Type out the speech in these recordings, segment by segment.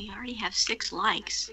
we already have 6 likes.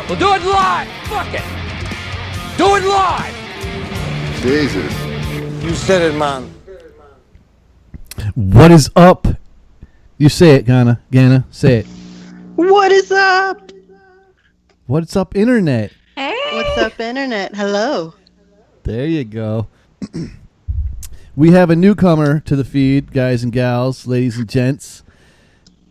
We'll do it live! Fuck it! Do it live! Jesus. You said it, man. What is up? You say it, Ganna. Say it. What is up? What's up, Internet? Hey! What's up, Internet? Hello. There you go. We have a newcomer to the feed, guys and gals, ladies and gents.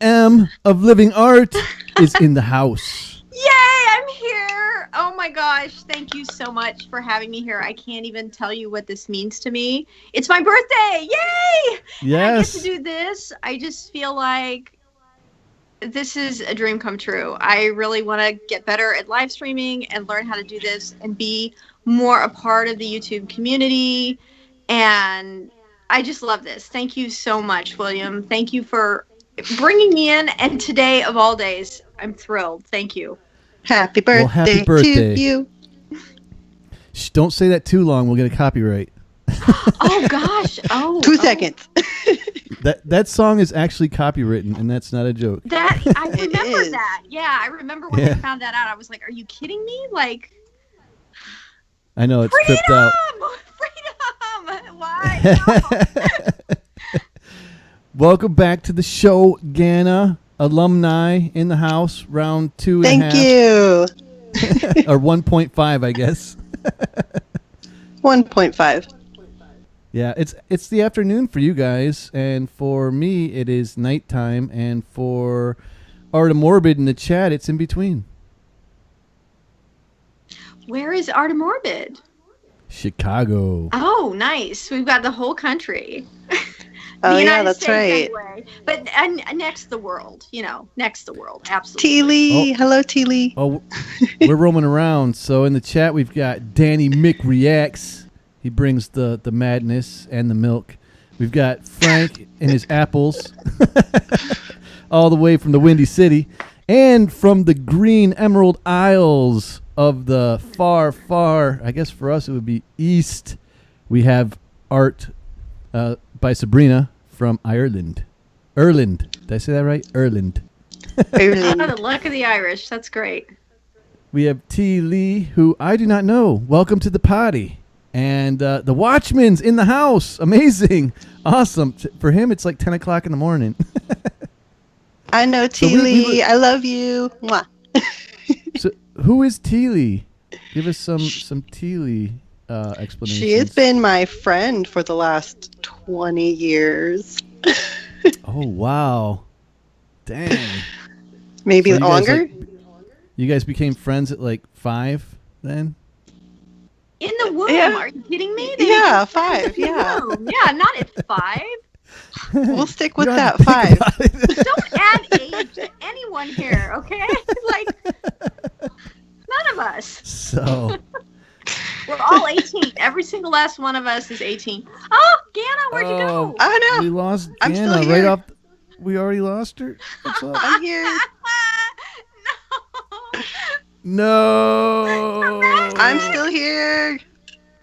M of Living Art is in the house. Yay! I'm here! Oh my gosh, thank you so much for having me here. I can't even tell you what this means to me. It's my birthday! Yay! Yes. I get to do this. I just feel like this is a dream come true. I really want to get better at live streaming and learn how to do this and be more a part of the YouTube community. And I just love this. Thank you so much, William. Thank you for bringing me in. And today, of all days, I'm thrilled. Thank you. Happy birthday, happy birthday to you. Shh, don't say that too long. We'll get a copyright. Oh, gosh. Oh, 2 seconds. That song is actually copywritten, and that's not a joke. That I remember is. that. Yeah, I remember when I found that out. I was like, "Are you kidding me?" Like, I know it's freedom! tripped out. Freedom! Why? No. Welcome back to the show, Ganna. Alumni in the house, round 2.5. Thank you. Or 1.5, I guess. 1.5. Yeah, it's the afternoon for you guys, and for me it is nighttime, and for Art of Morbid in the chat, it's in between. Where is Art of Morbid? Chicago. Oh, nice. We've got the whole country. Oh The yeah, United that's States, right. anyway. But and next the world, next the world, T absolutely. Lee, Oh. hello T Lee. Oh, we're roaming around. So in the chat, we've got Danny Mick Reacts. He brings the madness and the milk. We've got Frank and his apples, all the way from the Windy City, and from the Green Emerald Isles of the far, far. I guess for us it would be east. We have art by Sabrina from Ireland. Ireland. Did I say that right? Ireland. Oh, Ireland. the luck of the Irish. That's great. We have T. Lee, who I do not know. Welcome to the party. And the Watchman's in the house. Amazing. Awesome. For him, it's like 10 o'clock in the morning. I know So T Lee. I love you. Mwah. So who is T. Lee? Give us some T. Lee explanations. She has been my friend for the last 20 years. Oh, wow. Dang. Maybe So you guys, longer? you guys became friends at like 5 then? In the womb. Yeah. Are you kidding me? Yeah, became friends 5, in the yeah. womb. Yeah, not at 5. We'll stick You with don't have that to think 5. about it. Don't add age to anyone here, okay? Like, none of us. So, We're all 18. Every single last one of us is 18. Oh, Ganna, where'd you go? Oh we no, lost I'm still Anna here. right off. We already lost her. What's up? I'm here. No. I'm still here.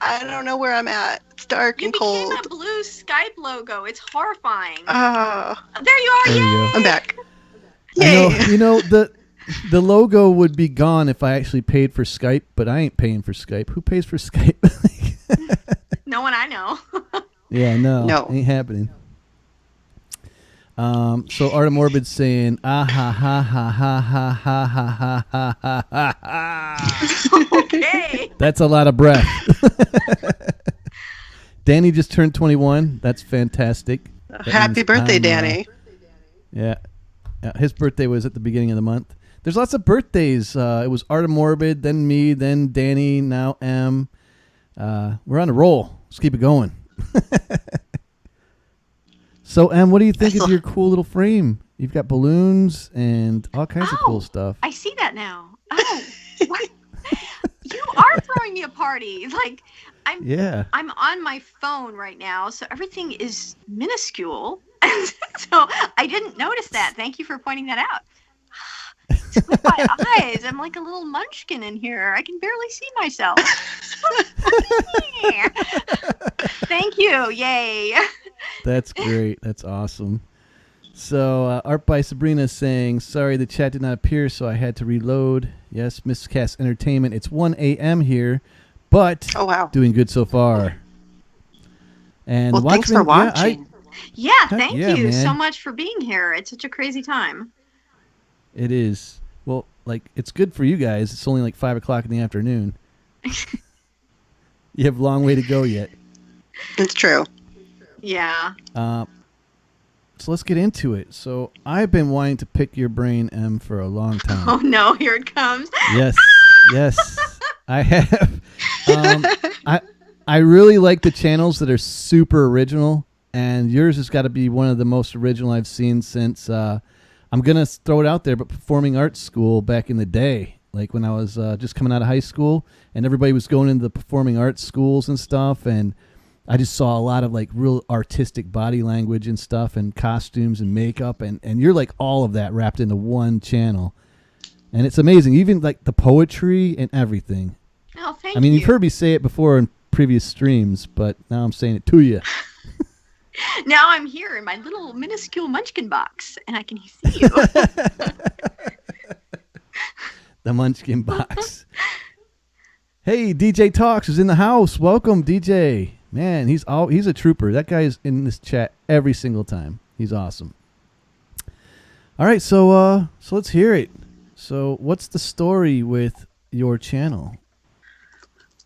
I don't know where I'm at. It's dark You and became cold. a blue Skype logo. It's horrifying. Oh, There you are. There you Yay! go. I'm back. I Yay. know, you know the logo would be gone if I actually paid for Skype, but I ain't paying for Skype. Who pays for Skype? No one I know. Yeah, no, No. ain't happening. So Artemorbid's saying, ah ha ha ha ha ha ha ha ha ha ha ha. Okay. That's a lot of breath. Danny just turned 21. That's fantastic. That Happy means birthday, I'm, Danny. Yeah. His birthday was at the beginning of the month. There's lots of birthdays. It was Artemorbid, then me, then Danny, now M. We're on a roll. Let's keep it going. So, Em, what do you think of your cool little frame? You've got balloons and all kinds of cool stuff. I see that now. Oh, what? You are throwing me a party. Like, I'm on my phone right now, so everything is minuscule. So I didn't notice that. Thank you for pointing that out. It's with my eyes. I'm like a little munchkin in here. I can barely see myself. Thank you. Yay. That's great. That's awesome. So, Art by Sabrina is saying, sorry, the chat did not appear, so I had to reload. Yes, Miscast Entertainment. It's 1 a.m. here, but Oh wow. doing good so far. And Well, thanks for watching. Yeah, thank yeah, you so man. much for being here. It's such a crazy time. It is. Well, like, it's good for you guys. It's only like 5 o'clock in the afternoon. You have a long way to go yet. It's true. Yeah. So let's get into it. So I've been wanting to pick your brain, Em, for a long time. Oh no, here it comes. Yes, yes, I have. I really like the channels that are super original, and yours has got to be one of the most original I've seen since. I'm gonna throw it out there, but performing arts school back in the day, like when I was just coming out of high school, and everybody was going into the performing arts schools and stuff, and I just saw a lot of like real artistic body language and stuff, and costumes and makeup, and you're like all of that wrapped into one channel, and it's amazing. Even like the poetry and everything. Oh, thank I mean, you. you've heard me say it before in previous streams, but now I'm saying it to you. Now I'm here in my little minuscule munchkin box, and I can see you. The Munchkin box. Hey, DJ Talks is in the house. Welcome, DJ. Man, he's a trooper. That guy is in this chat every single time. He's awesome. All right, so let's hear it. So, what's the story with your channel?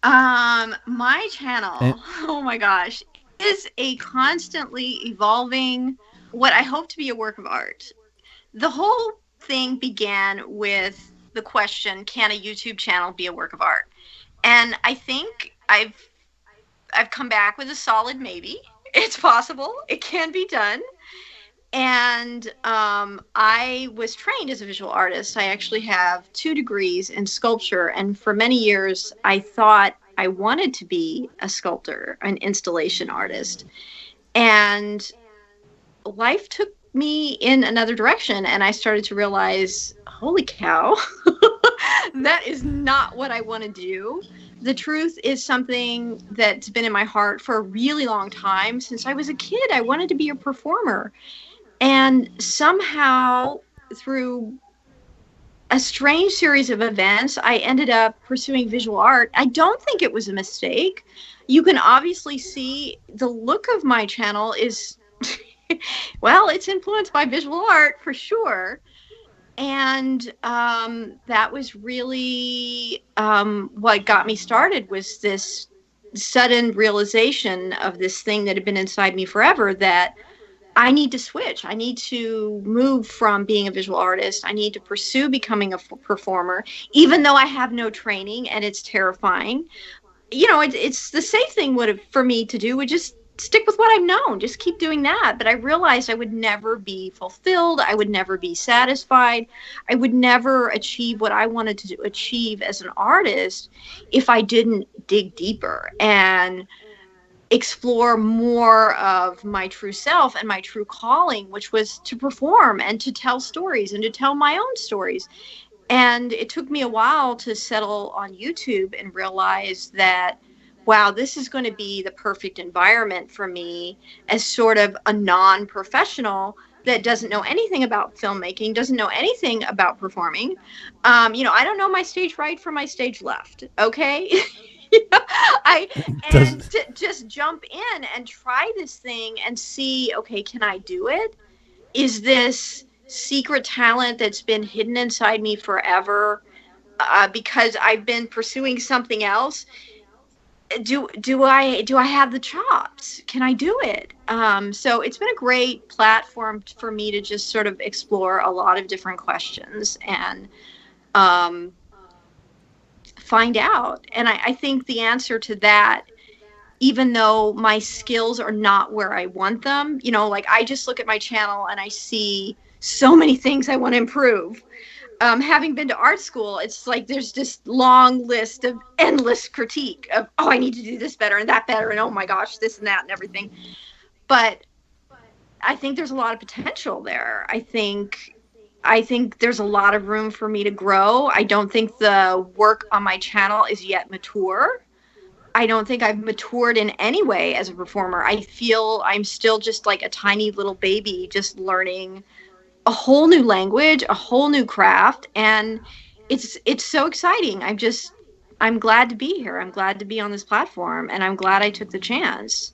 My channel, And- oh my gosh, is a constantly evolving, what I hope to be a work of art. The whole thing began with the question, can a YouTube channel be a work of art? And I think I've come back with a solid maybe. It's possible. It can be done. And I was trained as a visual artist. I actually have 2 degrees in sculpture. And for many years, I thought I wanted to be a sculptor, an installation artist. And life took me in another direction. And I started to realize, holy cow, that is not what I want to do. The truth is something that's been in my heart for a really long time. Since I was a kid, I wanted to be a performer. And somehow, through a strange series of events, I ended up pursuing visual art. I don't think it was a mistake. You can obviously see the look of my channel is, well, it's influenced by visual art for sure. And that was really what got me started, was this sudden realization of this thing that had been inside me forever, that I need to switch. I need to move from being a visual artist. I need to pursue becoming a performer, even though I have no training and it's terrifying. You know, it's the safe thing for me to do would just stick with what I've known, just keep doing that. But I realized I would never be fulfilled. I would never be satisfied. I would never achieve what I wanted to achieve as an artist if I didn't dig deeper and explore more of my true self and my true calling, which was to perform and to tell stories and to tell my own stories. And it took me a while to settle on YouTube and realize that, wow, this is going to be the perfect environment for me as sort of a non-professional that doesn't know anything about filmmaking, doesn't know anything about performing. I don't know my stage right from my stage left. Okay. I and Does to just jump in and try this thing and see, okay, can I do it? Is this secret talent that's been hidden inside me forever, because I've been pursuing something else? Do I have the chops? Can I do it? So it's been a great platform for me to just sort of explore a lot of different questions and um, find out. And I think the answer to that, even though my skills are not where I want them, like I just look at my channel and I see so many things I want to improve. Having been to art school, it's like there's this long list of endless critique of, oh, I need to do this better and that better, and oh my gosh, this and that and everything. But I think there's a lot of potential there. I think there's a lot of room for me to grow. I don't think the work on my channel is yet mature. I don't think I've matured in any way as a performer. I feel I'm still just like a tiny little baby, just learning a whole new language, a whole new craft, and it's so exciting. I'm glad to be here. I'm glad to be on this platform, and I'm glad I took the chance.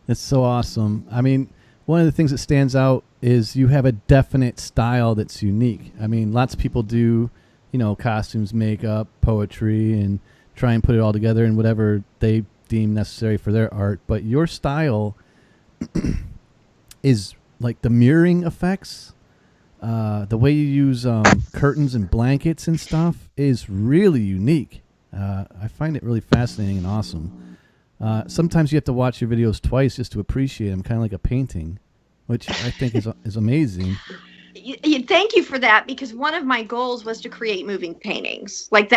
It's so awesome. I mean, one of the things that stands out is you have a definite style that's unique. I mean, lots of people do, costumes, makeup, poetry, and try and put it all together in whatever they deem necessary for their art. But your style is like the mirroring effects, the way you use curtains and blankets and stuff is really unique. I find it really fascinating and awesome. Sometimes you have to watch your videos twice just to appreciate them, kind of like a painting, which I think is amazing. Thank you for that, because one of my goals was to create moving paintings. Like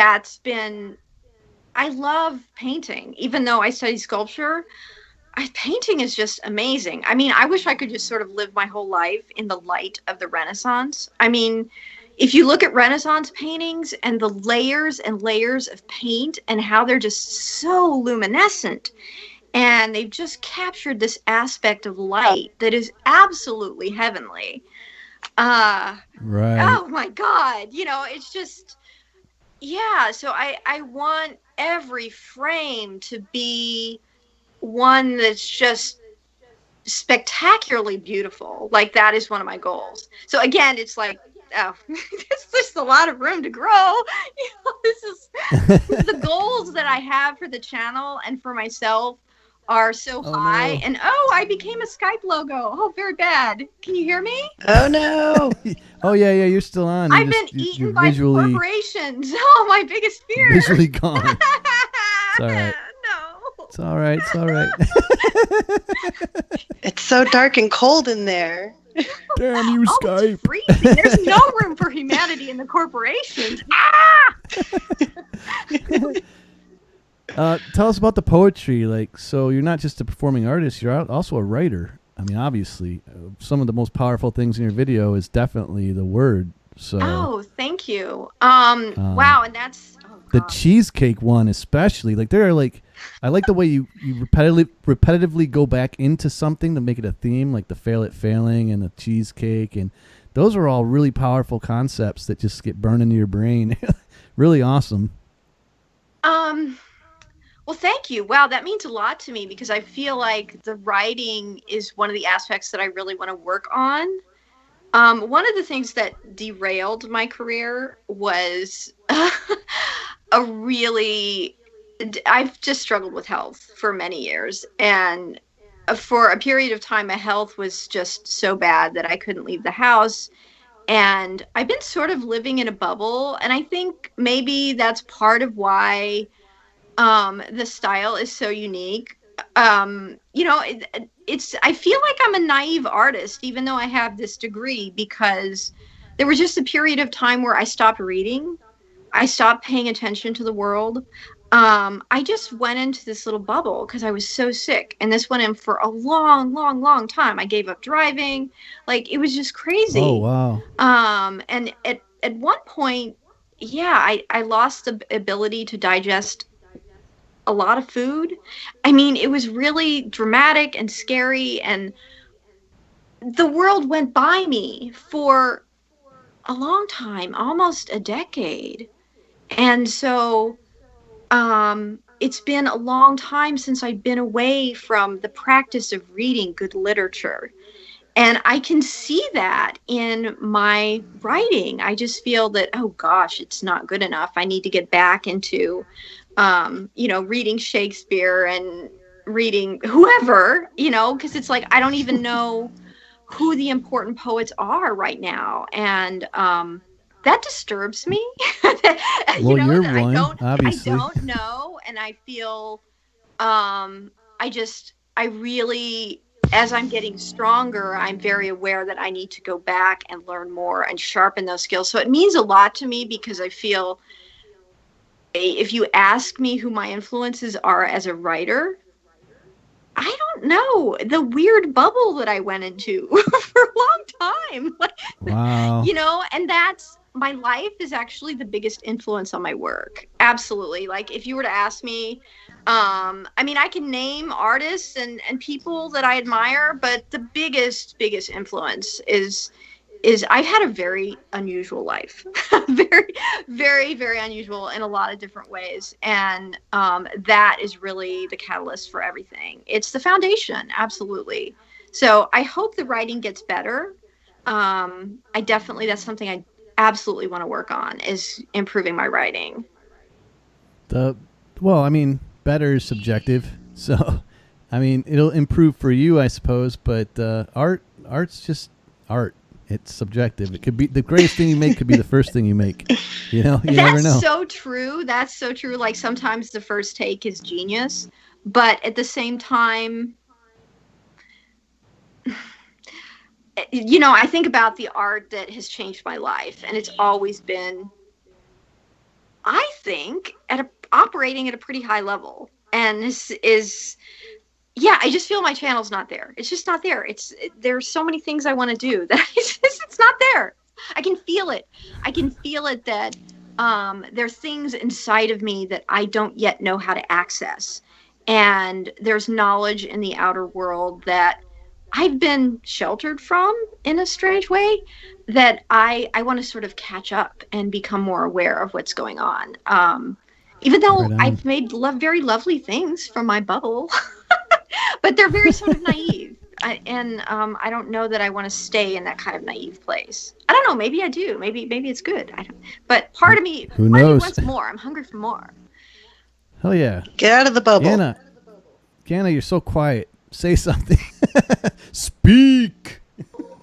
I love painting, even though I study sculpture. Painting is just amazing. I mean, I wish I could just sort of live my whole life in the light of the Renaissance. I mean, if you look at Renaissance paintings and the layers and layers of paint and how they're just so luminescent, and they've just captured this aspect of light that is absolutely heavenly. Right. Oh my God. It's just, yeah. So I want every frame to be one that's just spectacularly beautiful. Like that is one of my goals. So again, it's like, oh, there's just a lot of room to grow. This is the goals that I have for the channel and for myself are so high. No. And I became a Skype logo. Oh, very bad. Can you hear me? Oh no! Oh yeah, you're still on. I've been eaten you're by visually, corporations. Oh, my biggest fear. visually gone. It's all right. No. It's all right. It's all right. It's so dark and cold in there. Damn you, Oh, Skype. it's freezing. There's no room for humanity in the corporations. Ah! Tell us about the poetry. Like, so you're not just a performing artist; you're also a writer. I mean, obviously, some of the most powerful things in your video is definitely the word. So, Oh, thank you. Wow, and that's the cheesecake one, especially. Like, there are like, I like the way you repetitively go back into something to make it a theme, like the fail at failing and the cheesecake, and those are all really powerful concepts that just get burned into your brain. Really awesome. Well, thank you. Wow, that means a lot to me because I feel like the writing is one of the aspects that I really want to work on. One of the things that derailed my career was a really, I've just struggled with health for many years. And for a period of time, my health was just so bad that I couldn't leave the house. And I've been sort of living in a bubble. And I think maybe that's part of why the style is so unique. It's I feel like I'm a naive artist even though I have this degree, because there was just a period of time where I stopped reading. I stopped paying attention to the world. I just went into this little bubble because I was so sick, and this went in for a long, long, long time. I gave up driving. Like, it was just crazy. Oh wow. And at one point, yeah, I lost the ability to digest a lot of food. I mean, it was really dramatic and scary, and the world went by me for a long time, almost a decade. And so it's been a long time since I've been away from the practice of reading good literature. And I can see that in my writing. I just feel that, oh gosh, it's not good enough. I need to get back into reading Shakespeare and reading whoever, because it's like I don't even know who the important poets are right now, and that disturbs me. Well, you're that one, I obviously. don't know, and I feel I really, as I'm getting stronger, I'm very aware that I need to go back and learn more and sharpen those skills. So it means a lot to me because I feel, if you ask me who my influences are as a writer, I don't know. The weird bubble that I went into for a long time. Wow. And that's, my life is actually the biggest influence on my work. Absolutely. Like, if you were to ask me, I mean, I can name artists and people that I admire, but the biggest influence is I've had a very unusual life, very, very, very unusual in a lot of different ways. And that is really the catalyst for everything. It's the foundation. Absolutely. So I hope the writing gets better. That's something I absolutely want to work on, is improving my writing. Well, I mean, better is subjective. So, I mean, it'll improve for you, I suppose, but art's just art. It's subjective. It could be the greatest thing you make could be the first thing you make. You never know. That's so true. That's so true. Like, sometimes the first take is genius, but at the same time, I think about the art that has changed my life, and it's always been, I think, operating at a pretty high level. And this is, yeah, I just feel my channel's not there. It's just not there. There's so many things I want to do that it's not there. I can feel it. I can feel it that there are things inside of me that I don't yet know how to access. And there's knowledge in the outer world that I've been sheltered from in a strange way, that I want to sort of catch up and become more aware of what's going on. Even though Right on. I've made very lovely things from my bubble, but they're very sort of naive. I don't know that I want to stay in that kind of naive place. I don't know. Maybe I do. Maybe it's good. But part of me wants more. I'm hungry for more. Hell yeah. Get out of the bubble. Ganna, you're so quiet. Say something. Speak.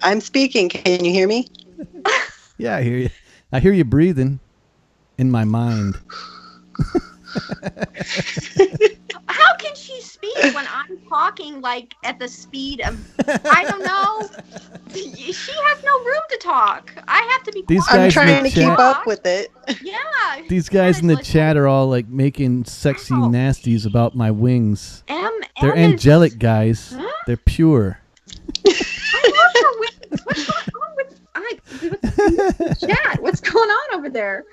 I'm speaking. Can you hear me? Yeah, I hear you. I hear you breathing in my mind. How can she talking like at the speed of, I don't know. She has no room to talk. I have to be These quiet. I'm guys in the trying to keep chat- up with it. Yeah. These guys in the Listen. chat are all like making sexy Ow. nasties about my wings. They're Em is- angelic guys. Huh? They're pure. I love her wings. What's going on with chat? What's going on over there?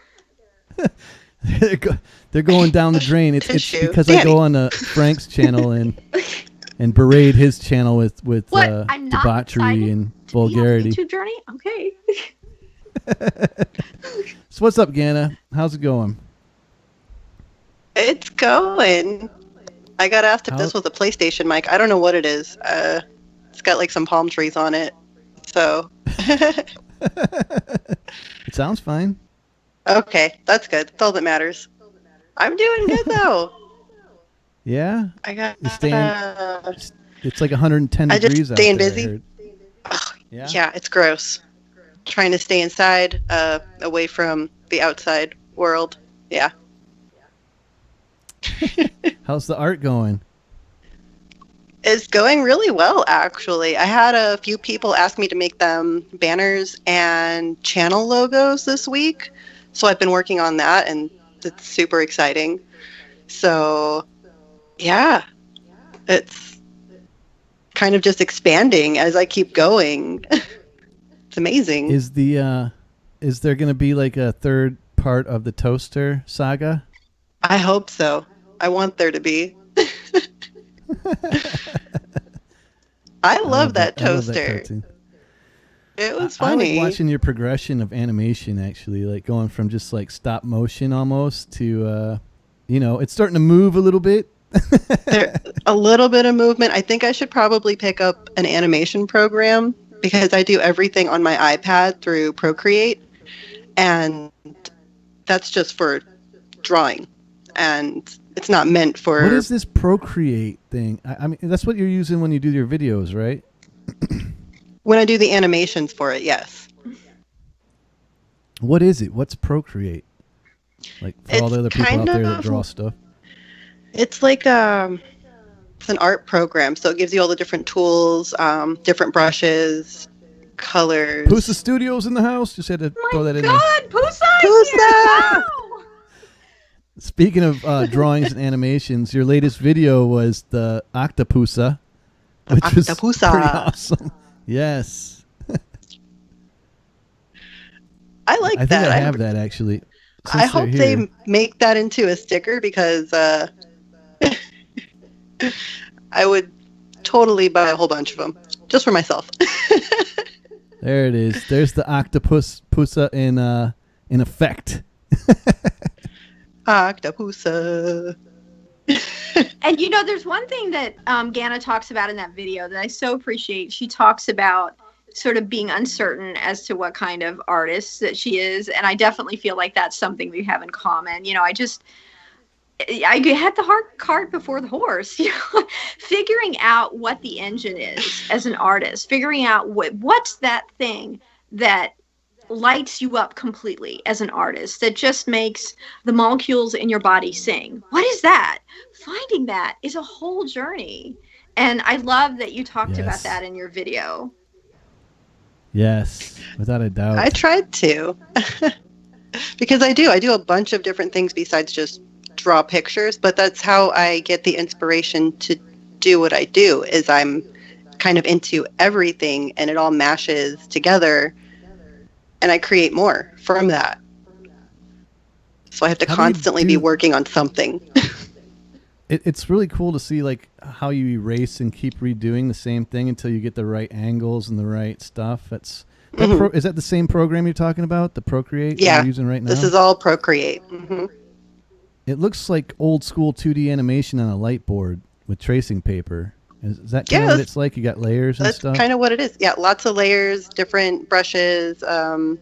They're going down the drain. It's Tissue. because I go on Frank's channel and berate his channel with What? I'm not debauchery excited and to be on the vulgarity. YouTube journey? Okay. So what's up, Ganna? How's it going? It's going. I got asked if this was a PlayStation mic. I don't know what it is. It's got like some palm trees on it. So. It sounds fine. Okay, that's good. That's all that matters. I'm doing good though. Yeah? I got. You staying- It's like 110 I just degrees out staying there, I busy. heard. Yeah, it's gross. Trying to stay inside, away from the outside world. Yeah. How's the art going? It's going really well, actually. I had a few people ask me to make them banners and channel logos this week. So I've been working on that, and it's super exciting. So, yeah, it's kind of just expanding as I keep going. It's amazing. Is there going to be like a third part of the toaster saga? I hope so. I want there to be. I love that toaster. cartoon. It was I like funny. watching your progression of animation, actually, like going from just like stop motion almost to, it's starting to move a little bit. A little bit of movement. I think I should probably pick up an animation program because I do everything on my iPad through Procreate, and that's just for drawing, and it's not meant for. What is this Procreate thing? I mean, that's what you're using when you do your videos, right? When I do the animations for it, yes. What is it? What's Procreate? Like for all the other people out there that draw stuff. It's like it's an art program, so it gives you all the different tools, different brushes, colors. Pusa Studios in the house. Just had to throw that in there. God, Pusa! Pusa! Wow. Speaking of drawings and animations, your latest video was the Octopusa, which was Octopusa. pretty awesome. Yes. I like I think that. I have that actually. I Since they're hope here. they make that into a sticker because I would totally buy a whole bunch of them just for myself. There it is. There's the octopus pusa in effect. Octopusa. And there's one thing that Ganna talks about in that video that I so appreciate. She talks about sort of being uncertain as to what kind of artist that she is, and I definitely feel like that's something we have in common. I had the cart before the horse. Figuring out what the engine is as an artist, figuring out what's that thing that lights you up completely as an artist, that just makes the molecules in your body sing. What is that? Finding that is a whole journey. And I love that you talked about that in your video. Yes, without a doubt. I tried to. Because I do a bunch of different things besides just draw pictures, but that's how I get the inspiration to do what I do, is I'm kind of into everything and it all mashes together and I create more from that. So I have to constantly be working on something. It's really cool to see like how you erase and keep redoing the same thing until you get the right angles and the right stuff. Is that the same program you're talking about? The Procreate you're using right now? This is all Procreate. Mm-hmm. It looks like old school 2D animation on a light board with tracing paper. Is that kind of what it's like? You got layers and stuff? That's kind of what it is. Yeah, lots of layers, different brushes. There's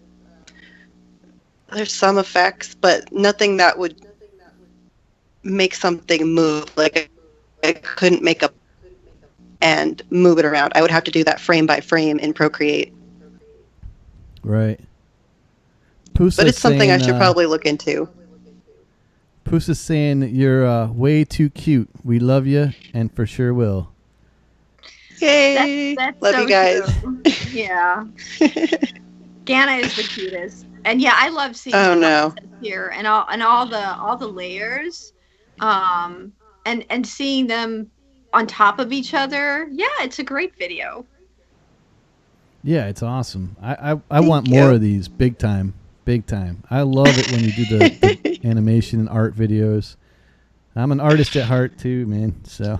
some effects, but nothing that would make something move. Like I couldn't make up and move it around. I would have to do that frame by frame in Procreate. Right. But it's something I should probably look into. Pusa's saying you're way too cute. We love you and for sure will. Yay! That's Love so you guys. true. Yeah. GANNA is the cutest. And yeah, I love seeing Oh the no. process here and all the layers. And seeing them on top of each other. Yeah, it's a great video. Yeah, it's awesome. I want Thank more you. of these, big time, big time. I love it when you do the animation and art videos. I'm an artist at heart too, man. So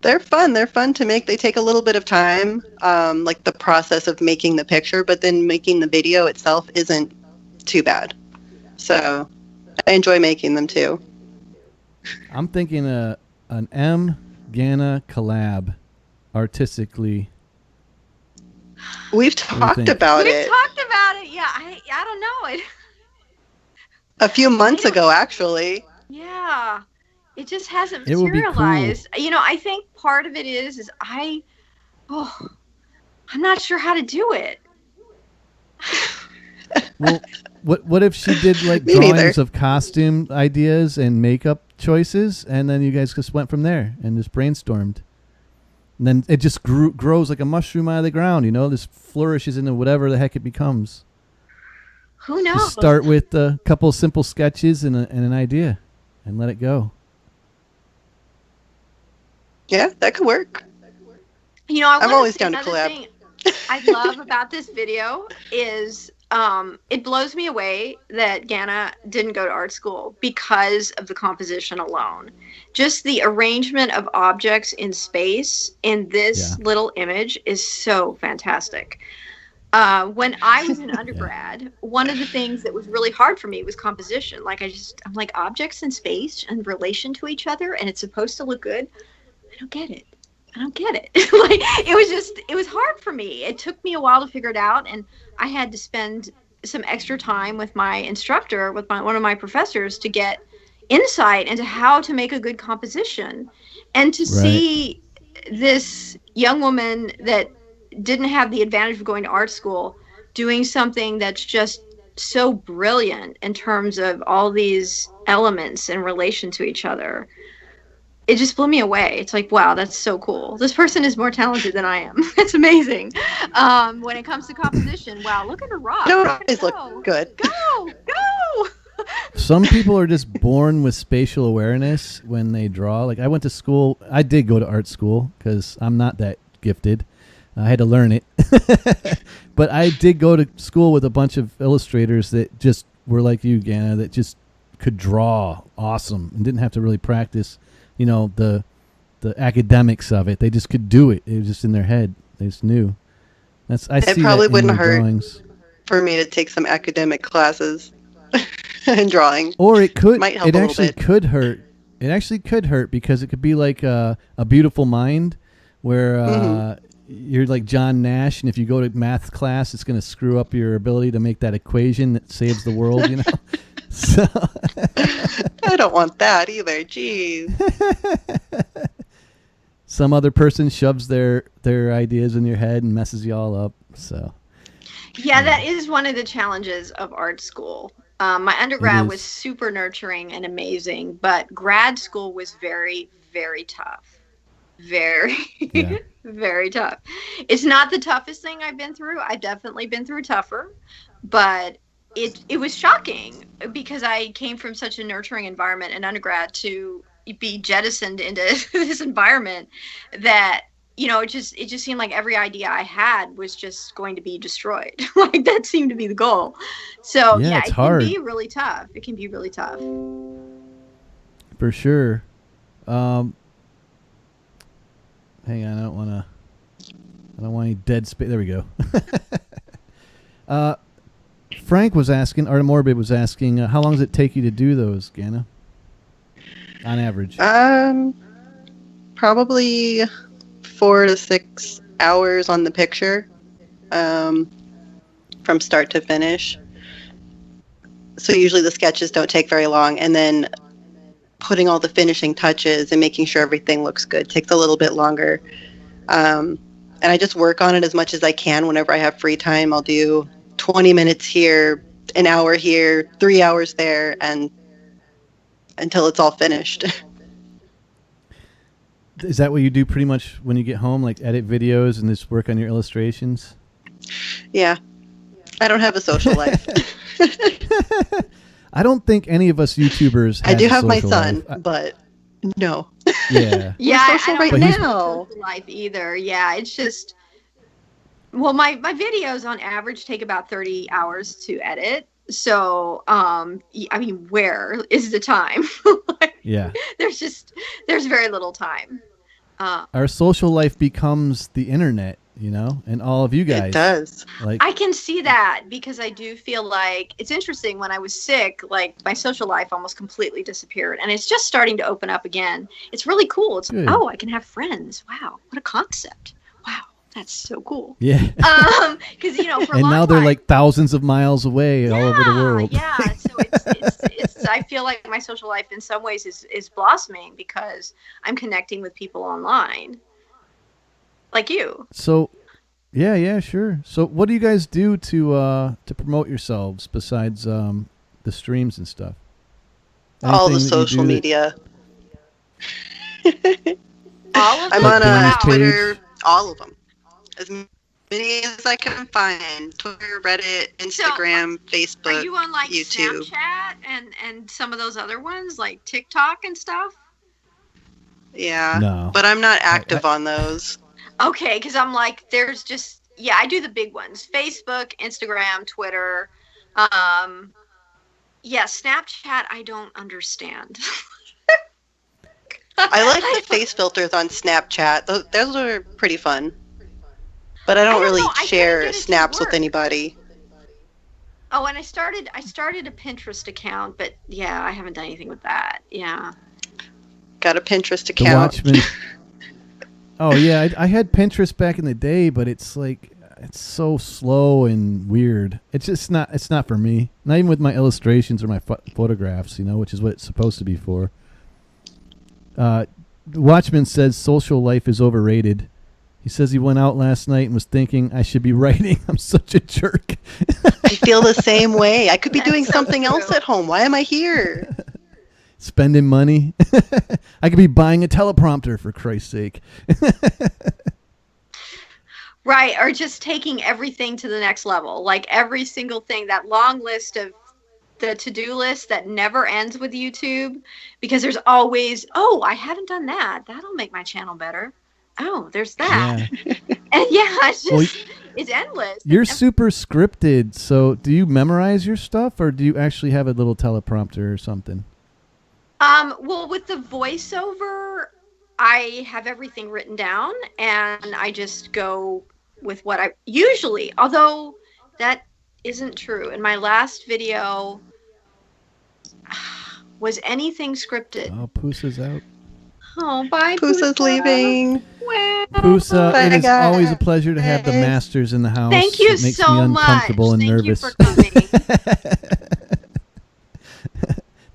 They're fun. They're fun to make. They take a little bit of time, like the process of making the picture, but then making the video itself isn't too bad. So I enjoy making them too. I'm thinking an M GANNA collab artistically. We've What do you talked think? about We've it talked about it. Yeah, I don't know. a few months I don't ago, actually. Yeah. It just hasn't It would be cool. materialized. I think part of it is oh, I'm not sure how to do it. Well, what if she did like Me neither. drawings of costume ideas and makeup choices, and then you guys just went from there and just brainstormed, and then it just grows like a mushroom out of the ground. This flourishes into whatever the heck it becomes. Who knows? Just start with a couple of simple sketches and an idea, and let it go. Yeah, that could work. I I'm want always to say down to another collab. thing I love about this video is it blows me away that GANNA didn't go to art school because of the composition alone. Just the arrangement of objects in space in this Yeah. little image is so fantastic. When I was in undergrad, one of the things that was really hard for me was composition. Like I'm like objects in space in relation to each other, and it's supposed to look good. I don't get it. I don't get it. Like it was hard for me. It took me a while to figure it out, and I had to spend some extra time with my instructor, with one of my professors, to get insight into how to make a good composition, and to Right. see this young woman that didn't have the advantage of going to art school doing something that's just so brilliant in terms of all these elements in relation to each other. It just blew me away. It's like, wow, that's so cool. This person is more talented than I am. It's amazing. When it comes to composition, wow, look at her I rock. don't Look at always her look go. good. Go. Some people are just born with spatial awareness when they draw. Like I went to school. I did go to art school because I'm not that gifted. I had to learn it. But I did go to school with a bunch of illustrators that just were like you, GANNA, that just could draw awesome and didn't have to really practice, the academics of it. They just could do it. It was just in their head. They just knew. I It see probably that in wouldn't your hurt drawings. for me to take some academic classes in drawing. Or it could. Might help It a little actually bit. could hurt. It actually could hurt because it could be like a beautiful mind, where you're like John Nash, and if you go to math class, it's going to screw up your ability to make that equation that saves the world. So I don't want that either. Jeez. some other person shoves their ideas in your head and messes you all up. So Yeah, that is one of the challenges of art school. My undergrad was super nurturing and amazing, but grad school was very, very tough. Very, Yeah. very tough. It's not the toughest thing I've been through. I've definitely been through tougher, but it was shocking because I came from such a nurturing environment in undergrad to be jettisoned into this environment that it just seemed like every idea I had was just going to be destroyed. Like that seemed to be the goal. So Yeah, yeah, it's it hard. can be really tough. It can be really tough. For sure. Hang on, I don't want any dead space. There we go. Frank was asking, Art Morbid was asking, how long does it take you to do those, GANNA? On average. Probably 4 to 6 hours on the picture, from start to finish. So usually the sketches don't take very long, and then putting all the finishing touches and making sure everything looks good takes a little bit longer. And I just work on it as much as I can whenever I have free time. I'll do 20 minutes here, an hour here, 3 hours there, and until it's all finished. Is that what you do pretty much when you get home, like edit videos and just work on your illustrations? Yeah. I don't have a social life. I don't think any of us YouTubers I do have my social son, life. but no. Yeah. Yeah, We're social I right don't have a now. social life either. Yeah, it's just, well, my videos on average take about 30 hours to edit. So, I mean, where is the time? Like, Yeah. there's very little time. Our social life becomes the internet, you know, and all of you guys. It does. Like, I can see that because I do feel like it's interesting. When I was sick, like my social life almost completely disappeared, and it's just starting to open up again. It's really cool. It's Good. oh, I can have friends. Wow, what a concept. Wow, that's so cool. yeah. Because for a And long now they're time, like thousands of miles away all over the world. Yeah, so it's I feel like my social life in some ways is blossoming because I'm connecting with people online, like you. So, yeah, sure. So, what do you guys do to promote yourselves besides the streams and stuff? All the Anything that you social do that- media. All of I'm them? on Wow. Twitter, all of them. As many as I can find. Twitter, Reddit, Instagram, Facebook, Are you on like YouTube. Snapchat and some of those other ones like TikTok and stuff? Yeah. No. But I'm not active on those. Okay, because I'm like, there's just I do the big ones: Facebook, Instagram, Twitter. Yeah, Snapchat. I don't understand. I like the face filters on Snapchat. Those are pretty fun. But I don't know, really I couldn't share get it to snaps with work. anybody. Oh, and I started a Pinterest account, but yeah, I haven't done anything with that. Yeah. Got a Pinterest The account. Watchmen. Oh yeah, I had Pinterest back in the day, but it's like it's so slow and weird. It's just not. It's not for me. Not even with my illustrations or my photographs, which is what it's supposed to be for. Watchman says social life is overrated. He says he went out last night and was thinking, I should be writing. I'm such a jerk. I feel the same way. I could be That's doing so something else true. at home. Why am I here? Spending money. I could be buying a teleprompter, for Christ's sake. Right, or just taking everything to the next level. Like every single thing, that long list of the to-do list that never ends with YouTube, because there's always, oh, I haven't done that. That'll make my channel better. Oh, there's that. Yeah. And it's just, Well, it's endless. You're super scripted, so do you memorize your stuff, or do you actually have a little teleprompter or something? Well, with the voiceover, I have everything written down, and I just go with what I usually, although that isn't true. In my last video, was anything scripted? Oh, Poosa's out. Oh, bye, Poosa's leaving. Well, Poosa, Bye, it is guys. always a pleasure to have the masters in the house. thank you It makes so me much. uncomfortable and Thank nervous. you for coming.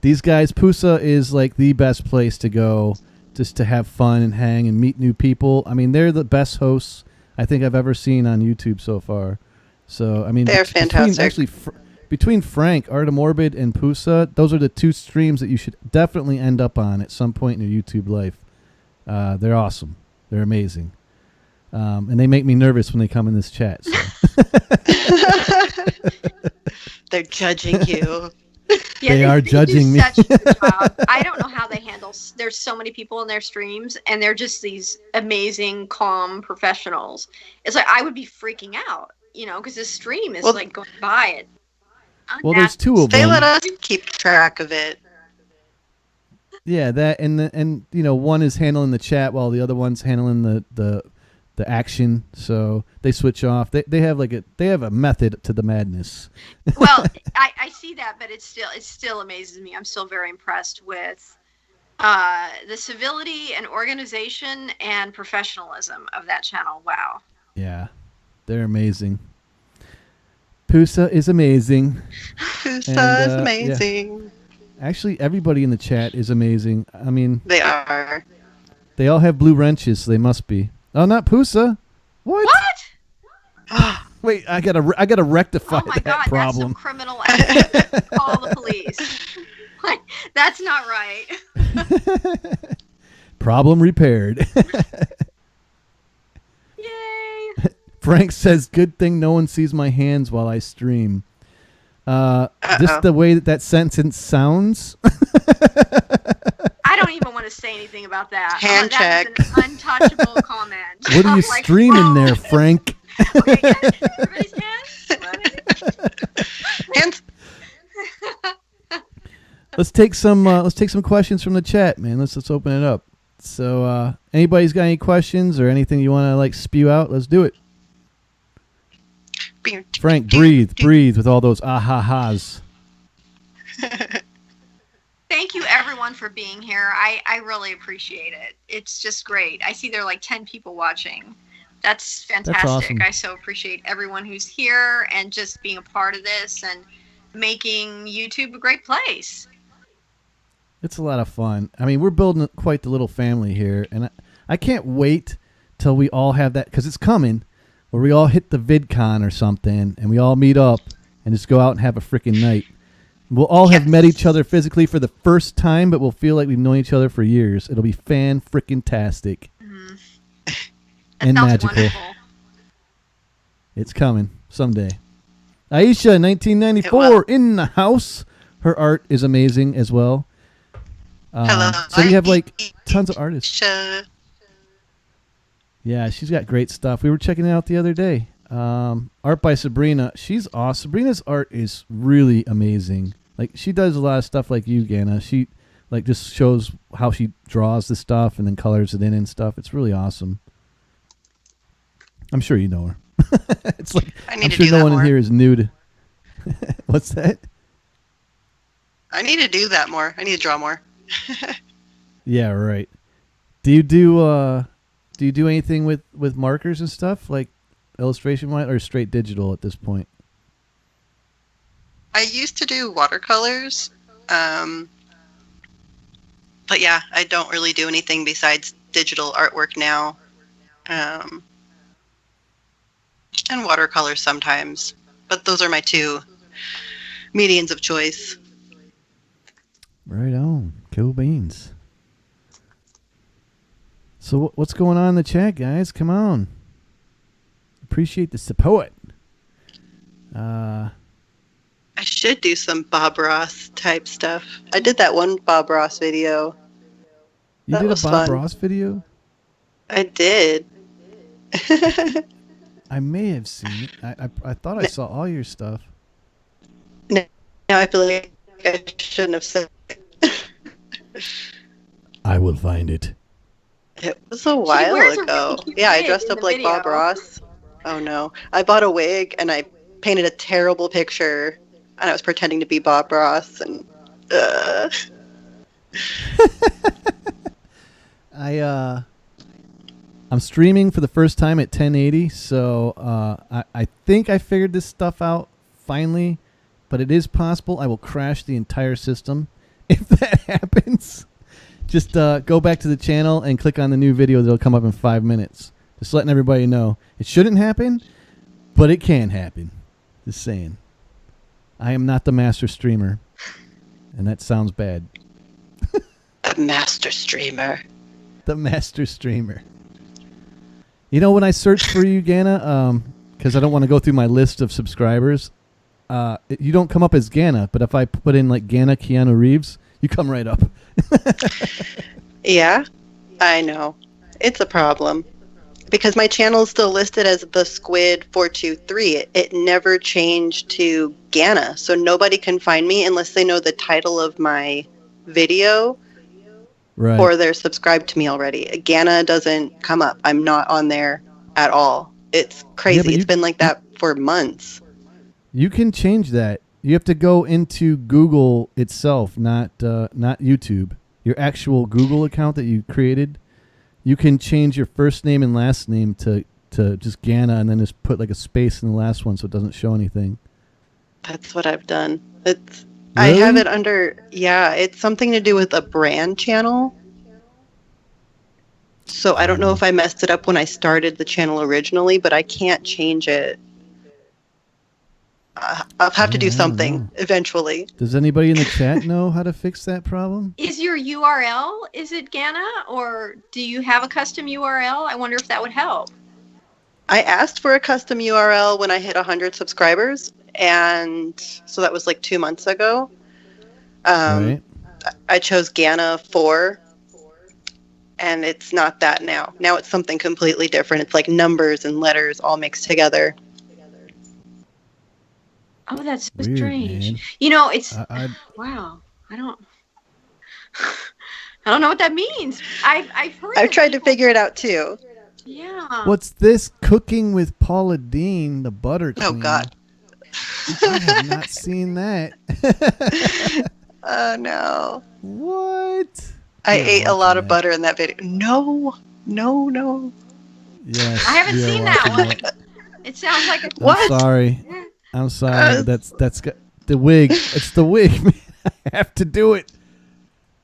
These guys, Poosa is like the best place to go just to have fun and hang and meet new people. I mean, they're the best hosts I think I've ever seen on YouTube so far. So, I mean, They're fantastic. Actually, between Frank, Artemorbid, and Poosa, those are the two streams that you should definitely end up on at some point in your YouTube life. They're awesome. They're amazing. And they make me nervous when they come in this chat. So. They're judging you. Yeah, They are do judging me. such a good job. I don't know how they handle. There's so many people in their streams, and they're just these amazing, calm professionals. It's like I would be freaking out, because this stream is like going by it. Well, there's two of They them. let us keep track of it. Yeah, that and one is handling the chat while the other one's handling the action. So they switch off. They have a method to the madness. Well, I see that, but it still amazes me. I'm still very impressed with the civility and organization and professionalism of that channel. Wow. Yeah, they're amazing. Poosa is amazing. Poosa's And, amazing. Actually, everybody in the chat is amazing. I mean, They are. they all have blue wrenches, so they must be. Oh, not Poosa. What? Wait, I gotta rectify Oh my that God, problem. that's some criminal activity. Call the police. Like, that's not right. Problem repaired. Yay! Frank says, good thing no one sees my hands while I stream. Just the way that sentence sounds. I don't even want to say anything about that. Hand that check. is an untouchable comment. What are you streaming there, Frank? Okay, guys, everybody's hands. Hands. Let's take some questions from the chat, man. Let's open it up. So, anybody's got any questions or anything you want to like spew out? Let's do it. Frank, breathe with all those ah-ha-has. Thank you, everyone, for being here. I really appreciate it. It's just great. I see there are like 10 people watching. That's fantastic. That's awesome. I so appreciate everyone who's here and just being a part of this and making YouTube a great place. It's a lot of fun. I mean, we're building quite the little family here, and I can't wait till we all have that, because it's coming, where we all hit the VidCon or something, and we all meet up and just go out and have a freaking night. We'll all have met each other physically for the first time, but we'll feel like we've known each other for years. It'll be fan-freaking-tastic. Mm-hmm. And magical. Wonderful. It's coming someday. Aisha, 1994, in the house. Her art is amazing as well. Hello. So we have like tons of artists. Aisha. Yeah, she's got great stuff. We were checking it out the other day. Art by Sabrina. She's awesome. Sabrina's art is really amazing. Like, she does a lot of stuff like you, Ganna. She like just shows how she draws the stuff and then colors it in and stuff. It's really awesome. I'm sure you know her. It's like I'm sure no one in here is new to. What's that? I need to do that more. I need to draw more. Yeah, right. Do you do anything with markers and stuff, like illustration wise, or straight digital at this point? I used to do watercolors, but yeah, I don't really do anything besides digital artwork now, and watercolors sometimes. But those are my two mediums of choice. Right on. Cool beans. So what's going on in the chat, guys? Come on. Appreciate the support. I should do some Bob Ross type stuff. I did that one Bob Ross video. You did a Bob Ross video? I did. I may have seen it. I thought I saw all your stuff. Now I feel like I shouldn't have said it. I will find it. It was a while ago. Yeah, I dressed up like Bob Ross. Oh no. I bought a wig and I painted a terrible picture and I was pretending to be Bob Ross and I'm streaming for the first time at 1080, so I think I figured this stuff out finally, but it is possible I will crash the entire system if that happens. Just go back to the channel and click on the new video that'll come up in 5 minutes. Just letting everybody know. It shouldn't happen, but it can happen. Just saying. I am not the master streamer, and that sounds bad. The master streamer. The master streamer. You know, when I search for you, Ganna, because I don't want to go through my list of subscribers, you don't come up as Ganna, but if I put in like Ganna Keanu Reeves, you come right up. Yeah, I know. It's a problem. Because my channel is still listed as the Squid 423. It never changed to Ganna, so nobody can find me unless they know the title of my video. Right. Or they're subscribed to me already. Ganna doesn't come up. I'm not on there at all. It's crazy. It's been like that for months. You can change that. You have to go into Google itself, not YouTube. Your actual Google account that you created. You can change your first name and last name to just Ganna, and then just put like a space in the last one so it doesn't show anything. That's what I've done. It's really? I have it under, yeah, it's something to do with a brand channel. So I don't know if I messed it up when I started the channel originally, but I can't change it I'll have to do Yeah, I don't something know. eventually. Does anybody in the chat know how to fix that problem? Is your URL, is it GANNA, or do you have a custom URL? I wonder if that would help. I asked for a custom URL when I hit 100 subscribers, and so that was like 2 months ago. Right. I chose GANNA 4, and it's not that now. Now it's something completely different. It's like numbers and letters all mixed together. Oh, that's so Weird, strange. man. You know, it's I wow. I don't know what that means. I've heard. I've that tried to people- figure it out too. Yeah. What's this? Cooking with Paula Deen, the butter queen. Oh God. I have not seen that. Oh no. What? I We are ate a lot watching of that. butter in that video. No. Yes. I haven't we are seen that watching one. It sounds like a What? I'm sorry. That's got the wig. It's the wig, man. I have to do it.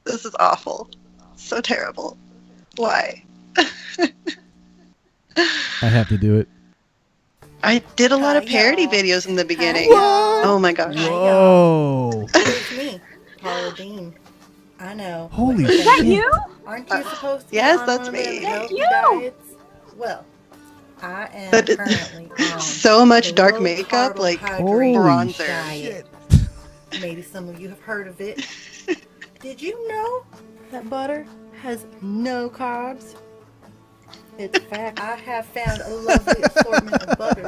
This is awful. So terrible. Why? I have to do it. I did a lot of Hi, parody y'all. videos in the beginning. Hi, Oh my gosh. Whoa. It's me, Paula Dean. I know. Holy Is that you? Aren't you supposed to yes, be on that's one of me. them healthy you. diets? Well, I am But it- currently on So much the dark low makeup, like carbohydrate bronzer. diet. Maybe some of you have heard of it. Did you know that butter has no carbs? It's a fact. I have found a lovely assortment of butters.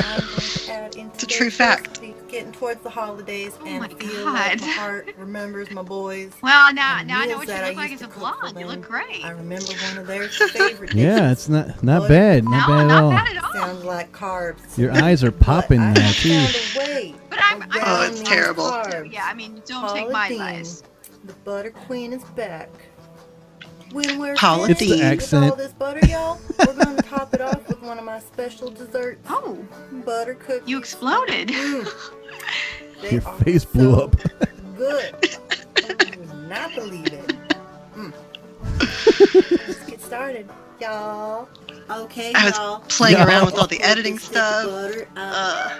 I'm going to add into It's a true today's fact. recipe. Getting towards the holidays Oh and my feel God. like my heart remembers my boys. Well, now and I know meals what you that I look like used as a to cook for blonde. You them. look great. I remember one of their favorite dishes. Yeah, it's not Butter. bad. Not No, bad at not all. bad at all. Sounds like carbs. Your eyes are popping But I now have too. found a way But I'm Oh, it's around these terrible. carbs. Yeah, I mean, don't Paula take my Deen, advice. The butter queen is back. When we're Paula finished It's the with accent. all this butter, y'all, we're going to top it off with one of my special desserts, Oh, butter cookies. you exploded. They Your are face blew so up. Good. You would not believe it. Let's get started, y'all. Okay, I was y'all. playing Yeah. around with all the Put editing this stick of stuff. butter out.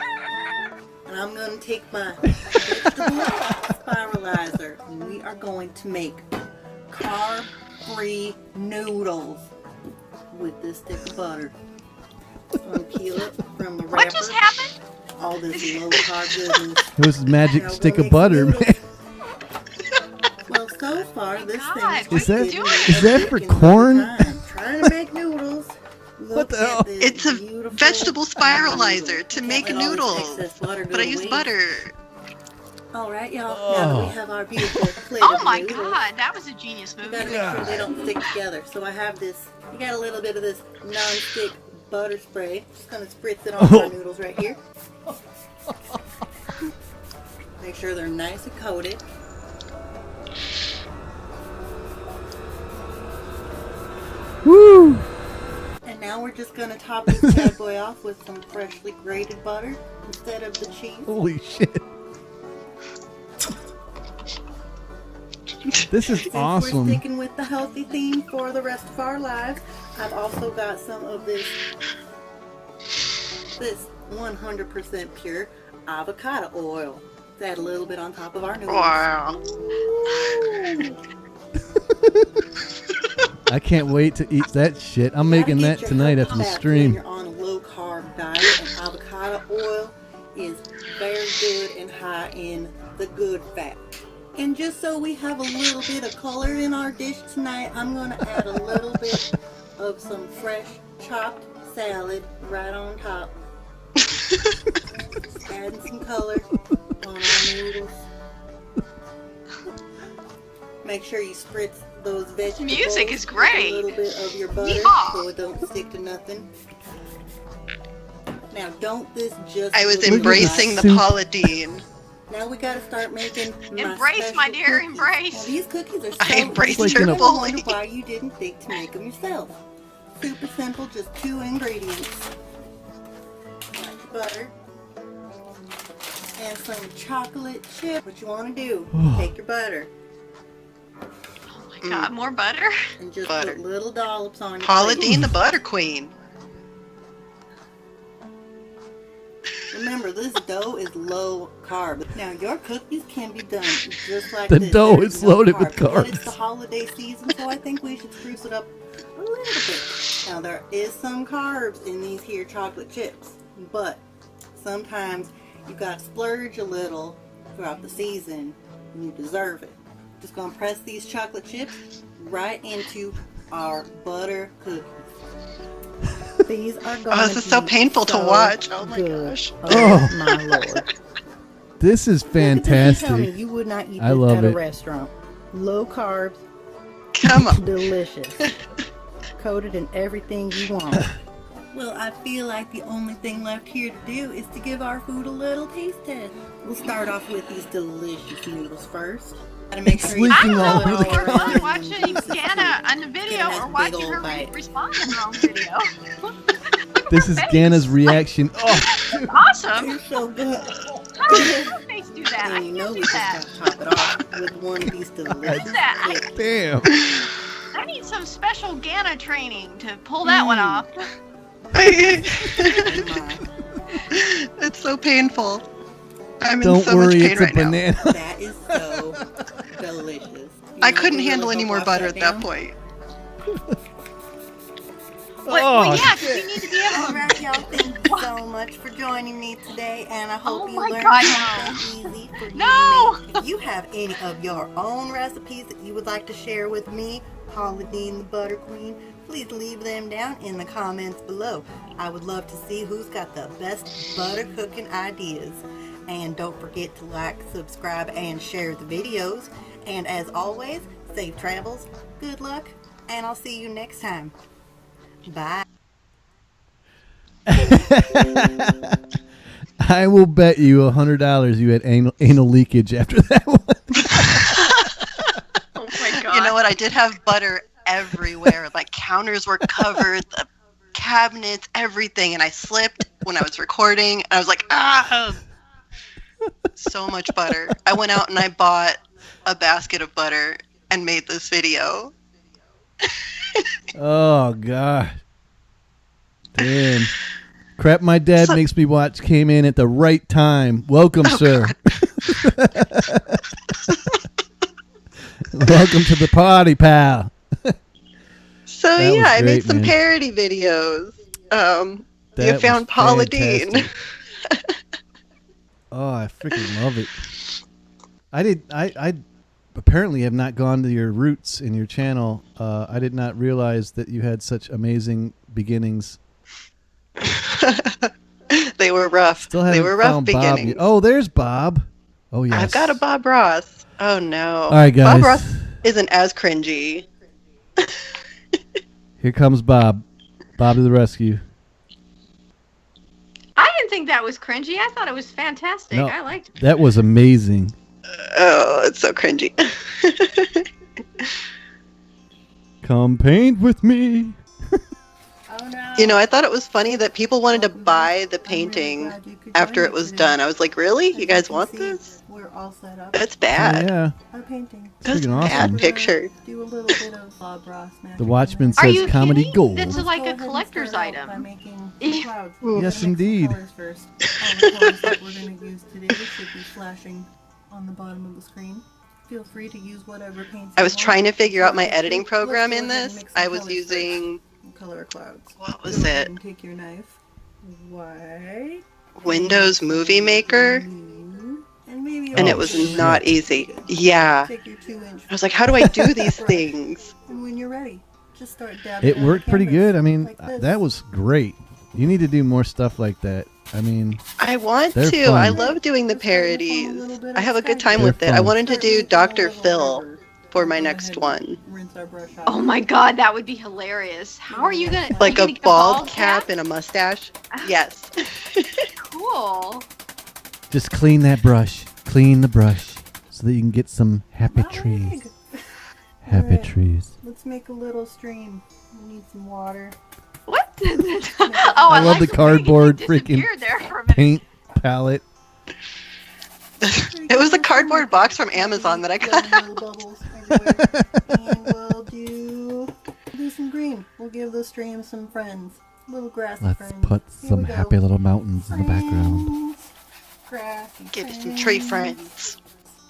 And I'm going to take my vegetable spiralizer and we are going to make carb-free noodles with this stick of butter. I'm going to peel it from the wrapper. What just happened? All this low-carb goodness. It was a magic Now stick we'll of make some butter, noodles. man. Well, so far, this God, thing what is are you getting doing? me Is that for in no corn? time. Trying to make noodles. Look the at hell? this It's a beautiful vegetable spiralizer noodle. to Can't make let all this noodles. excess butter go But I to use waste. butter. All right, y'all. Now that we have our beautiful plate Oh of my noodles, God, that was a genius we move. gotta make sure they don't stick together. So I have this. You got a little bit of this non-stick butter spray. Just gonna spritz it on our noodles right here. Make sure they're nice and coated. Woo! And now we're just gonna top this bad boy off with some freshly grated butter instead of the cheese. Holy shit! This is Since we're awesome. sticking with the healthy theme for the rest of our lives, I've also got some of this 100% pure avocado oil. Let's add a little bit on top of our noodles. Wow. I can't wait to eat that shit. I'm making that tonight after the When stream. you're on a low carb diet, and avocado oil is very good and high in the good fat. And just so we have a little bit of color in our dish tonight, I'm going to add a little bit of some fresh chopped salad right on top. Adding some color on our noodles. Make sure you spritz those vegetables. Music is with great. a little bit of your butter Yeehaw. so it don't stick to nothing. Now, don't this just I was look embracing nice? the Paula Deen. Now we gotta start making Embrace, my special dear, cookies. embrace. Now, these cookies are so I embraced easy. her I fully. wonder why you didn't think to make them yourself. Super simple, just 2 ingredients. Butter and some chocolate chip. What you want to do? Take your butter Oh my God, more butter? and just Butter. put little dollops on your Paula plate. Deen, the butter queen. Remember remember, this dough is low carb. Now, your cookies can be done just like The this. dough There's is loaded with But it's carbs. the holiday season, so I think we should spruce it up a little bit. Now, there is some carbs in these here chocolate chips, but sometimes you got to splurge a little throughout the season, and you deserve it. Just going to press these chocolate chips right into our butter cookies. These are going Oh, this is so painful to watch. Oh my gosh. Oh my lord. This is Tell me fantastic. you would not eat I this love at a it. restaurant. Low carbs, Come on. delicious. Coated in everything you want. Well, I feel like the only thing left here to do is to give our food a little taste test. We'll start off with these delicious noodles first. Gotta make It's sure you leaking put all it over the all Or around fun and watching then use GANNA this on the video Get a or nice watching big her old bite. respond in her own video. This is GANNA's reaction. Oh, dude. Awesome. You're so good. How does her face do that? I And you know can't we do just that. gotta top it off with one of these delicious that? cookies. Damn. I need some special GANNA training to pull that one off. It's so painful. I'm in Don't so much worry, pain it's a right now. banana. That is so delicious. I couldn't handle any more butter at that point. Well, yeah, because you need to be able All to. right, y'all. Thank you so much for joining me today, and I hope Oh you my learned God, something easy for you No! to make. If you have any of your own recipes that you would like to share with me, Pauline the Butter Queen, please leave them down in the comments below. I would love to see who's got the best butter cooking ideas. And don't forget to like, subscribe, and share the videos. And as always, safe travels, good luck, and I'll see you next time. Bye. I will bet you $100 you had anal leakage after that one. Oh my God. You know what? I did have butter everywhere. Like counters were covered, the cabinets, everything. And I slipped when I was recording. I was like, ah! So much butter. I went out and I bought a basket of butter and made this video. Oh, God. Damn. Crap my dad makes me watch came in at the right time. Welcome, sir. Welcome to the party, pal. So That yeah, was I made great, some man. parody videos. That You found was Paula Dean. fantastic. Oh, I freaking love it. I apparently have not gone to your roots in your channel. I did not realize that you had such amazing beginnings. They were rough. Still They haven't were rough found Bob beginnings. yet. Oh, there's Bob. Oh, yes. I've got a Bob Ross. Oh no. All right, guys. Bob Ross isn't as cringy. Here comes Bob. Bob to the rescue. I didn't think that was cringy. I thought it was fantastic. No. I liked it. That was amazing. Oh, it's so cringy. Come paint with me. Oh, no. You know, I thought it was funny that people wanted to buy the painting after it was done. I was like, really? You guys want this? We're all set up. That's Oh, bad. yeah. Our painting. That's freaking a bad awesome. picture. Do a little bit of Bob Ross magic. The Watchman Are says you comedy kidding? gold. That's Let's like go a ahead and collector's start out item. by making Yeah. clouds. Yes, We're gonna make some indeed. colors first. All the colors that we're going to use today should be flashing on the bottom of the screen. Feel free to use whatever paints I you was want. trying to figure out my Let's editing go program ahead in and this. mix some I was colors using, first. Color clouds. what was Go ahead it? and take your knife. White. Windows Movie Maker, Blue, and maybe and Oh, it was shit. not easy. Yeah. Take your 2-inch. I was like, how do I do these things? And when you're ready, just start dabbing It on the worked pretty canvas good. I mean, like this. that was great. You need to do more stuff like that. I mean, I want They're to. I fun. love doing the parodies. I have a good time They're with it. I fun. wanted to Start do making a Dr. little Phil river. for my Go next ahead one. and rinse our brush off. Oh my God, that would be hilarious. How are you gonna Like you a gonna get bald cap and a mustache. Yes. Cool. just clean that brush. Clean the brush so that you can get some happy My trees. leg. Happy Alright. trees. Let's make a little stream. We need some water. What? Oh, I love like the the way you cardboard freaking disappeared there for a minute. Paint palette. It was a cardboard box from Amazon that I got. Little bubbles everywhere. And we'll do some green. We'll give the stream some friends. Little grassy Let's friends. put Here some we go. happy little mountains in the background. Friends. Grassy Give it some tree friends.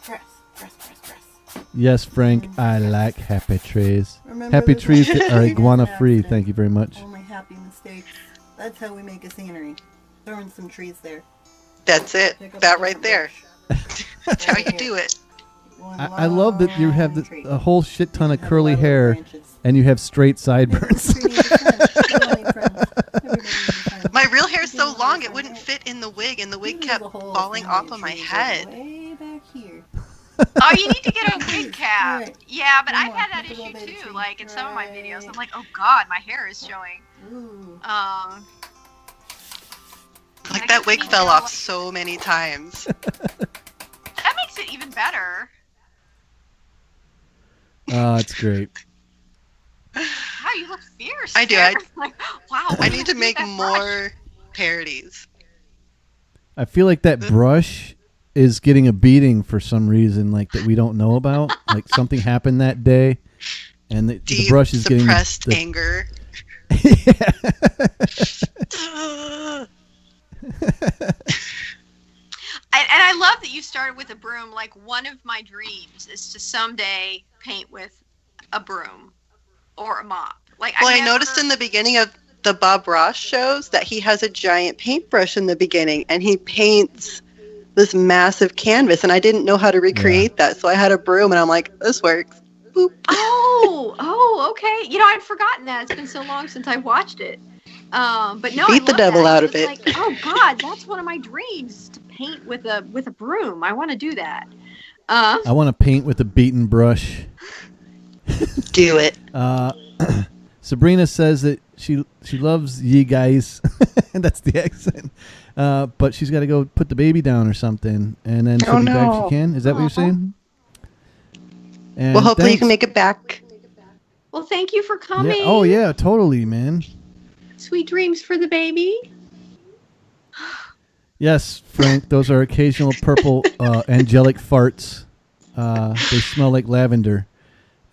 Grass, grass, grass, grass. Yes, Frank, I like happy trees. Remember Happy this trees one? that are We didn't iguana have free. accident. Thank you very much. Only happy mistakes. That's how we make a scenery. Throwing some trees there. That's it. Pick up That a right different there. brush. That's how you do it. One I love that you have long tree. a whole shit ton of Have curly a lot of hair branches. and you have straight Every sideburns. tree needs a friend. We all need friends. Everybody needs a friend. My real hair's so Everybody long needs a it wouldn't friend. fit in the wig, and the wig There's kept a whole falling family off of my trees head. Way back here. Oh, you need to get a wig cap. Right. Yeah, but One I've more. had that Look at issue that baby too. tree. Like in some of my Right. videos, I'm like, oh god, my hair is showing. Ooh. Like I that guess wig we fell know off what- so many times. That makes it even better. Oh, it's great. Wow, you look fierce. I do, there. I- Like, wow. I need to Use make that more parodies. I feel like that brush is getting a beating for some reason, like that we don't know about. Like something happened that day, and the Deep, brush is getting suppressed anger. And I love that you started with a broom. Like one of my dreams is to someday paint with a broom or a mop. Like Well, I noticed in the beginning of the Bob Ross shows that he has a giant paintbrush in the beginning, and he paints this massive canvas, and I didn't know how to recreate that, so I had a broom, and I'm like, this works. Boop. Oh, okay. You know, I'd forgotten that. It's been so long since I watched it. But no, I Beat the love devil that. out of It's it. Like, oh God, that's one of my dreams, to paint with a broom. I want to do that. I want to paint with a beaten brush. Do it. Sabrina says that she loves ye guys, and that's the accent. But she's got to go put the baby down or something, and then she'll Oh, be back if no. she can. Is that what you're saying? And Well, hopefully you thanks. can make it back. Well, thank you for Yeah. coming. Oh yeah, totally, man. Sweet dreams for the baby. Yes, Frank. Those are occasional purple angelic farts. They smell like lavender.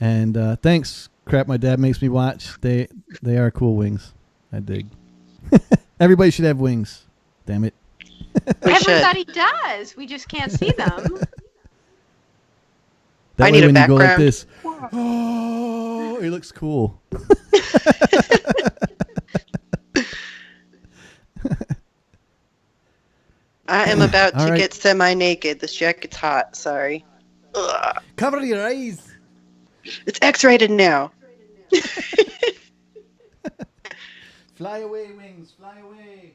And thanks, crap. My dad makes me watch. They are cool wings. I dig. Everybody should have wings. Damn it. We should. Everybody does. We just can't see them. That I way need a when you go like background. this, oh, it looks cool. I am about All to right. get semi-naked. This jacket's hot. Sorry. Ugh. Cover your eyes. It's X-rated now. Fly away, wings. Fly away.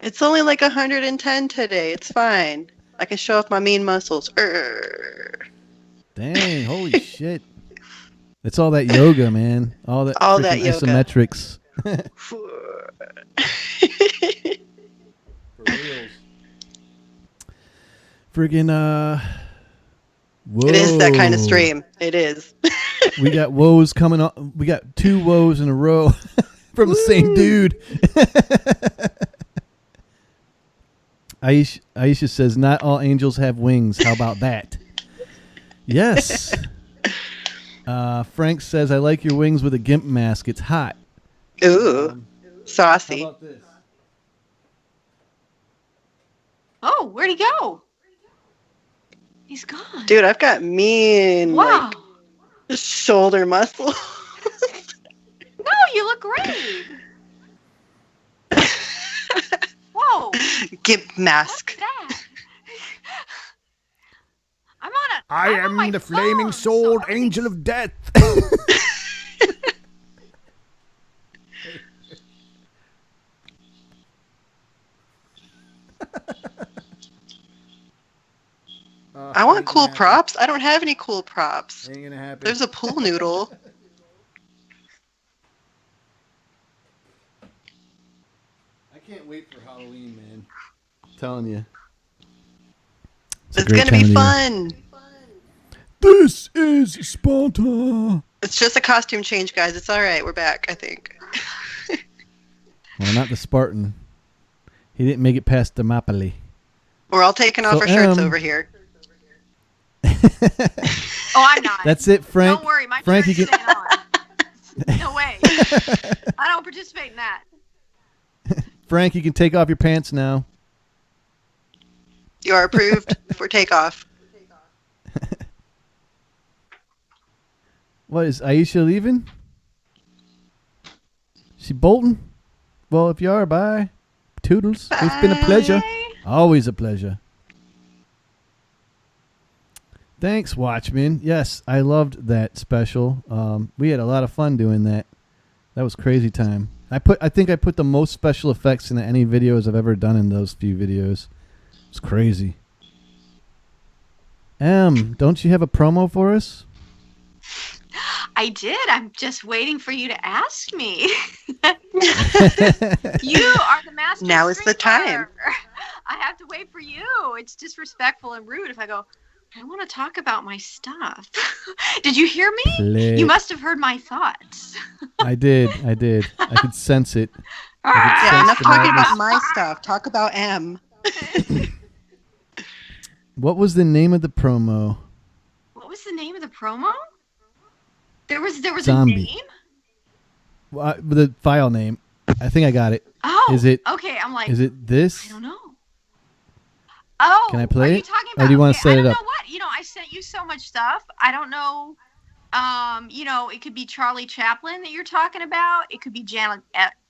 It's only like 110 today. It's fine. I can show off my mean muscles. Urgh. Dang, holy shit. It's all that yoga, man. All that All that freaking yoga. isometrics. For reals. Friggin' whoa. It is that kind of stream. It is. We got woes coming up. We got 2 woes in a row from the same dude. Aisha says, not all angels have wings. How about that? Yes. Frank says, I like your wings with a gimp mask. It's hot. Ooh. Saucy. How about this? Oh, where'd he go? He's gone. Dude, I've got mean Wow. like shoulder muscle. No, you look great. Whoa. Gimp mask. What's that? I'm on a. I I'm on am my the flaming phone, sword so angel of death. I want cool props. I don't have any cool props. Ain't gonna happen. There's a pool noodle. I can't wait for Halloween, man. I'm telling you. It's gonna be fun. This is Sparta. It's just a costume change, guys. It's all right. We're back, I think. Well, not the Spartan. He didn't make it past Thermopylae. We're all taking off So, our shirts over here. Oh, I'm not. That's it, Frank. Don't worry, my Frank, shirt's you can. staying on. No way. I don't participate in that. Frank, you can take off your pants now. You are approved for takeoff. What is Aisha leaving? She bolting? Well, if you are, bye. Toodles. It's been a pleasure. Bye. Always a pleasure. Thanks, Watchmen. Yes, I loved that special. We had a lot of fun doing that. That was crazy time. I think I put the most special effects in any videos I've ever done in those few videos. It's crazy. Don't you have a promo for us? I did. I'm just waiting for you to ask me. You are the master. Now is the time. I have to wait for you. It's disrespectful and rude if I go, I want to talk about my stuff. Did you hear me? Play. You must have heard my thoughts. I did. I could sense it. Yeah, enough the talking madness. about my stuff. Talk about M. What was the name of the promo? What was the name of the promo? There was Zombie. a name? The file name. I think I got it. Oh, Is it? okay. I'm like, Is it this? I don't know. Oh, Can I play are you it? talking Or about? do you want to okay, set I it don't up? know what. I sent you so much stuff. I don't know. It could be Charlie Chaplin that you're talking about. It could be Janet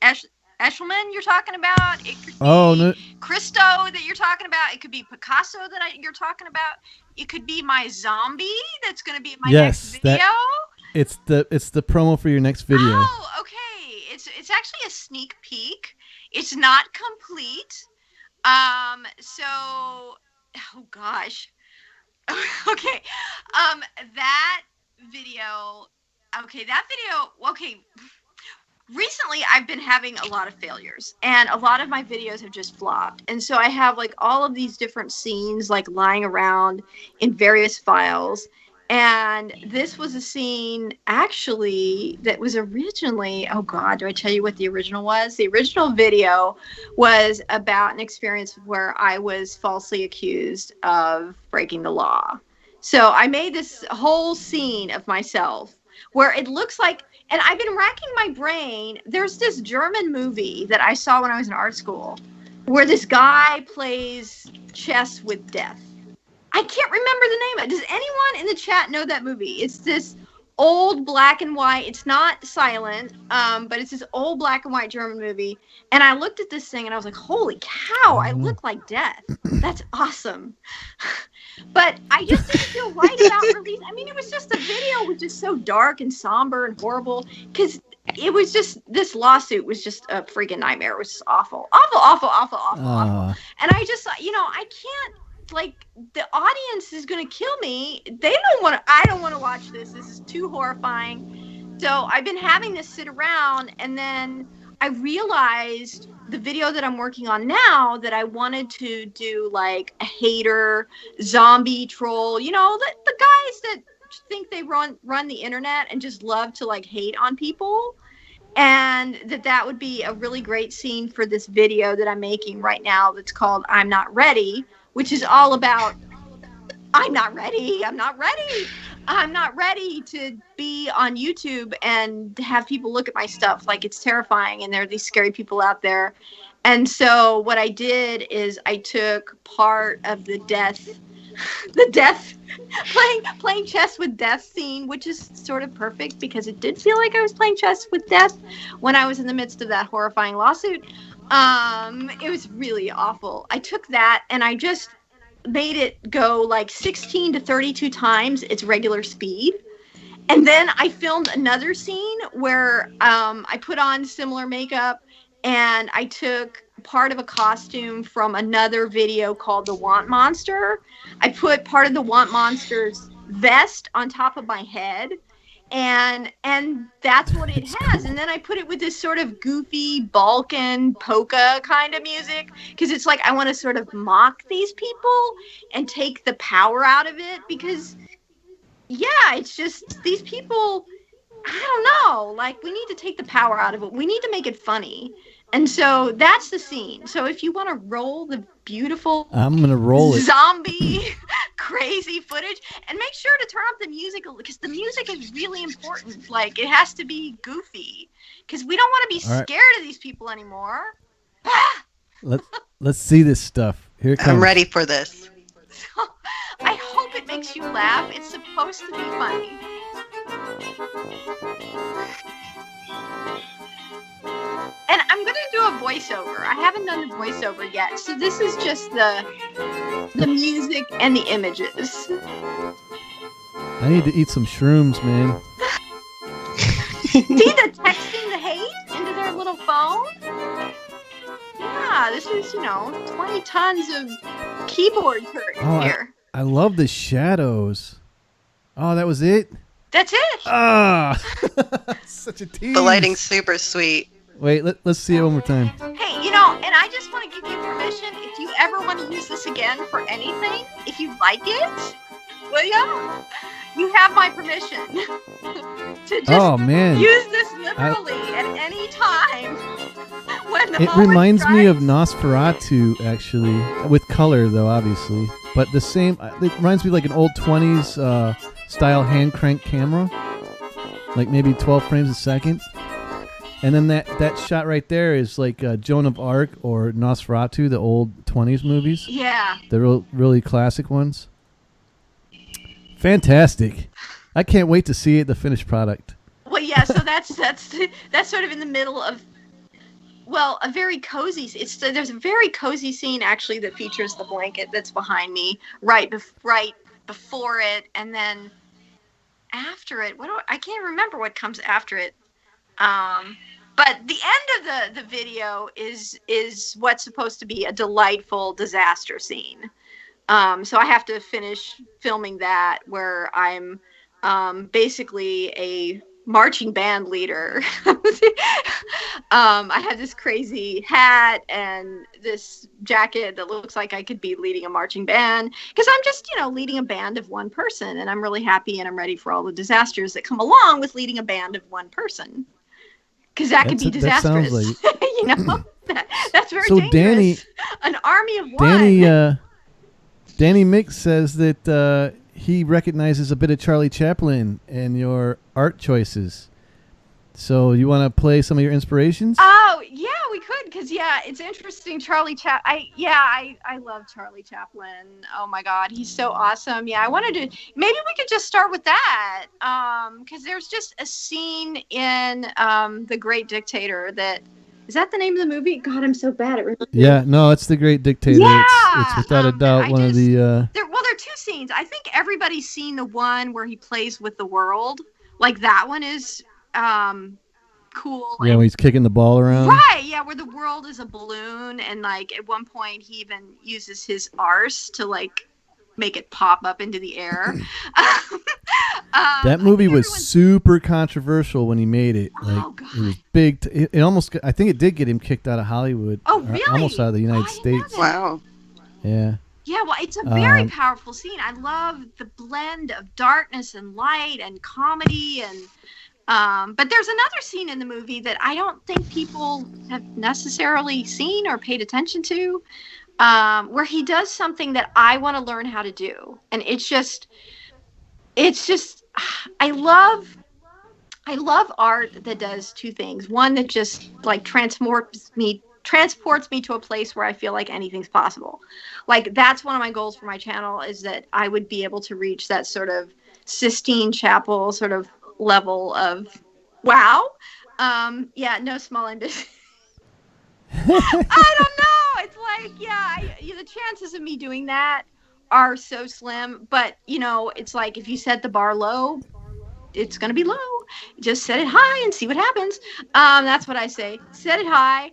Eshelman you're talking about. It could be No. Christo that you're talking about. It could be Picasso you're talking about. It could be my zombie that's going to be in my next video. It's the promo for your next video. Oh, okay. It's actually a sneak peek. It's not complete. Oh gosh. Okay. That video. Okay. Recently I've been having a lot of failures and a lot of my videos have just flopped. And so I have like all of these different scenes like lying around in various files. And this was a scene actually that was originally, oh God, do I tell you what the original was? The original video was about an experience where I was falsely accused of breaking the law. So I made this whole scene of myself where it looks like, and I've been racking my brain. There's this German movie that I saw when I was in art school where this guy plays chess with death. I can't remember the name of it. Does anyone in the chat know that movie? It's this old black and white. It's not silent, but it's this old black and white German movie. And I looked at this thing and I was like, holy cow, I look like death. That's awesome. But I just didn't feel right about release. I mean, it was just the video was just so dark and somber and horrible because it was just, this lawsuit was just a freaking nightmare. It was just awful. And I just, I can't, like, the audience is going to kill me. I don't want to watch this. This is too horrifying. So I've been having this sit around, and then I realized the video that I'm working on now that I wanted to do like a hater zombie troll, the guys that think they run the internet and just love to like hate on people. And that would be a really great scene for this video that I'm making right now that's called I'm Not Ready, which is all about I'm not ready to be on YouTube and have people look at my stuff. Like, it's terrifying, and there are these scary people out there. And so what I did is I took part of the death playing chess with death scene, which is sort of perfect because it did feel like I was playing chess with death when I was in the midst of that horrifying lawsuit. It was really awful. I took that and I just made it go like 16 to 32 times its regular speed. And then I filmed another scene where I put on similar makeup and I took part of a costume from another video called The Want Monster. I put part of the Want Monster's vest on top of my head. And that's what it has. Cool. And then I put it with this sort of goofy Balkan polka kind of music because it's like I want to sort of mock these people and take the power out of it because, yeah, it's just these people, I don't know, like we need to take the power out of it. We need to make it funny. And so that's the scene. So if you want to roll the beautiful I'm gonna roll it. Zombie crazy footage, and make sure to turn up the music because the music is really important. Like, it has to be goofy because we don't want to be scared of these people anymore. Let's see this stuff. Here it comes. I'm ready for this. I hope it makes you laugh. It's supposed to be funny. And I'm going to do a voiceover. I haven't done the voiceover yet. So this is just the music and the images. I need to eat some shrooms, man. See the texting the hate into their little phone? Yeah, this is, 20 tons of keyboard here. I love the shadows. Oh, that was it? That's it. Ah, such a tease. The lighting's super sweet. Wait, let's see it one more time. Hey, and I just want to give you permission, if you ever want to use this again for anything, if you like it, well, yeah, you have my permission to just use this liberally at any time. It reminds me of Nosferatu, actually, with color, though, obviously. But the same, it reminds me like an old 20s style hand crank camera, like maybe 12 frames a second. And then that shot right there is like Joan of Arc or Nosferatu, the old 20s movies. Yeah. The really classic ones. Fantastic. I can't wait to see it, the finished product. Well, yeah, so that's sort of in the middle of, well, a very cozy. There's a very cozy scene actually that features the blanket that's behind me right before it, and then after it. I can't remember what comes after it. But the end of the video is what's supposed to be a delightful disaster scene. So I have to finish filming that, where I'm basically a marching band leader. I have this crazy hat and this jacket that looks like I could be leading a marching band, because I'm just, leading a band of one person, and I'm really happy and I'm ready for all the disasters that come along with leading a band of one person, because that could be disastrous. That sounds like... that's very dangerous. Danny, an army of one. Danny Mix says that he recognizes a bit of Charlie Chaplin in your art choices. So you want to play some of your inspirations? Oh, yeah, we could, because, it's interesting. Charlie Chaplin. I love Charlie Chaplin. Oh, my God. He's so awesome. Yeah, I wanted to, maybe we could just start with that, because there's just a scene in The Great Dictator that, is that the name of the movie? God, I'm so bad at remembering. Yeah, no, it's The Great Dictator. Yeah! It's without a doubt one of the... There are two scenes. I think everybody's seen the one where he plays with the world. Like, that one is cool. Yeah, when he's kicking the ball around. Right, yeah, where the world is a balloon, and, like, at one point he even uses his arse to, like, make it pop up into the air. That movie was super controversial when he made it. Like, it was big. It almost, I think it did get him kicked out of Hollywood. Oh, really? Almost out of the United States. Wow. Yeah. Yeah, well, it's a very powerful scene. I love the blend of darkness and light and comedy, and but there's another scene in the movie that I don't think people have necessarily seen or paid attention to, where he does something that I want to learn how to do, and it's just I love art that does two things. One that just like transports me to a place where I feel like anything's possible. Like, that's one of my goals for my channel, is that I would be able to reach that sort of Sistine Chapel sort of level of wow. No small ambition. I don't know. It's like, the chances of me doing that are so slim, but it's like, if you set the bar low, it's going to be low. Just set it high and see what happens. That's what I say. Set it high.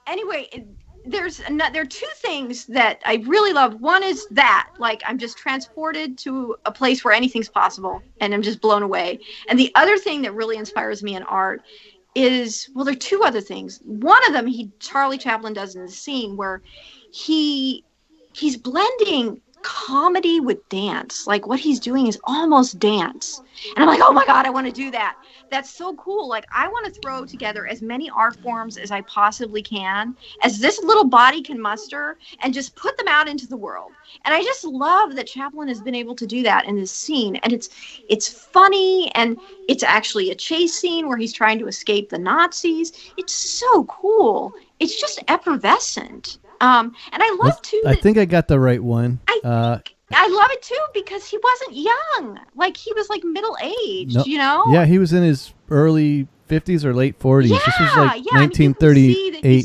Anyway, there are two things that I really love. One is that, like, I'm just transported to a place where anything's possible, and I'm just blown away. And the other thing that really inspires me in art is, well, there are two other things. One of them, Charlie Chaplin does in the scene where he's blending comedy with dance. Like, what he's doing is almost dance. And I'm like, oh my God, I want to do that. That's so cool. Like, I want to throw together as many art forms as I possibly can, as this little body can muster, and just put them out into the world. And I just love that Chaplin has been able to do that in this scene. And it's funny, and it's actually a chase scene where he's trying to escape the Nazis. It's so cool. It's just effervescent. And I love too. I think I got the right one. I love it too because he wasn't young. Like he was like middle aged. No, You know. yeah, he was in his early 50s or late 40s. Yeah, This was like yeah. I mean, you can see that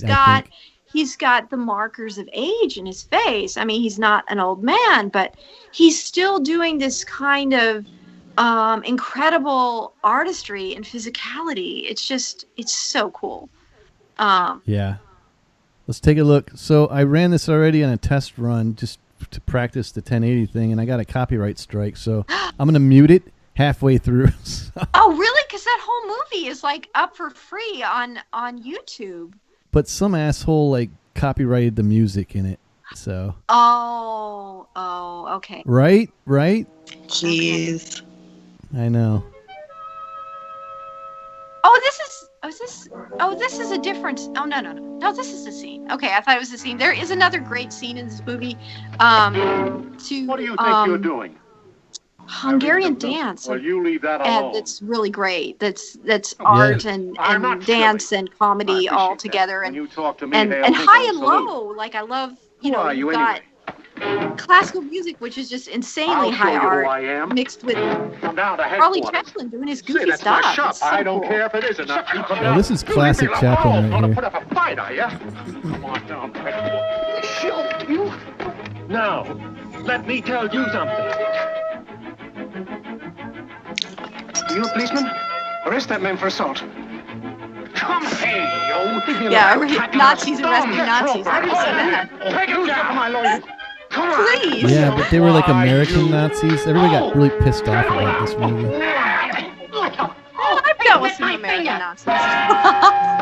1938, I think. he's got the markers of age in his face. I mean, he's not an old man, but he's still doing this kind of incredible artistry and physicality. It's so cool. Yeah. Let's take a look. So I ran this already on a test run just to practice the 1080 thing, and I got a copyright strike. So I'm going to mute it halfway through. Oh, really? Because that whole movie is like up for free on YouTube. But some asshole like copyrighted the music in it. So. Oh, okay. Right? Jeez. I know. Oh, this is a different. Oh, no, this is the scene. Okay, I thought it was the scene. There is another great scene in this movie. What do you think you're doing? Hungarian dance. Well, you leave that alone. That's really great. That's art and dance silly. and comedy I all appreciate together. that. And When you talk to me, and they'll think high I'm and salute. low. Like I love, Who are you've you got classical music, which is just insanely I'll show high you who art, I am. mixed with Come down to Charlie headquarters. Chaplin doing his Say, goofy that's my stuff. shop. It's so I don't cool. care if it is or not. You come Well, down. this is You leave classic me Chaplin alone. right Gonna here. put up a fight, are you? Come on down to headquarters. Shoot you. Now, let me tell you something. You a policeman? Arrest that man for assault. Come here, you. Yeah, Nazis arresting Nazis. I didn't see that. Take it down, my lawyer. Come on. Please. Yeah, but they were like Why, American you- Nazis. Everybody got really pissed off about this movie. I've dealt with some American Nazis.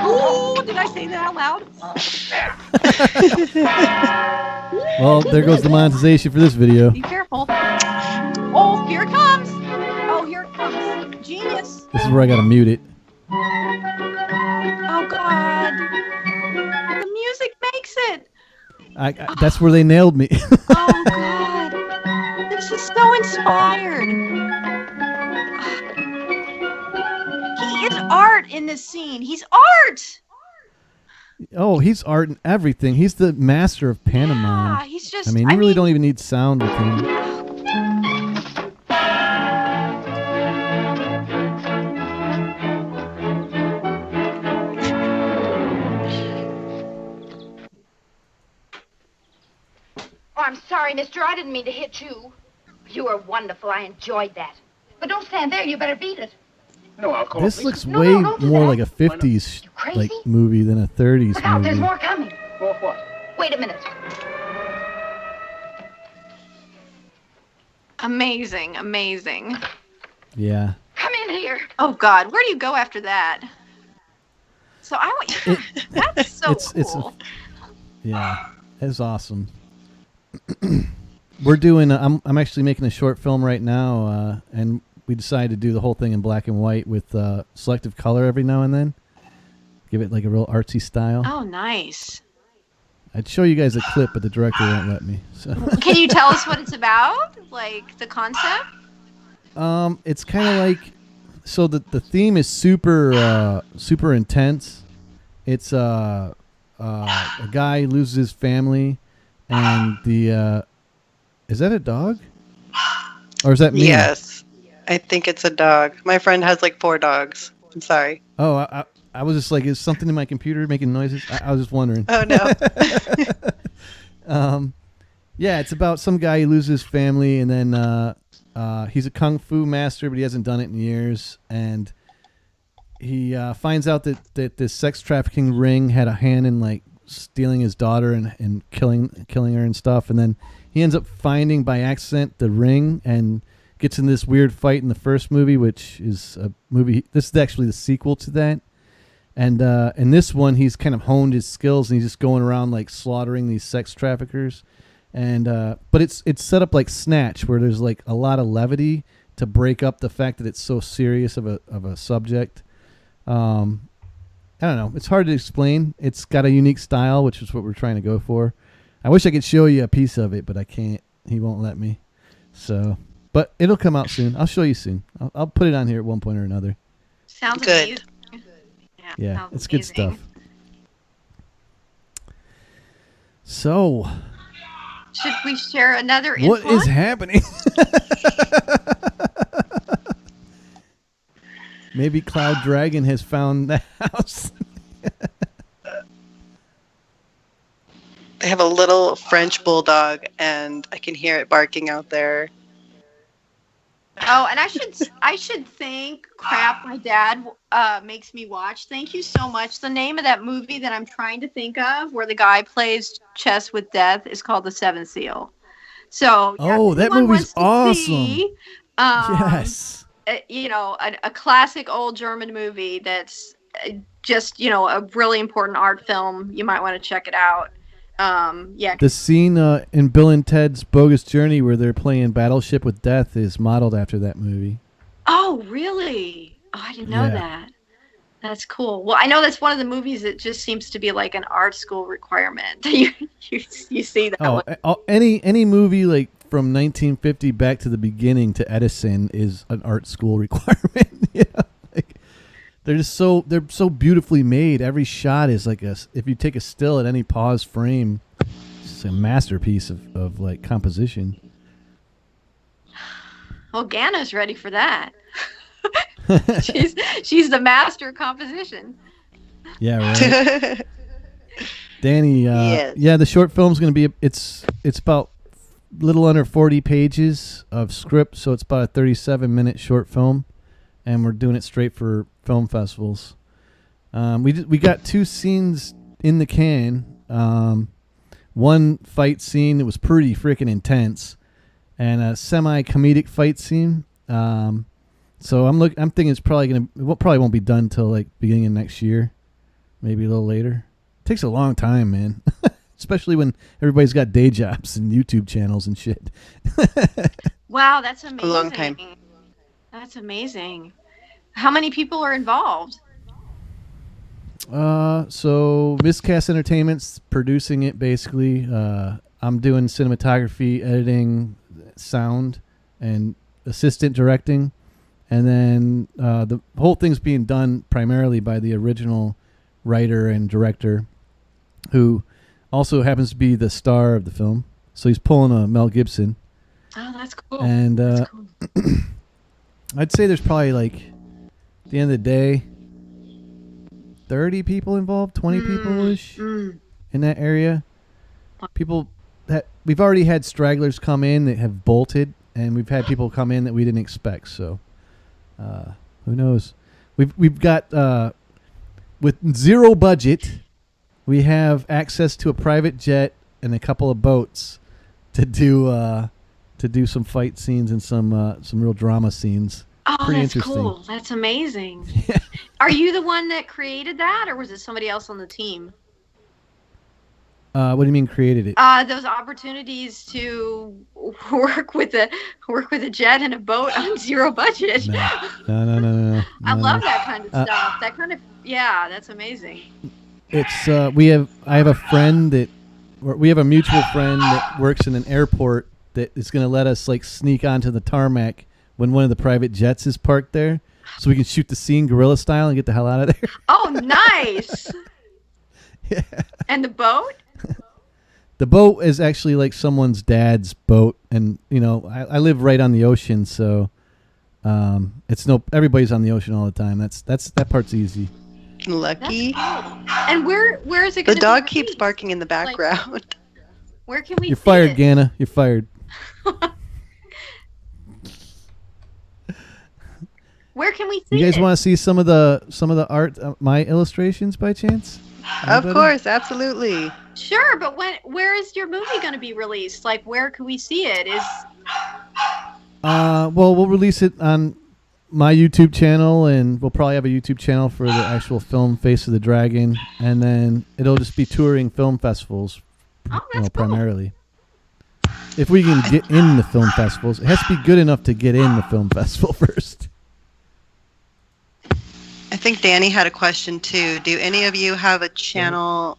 Ooh, did I say that out loud? Well, there goes the monetization for this video. Be careful. Oh, here it comes. Oh, here it comes. Genius. This is where I gotta mute it. Oh, God. The music makes it. That's where they nailed me. Oh, God. This is so inspired. He is art in this scene. He's art. Oh, he's art and everything. He's the master of pantomime. Yeah, he's just. I mean, you really don't even need sound with him. Oh, I'm sorry, mister. I didn't mean to hit you. You were wonderful. I enjoyed that. But don't stand there. You better beat it. No, I'll call This the looks No, way no, don't do more that. like a 50s You crazy? like movie than a 30s Look out, there's movie. more coming. For what? Wait a minute. Amazing, amazing. Yeah. Come in here. Oh, God. Where do you go after that? So I want you. That's so it's cool. Yeah. It's awesome. We're doing I'm actually making a short film right now and we decided to do the whole thing in black and white with selective color every now and then. Give it like a real artsy style. Oh, nice. I'd show you guys a clip, but the director won't let me. So Can you tell us what it's about? Like the concept? it's kind of like the theme is super super intense. It's a guy loses his family and the is that a dog? Or is that me? Yes. I think it's a dog. My friend has like 4 dogs. I'm sorry. Oh, I was just like, is something in my computer making noises? I was just wondering. Oh, no. Yeah, it's about some guy who loses his family, and then he's a kung fu master, but he hasn't done it in years. And he finds out that this sex trafficking ring had a hand in like stealing his daughter and killing her and stuff. And then he ends up finding by accident the ring and gets in this weird fight in the first movie, which is a movie. This is actually the sequel to that. And in this one, he's kind of honed his skills, and he's just going around like slaughtering these sex traffickers. And but it's set up like Snatch, where there's like a lot of levity to break up the fact that it's so serious of a subject. I don't know. It's hard to explain. It's got a unique style, which is what we're trying to go for. I wish I could show you a piece of it, but I can't. He won't let me. So, but it'll come out soon. I'll show you soon. I'll put it on here at one point or another. Sounds Good. amazing. Yeah, sounds it's good amazing. stuff. So, Should we share another what influence? is happening? Maybe Cloud Dragon has found the house. They have a little French bulldog, and I can hear it barking out there. Oh, and I should thank crap my dad makes me watch. Thank you so much. The name of that movie that I'm trying to think of, where the guy plays chess with death, is called The Seventh Seal. So yeah, Oh, if that anyone movie's wants to awesome. see, Yes. you know, a classic old German movie that's just, you know, a really important art film, you might want to check it out. Yeah. The scene in Bill and Ted's Bogus Journey where they're playing Battleship with Death is modeled after that movie. Oh, really? Oh, I didn't know Yeah. that. That's cool. Well, I know that's one of the movies that just seems to be like an art school requirement. You see that Oh, one. any movie like from 1950 back to the beginning to Edison is an art school requirement. Yeah, like they're so beautifully made. Every shot is like if you take a still at any pause frame, it's a masterpiece of like composition. Well, Ganna's ready for that. she's the master of composition. Yeah, right. Danny, Yes. yeah, the short film's going to be it's about little under 40 pages of script, so it's about a 37-minute short film, and we're doing it straight for film festivals. We got 2 scenes in the can. One fight scene that was pretty freaking intense, and a semi-comedic fight scene. So I'm thinking it's probably won't be done till like beginning of next year, maybe a little later. It takes a long time, man. Especially when everybody's got day jobs and YouTube channels and shit. Wow, that's amazing. A long time. That's amazing. How many people are involved? So Miscast Entertainment's producing it basically. I'm doing cinematography, editing, sound, and assistant directing. And then the whole thing's being done primarily by the original writer and director, who also happens to be the star of the film. So he's pulling a Mel Gibson. Oh, that's cool. And That's cool. I'd say there's probably like, at the end of the day, 30 people involved, 20 people-ish in that area. People that we've already had stragglers come in that have bolted, and we've had people come in that we didn't expect. So who knows? We've got with zero budget, we have access to a private jet and a couple of boats to do some fight scenes and some real drama scenes. Oh, Pretty that's interesting. cool. That's amazing. Are you the one that created that, or was it somebody else on the team? What do you mean created it? Those opportunities to work with a jet and a boat on zero budget. No. I love that kind of stuff. That kind of that's amazing. It's I have a friend we have a mutual friend that works in an airport that is going to let us like sneak onto the tarmac when one of the private jets is parked there, so we can shoot the scene guerrilla style and get the hell out of there. Oh, nice. Yeah. And the boat? The boat is actually like someone's dad's boat, and I live right on the ocean, so everybody's on the ocean all the time. That part's easy. Lucky. And where is it The going to dog be keeps released? barking in the background. Where can we You're see fired, it? Ganna. You're fired. Where can we see You guys it? want to see some of the art, my illustrations by chance? Of Anybody? course, absolutely. Sure, but where is your movie going to be released? Like, where can we see it? Well, we'll release it on my YouTube channel, and we'll probably have a YouTube channel for the actual film Face of the Dragon, and then it'll just be touring film festivals, Oh, that's cool. primarily. If we can get in the film festivals, it has to be good enough to get in the film festival first. I think Danny had a question too. Do any of you have a channel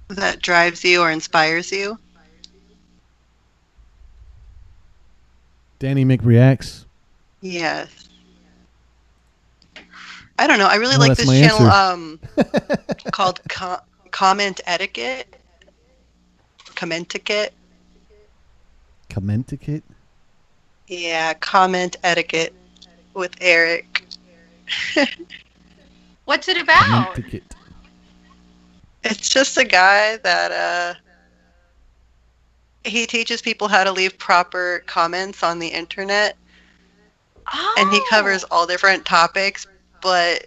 that drives you or inspires you? Danny McReacts. Yes. I don't know. I really Oh, like that's this my channel answer. called Comment Etiquette. Commenticate. Commenticate? Yeah, comment etiquette with Eric. What's it about? Commenticate. It's just a guy that he teaches people how to leave proper comments on the internet. Oh. And he covers all different topics, but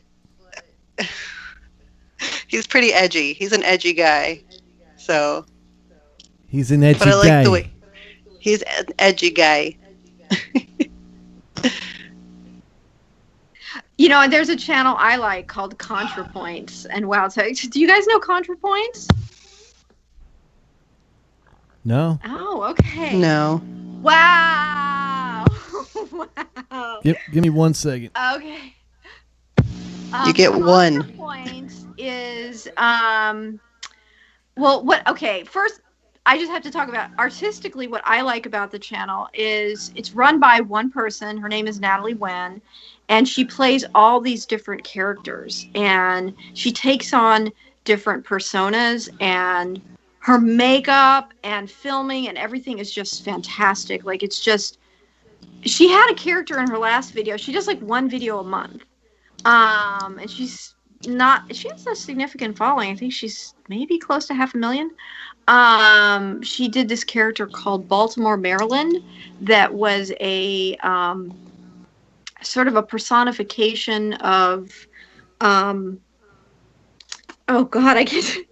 he's pretty edgy. He's an edgy guy. So He's an edgy but I like guy. the way he's an edgy guy. You know, there's a channel I like called ContraPoints, and wow, so do you guys know ContraPoints? No. Oh, okay. No. Wow. Wow. Give me 1 second. Okay. You get one. ContraPoints is well, what? Okay, first I just have to talk about artistically what I like about the channel is it's run by one person. Her name is Natalie Wen, and she plays all these different characters, and she takes on different personas, and her makeup and filming and everything is just fantastic. Like, it's just, she had a character in her last video. She does like one video a month. And she has a significant following. I think she's maybe close to 500,000. She did this character called Baltimore, Maryland, that was a sort of a personification of oh God, I can't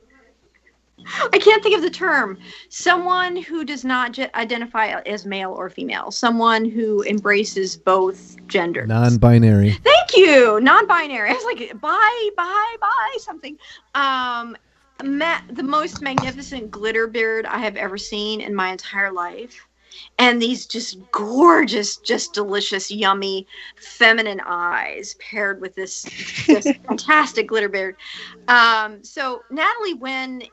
think of the term. Someone who does not identify as male or female. Someone who embraces both genders. Non-binary. Thank you. Non-binary. I was like, bye, something. The most magnificent glitter beard I have ever seen in my entire life. And these just gorgeous, just delicious, yummy, feminine eyes paired with this fantastic glitter beard. So Natalie Wen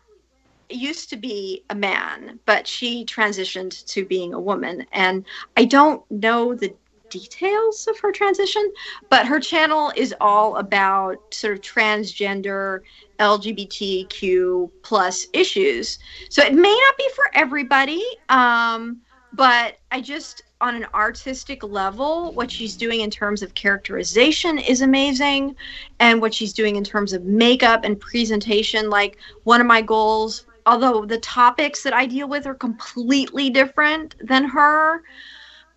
used to be a man, but she transitioned to being a woman. And I don't know the details of her transition, but her channel is all about sort of transgender LGBTQ plus issues. So it may not be for everybody, but I just, on an artistic level, what she's doing in terms of characterization is amazing, and what she's doing in terms of makeup and presentation. Like, one of my goals, although the topics that I deal with are completely different than her,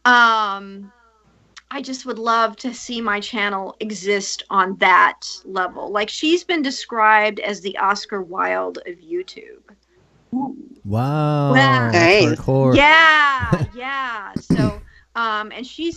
I just would love to see my channel exist on that level. Like, she's been described as the Oscar Wilde of YouTube. Wow. Wow. That's Nice. hardcore. Yeah. So, and she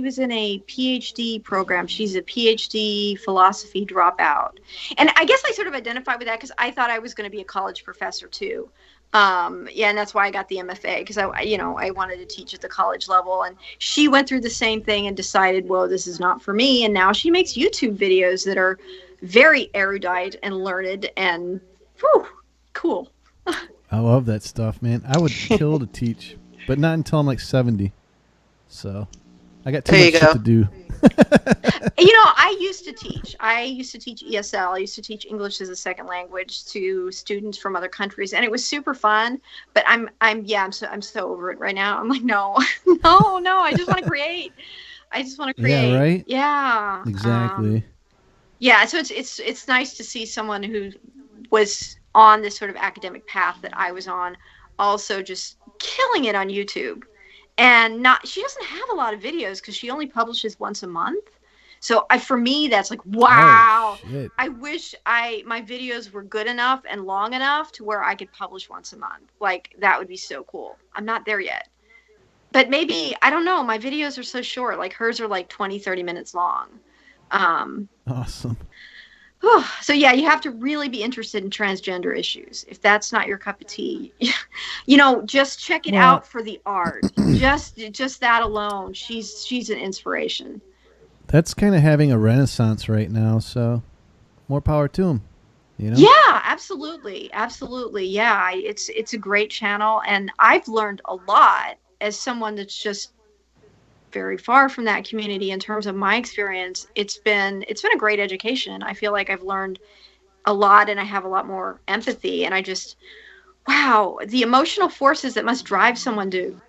was in a PhD program. She's a PhD philosophy dropout. And I guess I sort of identify with that because I thought I was going to be a college professor too. Yeah, and that's why I got the MFA, because I wanted to teach at the college level. And she went through the same thing and decided, well, this is not for me. And now she makes YouTube videos that are very erudite and learned and cool. I love that stuff, man. I would kill to teach, but not until I'm like 70. So I got too There you much go. shit to do. I used to teach. I used to teach ESL. I used to teach English as a second language to students from other countries, and it was super fun. But I'm so over it right now. I'm like, no, I just want to create. Yeah, right? Yeah. Exactly. Yeah, so it's nice to see someone who was on this sort of academic path that I was on, also just killing it on YouTube. And she doesn't have a lot of videos because she only publishes once a month. So for me, that's like, wow. Oh, shit. I wish my videos were good enough and long enough to where I could publish once a month. Like, that would be so cool. I'm not there yet. But maybe, I don't know, my videos are so short. Like, hers are like 20, 30 minutes long. Awesome. So yeah, you have to really be interested in transgender issues. If that's not your cup of tea, just check it out for the art. just that alone, she's an inspiration. That's kind of having a renaissance right now, so more power to him. Yeah, absolutely. Yeah, it's a great channel, and I've learned a lot as someone that's just very far from that community. In terms of my experience, it's been a great education. I feel like I've learned a lot, and I have a lot more empathy, and I just wow, the emotional forces that must drive someone to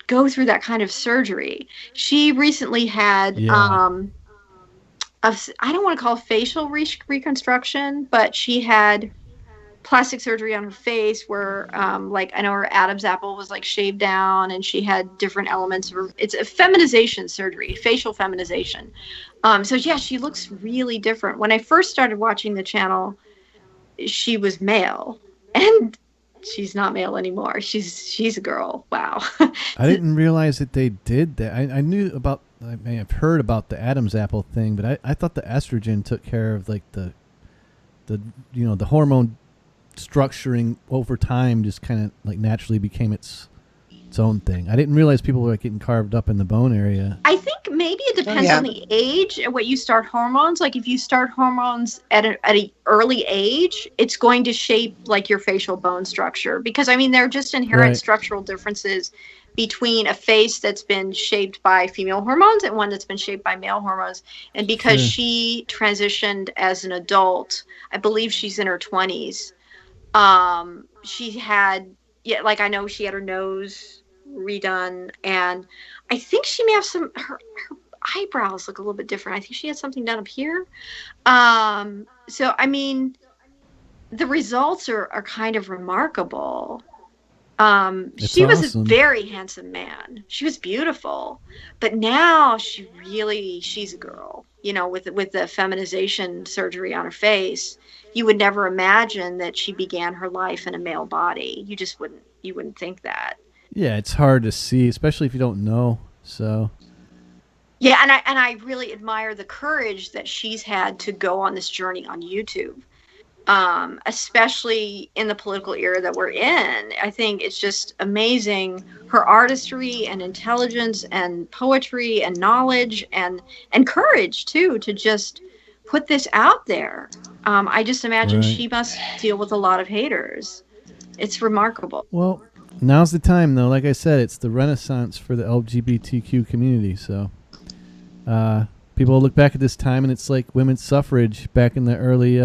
go through that kind of surgery. She recently had Yeah. I don't want to call it facial reconstruction, but she had plastic surgery on her face where like I know her Adam's apple was like shaved down, and she had different elements of her, it's a feminization surgery, facial feminization. So yeah, she looks really different. When I first started watching the channel, she was male, and she's not male anymore. She's a girl. Wow. I didn't realize that they did that. I knew about, I may have heard about the Adam's apple thing, but I thought the estrogen took care of like the the hormone structuring over time just kind of like naturally became its own thing. I didn't realize people were like getting carved up in the bone area. I think maybe it depends on the age and what you start hormones. Like if you start hormones at an early age, it's going to shape like your facial bone structure, because I mean there are just inherent structural differences between a face that's been shaped by female hormones and one that's been shaped by male hormones. And because she transitioned as an adult, I believe she's in her 20s. She had, yeah, like I know she had her nose redone, and I think she may have her eyebrows look a little bit different. I think she had something done up here. So I mean, the results are kind of remarkable. She was a very handsome man. She was beautiful, but now she's a girl, with the feminization surgery on her face. You would never imagine that she began her life in a male body. You wouldn't think that. Yeah, it's hard to see, especially if you don't know. So yeah, and I really admire the courage that she's had to go on this journey on YouTube. Especially in the political era that we're in. I think it's just amazing, her artistry and intelligence and poetry and knowledge and courage too, to just put this out there. I just imagine she must deal with a lot of haters. It's remarkable. Well, now's the time though. Like I said, it's the renaissance for the LGBTQ community. So people look back at this time and it's like women's suffrage back in the early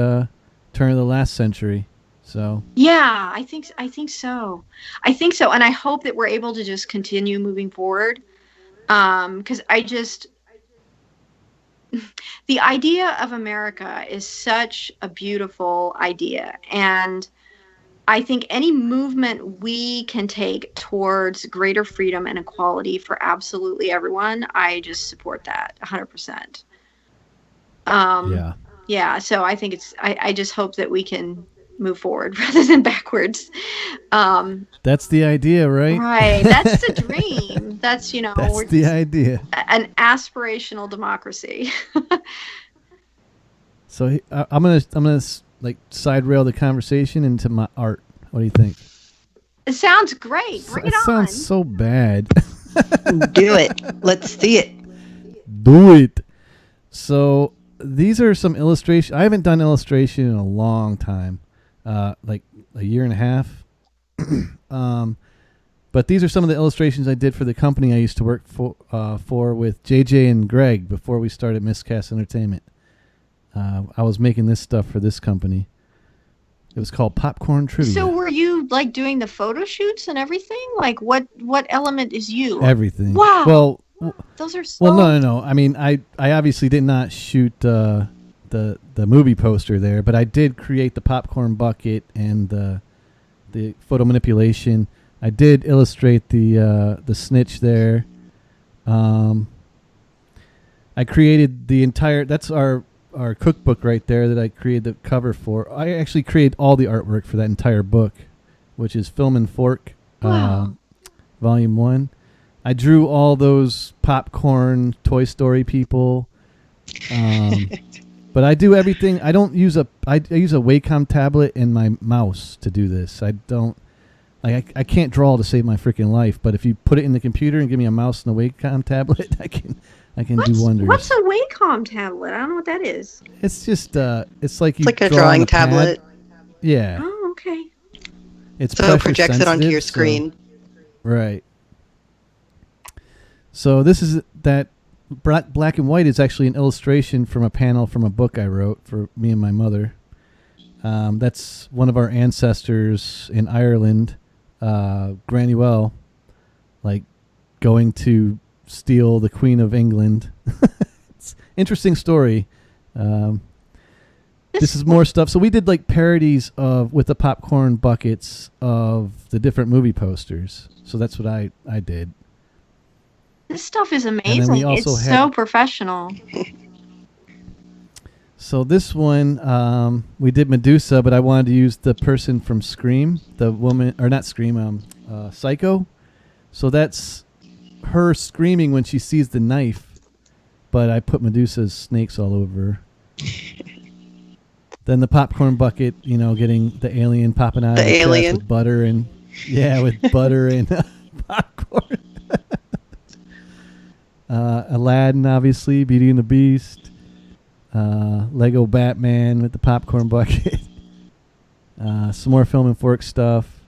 turn of the last century. So yeah, I think so. I think so, and I hope that we're able to just continue moving forward, because the idea of America is such a beautiful idea, and I think any movement we can take towards greater freedom and equality for absolutely everyone, I just support that 100%. Yeah, so I think I just hope that we can move forward rather than backwards. That's the idea, right? Right. That's the dream. That's, that's the idea. An aspirational democracy. So I'm gonna like side rail the conversation into my art. What do you think? It sounds great. Bring it on. It sounds so bad. Do it. Let's see it. Do it. So these are some illustration. I haven't done illustration in a long time, like a year and a half. But these are some of the illustrations I did for the company I used to work for with JJ and Greg before we started Miscast Entertainment. I was making this stuff for this company. It was called Popcorn Trivia. So were you like doing the photo shoots and everything? Like what element is you? Everything. Wow. Well, those are so... Well, no. I mean, I obviously did not shoot the movie poster there, but I did create the popcorn bucket and the photo manipulation. I did illustrate the snitch there. I created the entire... That's our cookbook right there that I created the cover for. I actually created all the artwork for that entire book, which is Film and Fork, Volume 1. I drew all those popcorn Toy Story people. But I do everything. I don't use I use a Wacom tablet and my mouse to do this. I don't... I can't draw to save my freaking life, but if you put it in the computer and give me a mouse and a Wacom tablet, I can do wonders. What's a Wacom tablet? I don't know what that is. It's just it's like you like a drawing tablet. Yeah. Oh, okay. It's so it projects it onto your screen. Right. So this is that black and white is actually an illustration from a panel from a book I wrote for me and my mother. That's one of our ancestors in Ireland, Granuel, like going to steal the Queen of England. It's interesting story. This is more stuff. So we did like parodies of with the popcorn buckets of the different movie posters. So that's what I did. This stuff is then amazing. we also It's had- so professional. So this one, we did Medusa, but I wanted to use the person from Scream, the woman, or not Scream, Psycho. So that's her screaming when she sees the knife, but I put Medusa's snakes all over her. Then the popcorn bucket, getting the alien popping out of the chest alien. with butter and with butter and popcorn. Aladdin, obviously, Beauty and the Beast. Lego Batman with the popcorn bucket. Some more film and fork stuff.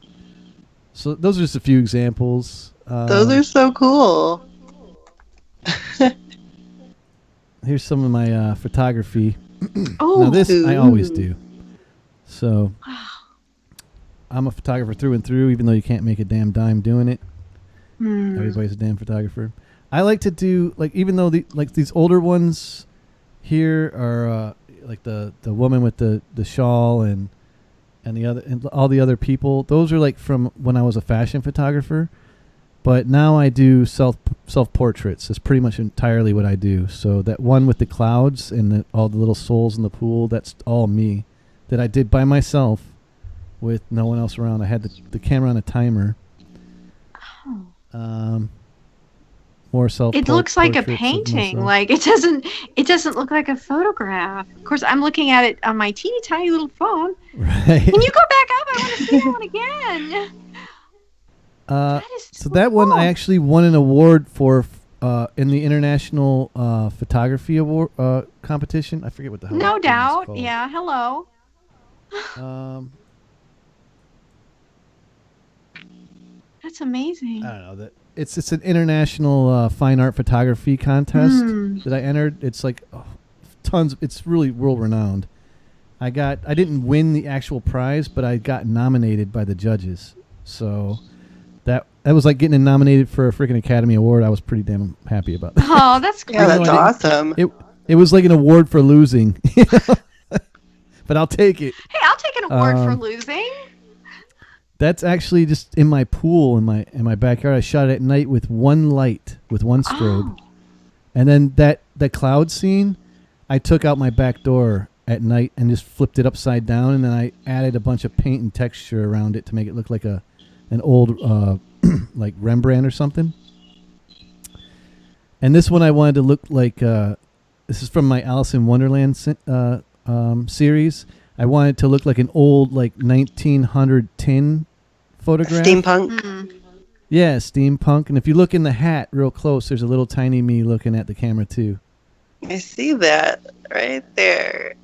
So those are just a few examples. Those are so cool. Here's some of my photography. Oh, now this I always do. So I'm a photographer through and through, even though you can't make a damn dime doing it. Everybody's a damn photographer. I like to do even though these older ones here are like the woman with the shawl and the other and all the other people. Those are like from when I was a fashion photographer. But now I do self portraits. That's pretty much entirely what I do. So that one with the clouds and all the little souls in the pool, that's all me. That I did by myself with no one else around. I had the camera on a timer. More self. It looks like a painting. Like it doesn't look like a photograph. Of course, I'm looking at it on my teeny tiny little phone. Right. Can you go back up? I want to see that one again. So that one I actually won an award for in the International Photography Award competition. I forget what the hell. No that doubt. thing is Yeah. Hello. called. That's amazing. I don't know that it's an international fine art photography contest that I entered. It's like tons. It's really world renowned. I didn't win the actual prize, but I got nominated by the judges. So. That was like getting nominated for a freaking Academy Award. I was pretty damn happy about that. Oh, that's cool. Yeah, that's awesome. It was like an award for losing. But I'll take it. Hey, I'll take an award for losing. That's actually just in my pool in my backyard. I shot it at night with one light, with one strobe. And then that cloud scene, I took out my back door at night and just flipped it upside down, and then I added a bunch of paint and texture around it to make it look like an old like Rembrandt or something. And this one I wanted to look like this is from my Alice in Wonderland series. I wanted it to look like an old like 1900 tin photograph. Steampunk. Yeah, steampunk. And if you look in the hat real close, there's a little tiny me looking at the camera too. I see that right there.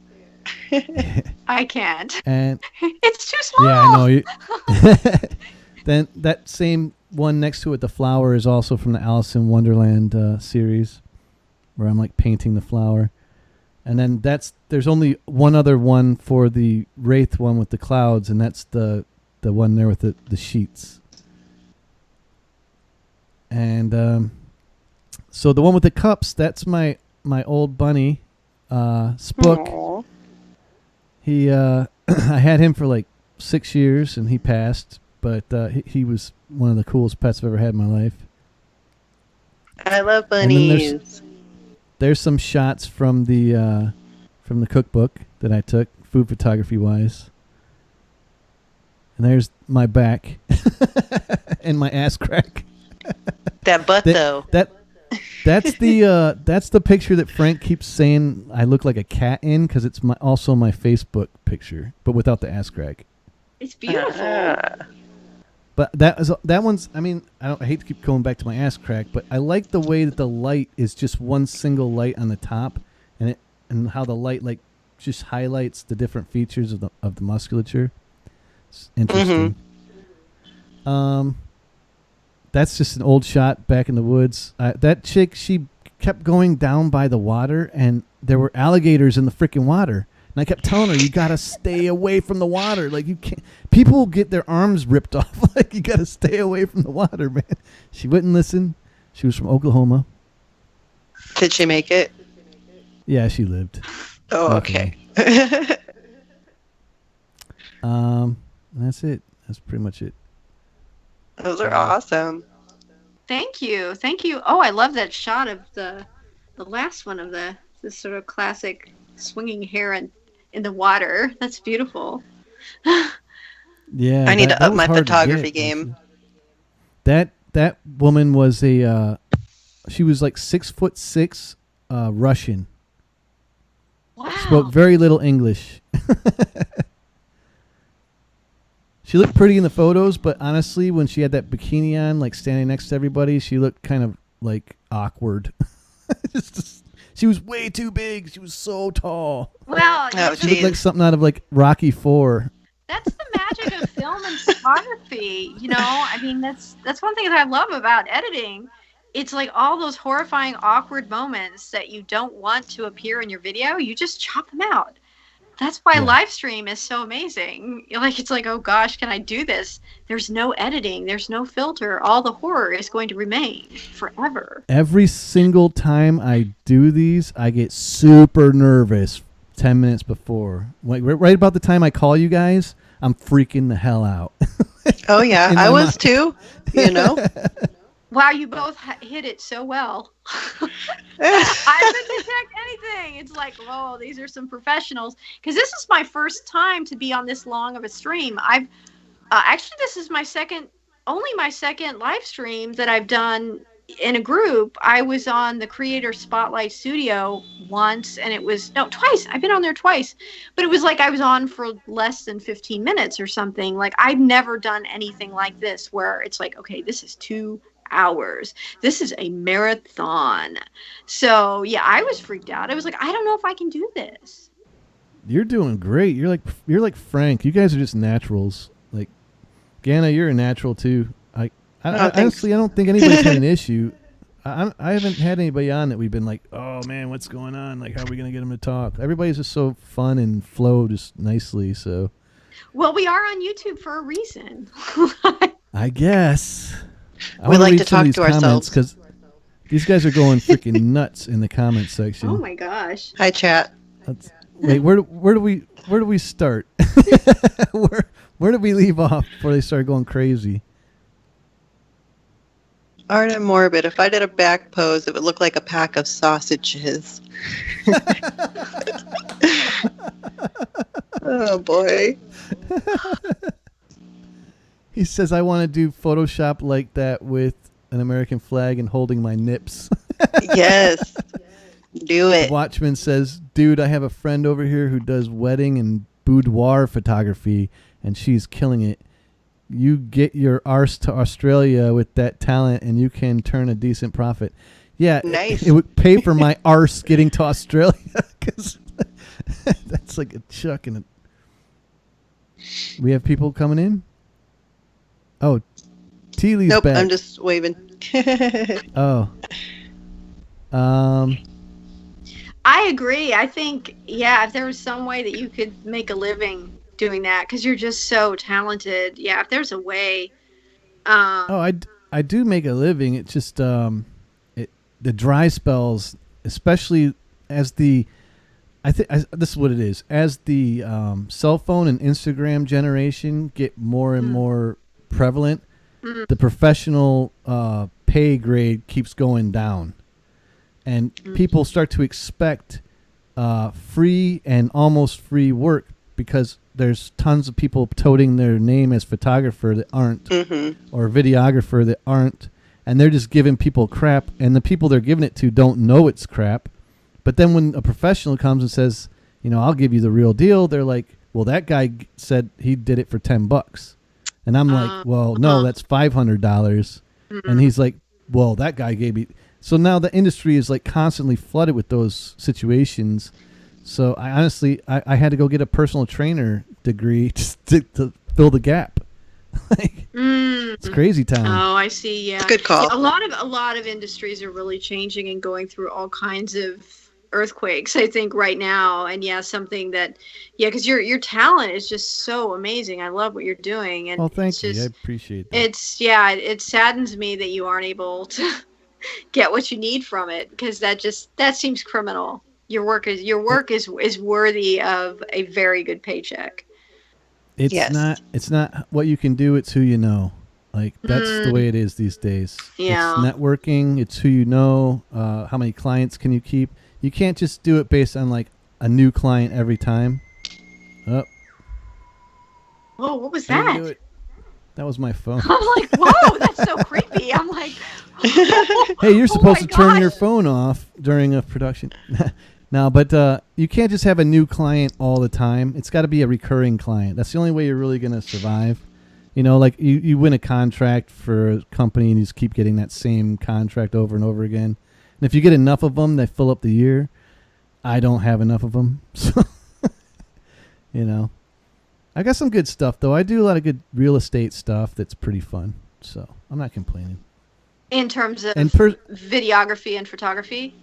I can't. And it's too small. yeah, I know. Then that same one next to it, the flower, is also from the Alice in Wonderland series, where I'm like painting the flower. And then there's only one other one for the Wraith one with the clouds, and that's the one there with the sheets. And so the one with the cups, that's my old bunny, Spook. Aww. He I had him for like 6 years, and he passed. But he was one of the coolest pets I've ever had in my life. I love And then bunnies. there's some shots from the cookbook that I took, food photography wise. And there's my back and my ass crack. That butt though. That's the picture that Frank keeps saying I look like a cat in, because it's also my Facebook picture, but without the ass crack. It's beautiful. But that one's. I mean, I hate to keep going back to my ass crack, but I like the way that the light is just one single light on the top, and how the light like just highlights the different features of the musculature. It's interesting. That's just an old shot back in the woods. That chick, she kept going down by the water, and there were alligators in the freaking water. And I kept telling her, you got to stay away from the water. Like, you can't. People get their arms ripped off. Like, you got to stay away from the water, man. She wouldn't listen. She was from Oklahoma. Did she make it? Yeah, she lived. Oh, okay. That's it. That's pretty much it. Those are awesome. Thank you. Oh, I love that shot of the last one of this sort of classic swinging hair in the water. That's beautiful. Yeah, I need to up my photography game. game. That woman was she was like 6'6", Russian. Wow. Spoke very little English. She looked pretty in the photos, but honestly, when she had that bikini on, like standing next to everybody, she looked kind of like awkward. She was way too big. She was so tall. Well, she looked like something out of like Rocky IV. That's the magic of film and photography. You know, I mean, that's one thing that I love about editing. It's like all those horrifying, awkward moments that you don't want to appear in your video. You just chop them out. That's why live stream is so amazing. It's like, oh gosh, can I do this? There's no editing. There's no filter. All the horror is going to remain forever. Every single time I do these, I get super nervous 10 minutes before. Like right about the time I call you guys, I'm freaking the hell out. Oh, yeah. I was too, you know. Wow, you both hit it so well. I didn't detect anything. It's like, whoa, these are some professionals. Because this is my first time to be on this long of a stream. I've actually, this is only my second live stream that I've done in a group. I was on the Creator Spotlight Studio once, and twice. I've been on there twice, but it was like I was on for less than 15 minutes or something. Like, I've never done anything like this where it's like, okay, this is 2 hours. This is a marathon. So yeah, I was freaked out. I was like, I don't know if I can do this. You're doing great. You're like Frank. You guys are just naturals. Like, Ganna, you're a natural too. Honestly, I don't think anybody's had an issue. I haven't had anybody on that we've been like, oh man, what's going on? Like, how are we gonna get them to talk? Everybody's just so fun and flow just nicely. So, well, we are on YouTube for a reason. I guess. We like to talk to ourselves because these guys are going freaking nuts in the comments section. Oh my gosh! Hi, chat. Wait, where do we start? where did we leave off before they started going crazy? Art and Morbid. If I did a back pose, it would look like a pack of sausages. Oh boy. He says, I want to do Photoshop like that with an American flag and holding my nips. Yes. Do it. Watchman says, dude, I have a friend over here who does wedding and boudoir photography, and she's killing it. You get your arse to Australia with that talent, and you can turn a decent profit. Yeah, nice. It would pay for my arse getting to Australia, because that's like a chuck and a... We have people coming in? Oh, Teely's nope, back. I'm just waving. Oh. I agree. I think, yeah, if there was some way that you could make a living doing that, because you're just so talented. Yeah, if there's a way. I do make a living. It's just the dry spells, especially as this is what it is. As the cell phone and Instagram generation get more and more prevalent, the professional pay grade keeps going down, and people start to expect free and almost free work because there's tons of people toting their name as photographer that aren't, or videographer that aren't, and they're just giving people crap, and the people they're giving it to don't know it's crap. But then when a professional comes and says, I'll give you the real deal, they're like, well, that guy said he did it for $10. And I'm like, well, no, that's $500. And he's like, well, that guy gave me. So now the industry is like constantly flooded with those situations. So I honestly, I had to go get a personal trainer degree to fill the gap. It's crazy time. Oh, I see. Yeah, good call. Yeah, a lot of industries are really changing and going through all kinds of earthquakes, I think, right now. And yeah, something that, yeah, because your talent is just so amazing. I love what you're doing, and Well, it's thank you. I just, appreciate that. it saddens me that you aren't able to get what you need from it, because that seems criminal. Your work is worthy of a very good paycheck. Yes. It's not what you can do, it's who you know. Like that's the way it is these days. It's Yeah. networking, it's who you know, how many clients can you keep. You can't just do it based on like a new client every time. Oh, Whoa, what was I didn't that? do it. That was my phone. I'm like, whoa, that's so creepy. I'm like, Hey, you're oh supposed my to turn your gosh. phone off during a production. No, but you can't just have a new client all the time. It's got to be a recurring client. That's the only way you're really going to survive. You know, like you win a contract for a company and you just keep getting that same contract over and over again. And if you get enough of them, they fill up the year. I don't have enough of them. So, you know, I got some good stuff, though. I do a lot of good real estate stuff that's pretty fun. So I'm not complaining. In terms of And videography and photography.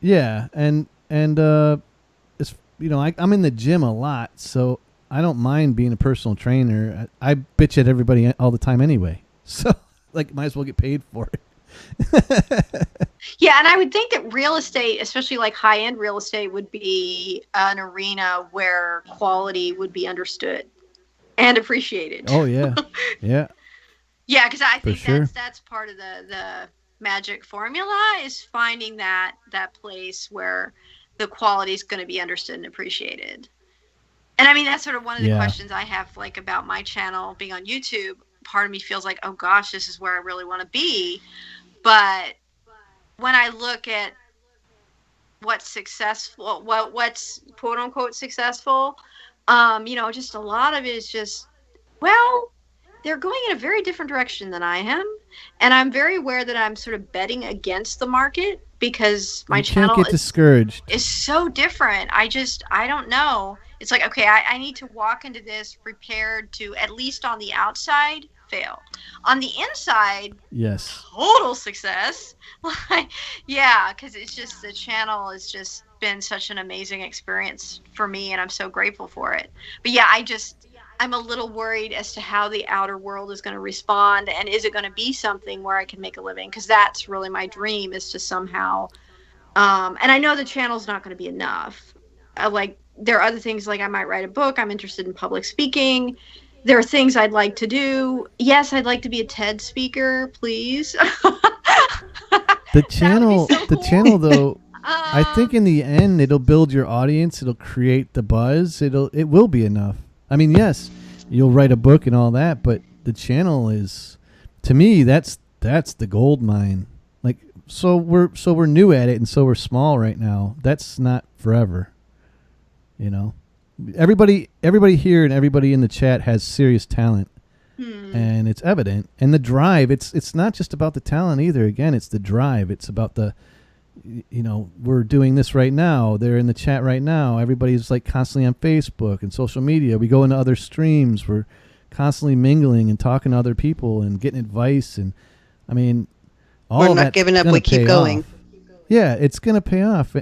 yeah, and it's I'm in the gym a lot, so I don't mind being a personal trainer. I bitch at everybody all the time anyway, so like might as well get paid for it. Yeah, and I would think that real estate, especially like high-end real estate, would be an arena where quality would be understood and appreciated. Oh yeah, yeah, Yeah, because I for think sure. that's part of the magic formula, is finding that place where the quality is going to be understood and appreciated. And I mean, that's sort of one of the Yeah, questions I have, like, about my channel being on YouTube. Part of me feels like, oh gosh, this is where I really want to be. But when I look at what's successful, what's quote unquote successful, just a lot of it is just, well, they're going in a very different direction than I am. And I'm very aware that I'm sort of betting against the market, because my you can't channel get discouraged. is so different. I don't know. It's like, okay, I need to walk into this prepared to, at least on the outside, fail. On the inside, Yes, total success. Like, yeah, because it's just, the channel has just been such an amazing experience for me, and I'm so grateful for it. But yeah, I'm a little worried as to how the outer world is going to respond, and is it going to be something where I can make a living? Because that's really my dream, is to somehow, and I know the channel's not going to be enough. Like, there are other things, like I might write a book. I'm interested in public speaking. There are things I'd like to do. Yes, I'd like to be a TED speaker, please. the That would be channel, so the cool. channel though. I think in the end, it'll build your audience. It'll create the buzz. It will be enough. I mean, yes, you'll write a book and all that, but the channel is, to me, that's the gold mine. Like, so we're new at it, and so we're small right now. That's not forever, you know. Everybody here and everybody in the chat has serious talent, and it's evident. And the drive, it's not just about the talent either. Again, it's the drive. It's about we're doing this right now. They're in the chat right now. Everybody's like constantly on Facebook and social media. We go into other streams. We're constantly mingling and talking to other people and getting advice. And I mean, all We're of not that's giving up. gonna We keep pay going. off. Yeah, it's gonna pay off.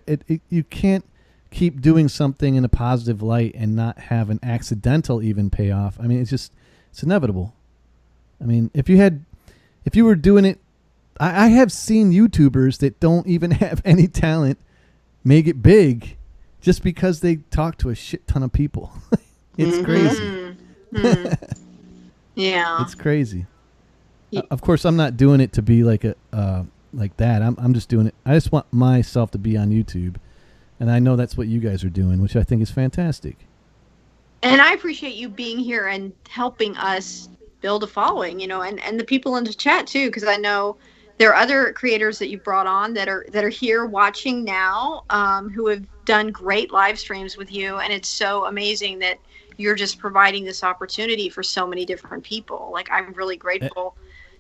You can't keep doing something in a positive light and not have an accidental even payoff. I mean, it's inevitable. I mean, if you were doing it, I have seen YouTubers that don't even have any talent make it big just because they talk to a shit ton of people. It's crazy. Yeah. It's crazy. Of course, I'm not doing it to be like like that. I'm just doing it. I just want myself to be on YouTube, and I know that's what you guys are doing, which I think is fantastic. And I appreciate you being here and helping us build a following, and the people in the chat too, because I know there are other creators that you brought on that are here watching now, who have done great live streams with you, and it's so amazing that you're just providing this opportunity for so many different people. Like, I'm really grateful.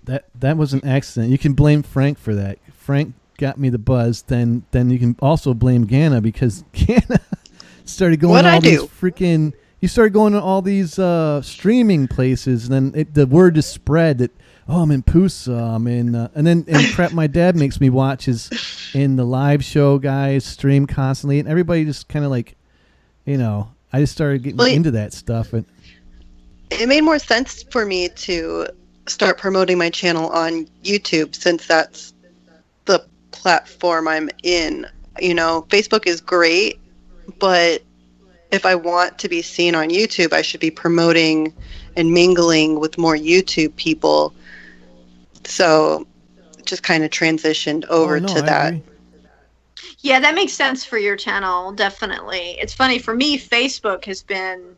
That was an accident. You can blame Frank for that. Frank got me the buzz. Then you can also blame Ganna, because Ganna started going to all these freaking. You started going to all these streaming places, and then the word just spread that, oh, I'm in Pusa, I'm in, and crap my dad makes me watch is in the live show guys stream constantly, and everybody just kind of like, I just started getting into that stuff, and it made more sense for me to start promoting my channel on YouTube since that's the platform I'm in. Facebook is great, but if I want to be seen on YouTube, I should be promoting and mingling with more YouTube people. So it just kind of transitioned over to that. Agree. Yeah, that makes sense for your channel, definitely. It's funny, for me, Facebook has been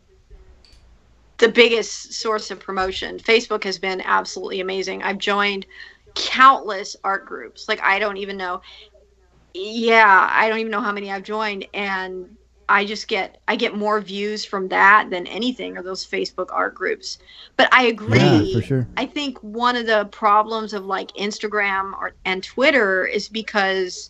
the biggest source of promotion. Facebook has been absolutely amazing. I've joined countless art groups. Like, I don't even know how many I've joined, and I get more views from that than anything, or those Facebook art groups. But I agree. Yeah, for sure. I think one of the problems of like Instagram and Twitter is because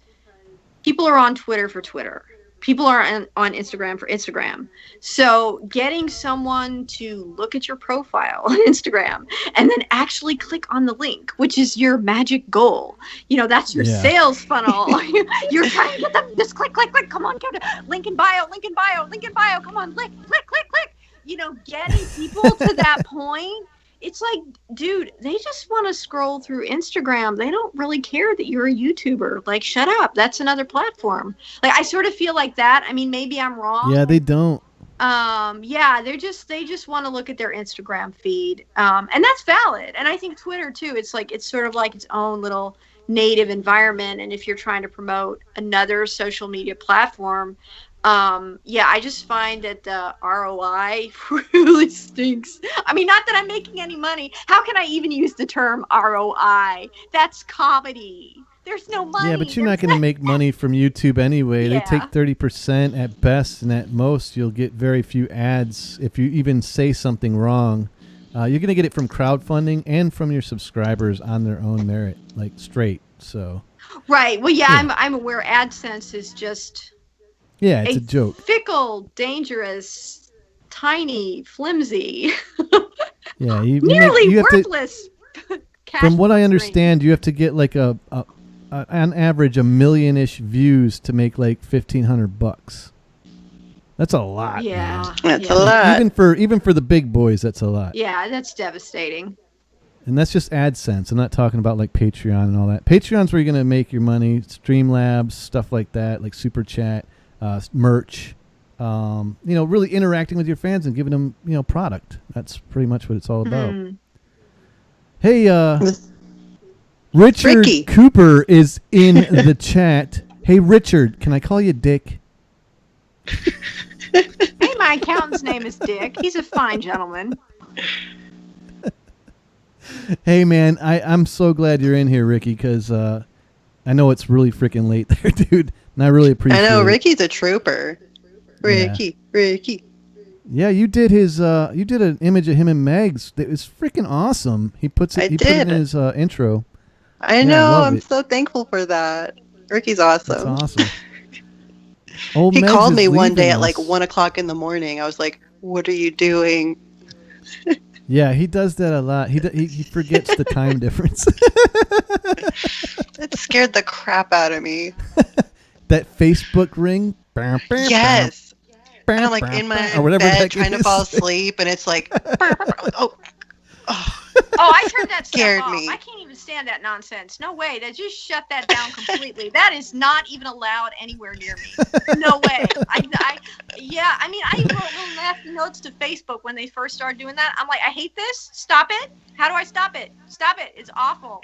people are on Twitter for Twitter. People are on Instagram for Instagram. So getting someone to look at your profile on Instagram and then actually click on the link, which is your magic goal. That's your sales funnel. You're trying to get them, just click. Come on, go to link in bio. Come on, click. Getting people to that point. It's like, dude, they just want to scroll through Instagram. They don't really care that you're a YouTuber. Like, shut up. That's another platform. Like, I sort of feel like that. I mean, maybe I'm wrong. Yeah, they don't. They just want to look at their Instagram feed. And that's valid. And I think Twitter too. It's sort of like its own little native environment. And if you're trying to promote another social media platform, I just find that the ROI really stinks. I mean, not that I'm making any money. How can I even use the term ROI? That's comedy. There's no money. Yeah, but you're not going to make money from YouTube anyway. Yeah. They take 30% at best, and at most you'll get very few ads if you even say something wrong. You're going to get it from crowdfunding and from your subscribers on their own merit, like straight. So. Right. Well, yeah. I'm aware AdSense is just... Yeah, it's a joke. Fickle, dangerous, tiny, flimsy. Yeah, nearly worthless. From what I understand, you have to get like on average 1 million-ish views to make like $1,500. That's a lot. Yeah, man. That's a lot. Even for the big boys, that's a lot. Yeah, that's devastating. And that's just AdSense. I'm not talking about like Patreon and all that. Patreon's where you're gonna make your money. Streamlabs, stuff like that, like Super Chat. Merch, really interacting with your fans and giving them, product. That's pretty much what it's all about. Hey, Richard Ricky. Cooper is in the chat. Hey, Richard, can I call you Dick? Hey, my accountant's name is Dick. He's a fine gentleman. Hey, man, I'm so glad you're in here, Ricky, because I know it's really freaking late there, dude. And I really appreciate it. I know, Ricky's a trooper. Ricky. Yeah, you did you did an image of him and Megs. It was freaking awesome. He put it in his intro. I know, I'm so thankful for that. Ricky's awesome. That's awesome. Old he Megs called me one day us. at like 1 o'clock in the morning. I was like, what are you doing? Yeah, he does that a lot. He forgets the time difference. That scared the crap out of me. That Facebook ring. Yes. And I'm like in my bed trying to fall asleep, and it's like, oh, I turned that scared stuff off. me. I can't even stand that nonsense. No way. That just shut that down completely. That is not even allowed anywhere near me. No way. I wrote little nasty notes to Facebook when they first started doing that. I'm like, I hate this. Stop it. How do I stop it? Stop it. It's awful.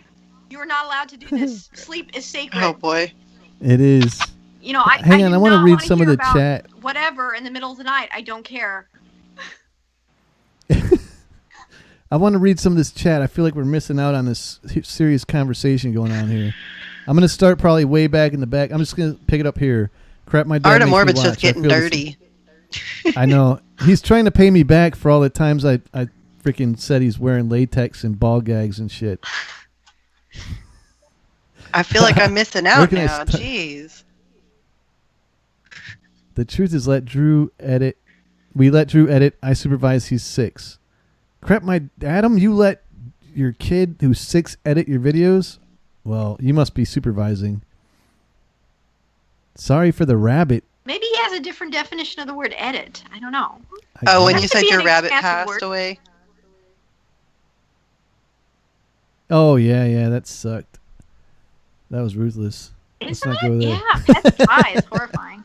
You are not allowed to do this. Sleep is sacred. Oh boy. It is. Hang on, I want to read some of the chat. Whatever in the middle of the night. I don't care. I want to read some of this chat. I feel like we're missing out on this serious conversation going on here. I'm going to start probably way back in the back. I'm just going to pick it up here. Crap, my dad Art of makes me Morbid's watch. just getting dirty. I know. He's trying to pay me back for all the times I freaking said he's wearing latex and ball gags and shit. I feel like I'm missing out now. Jeez. The truth is, let Drew edit. We let Drew edit. I supervise. He's 6. Crap, my Adam, you let your kid who's 6 edit your videos? Well, you must be supervising. Sorry for the rabbit. Maybe he has a different definition of the word edit. I don't know. Oh, when That you could said be your an rabbit expansive passed word. away. Oh, yeah, that sucked. That was ruthless. Let's Isn't not it? go there. Yeah, pet pie is horrifying.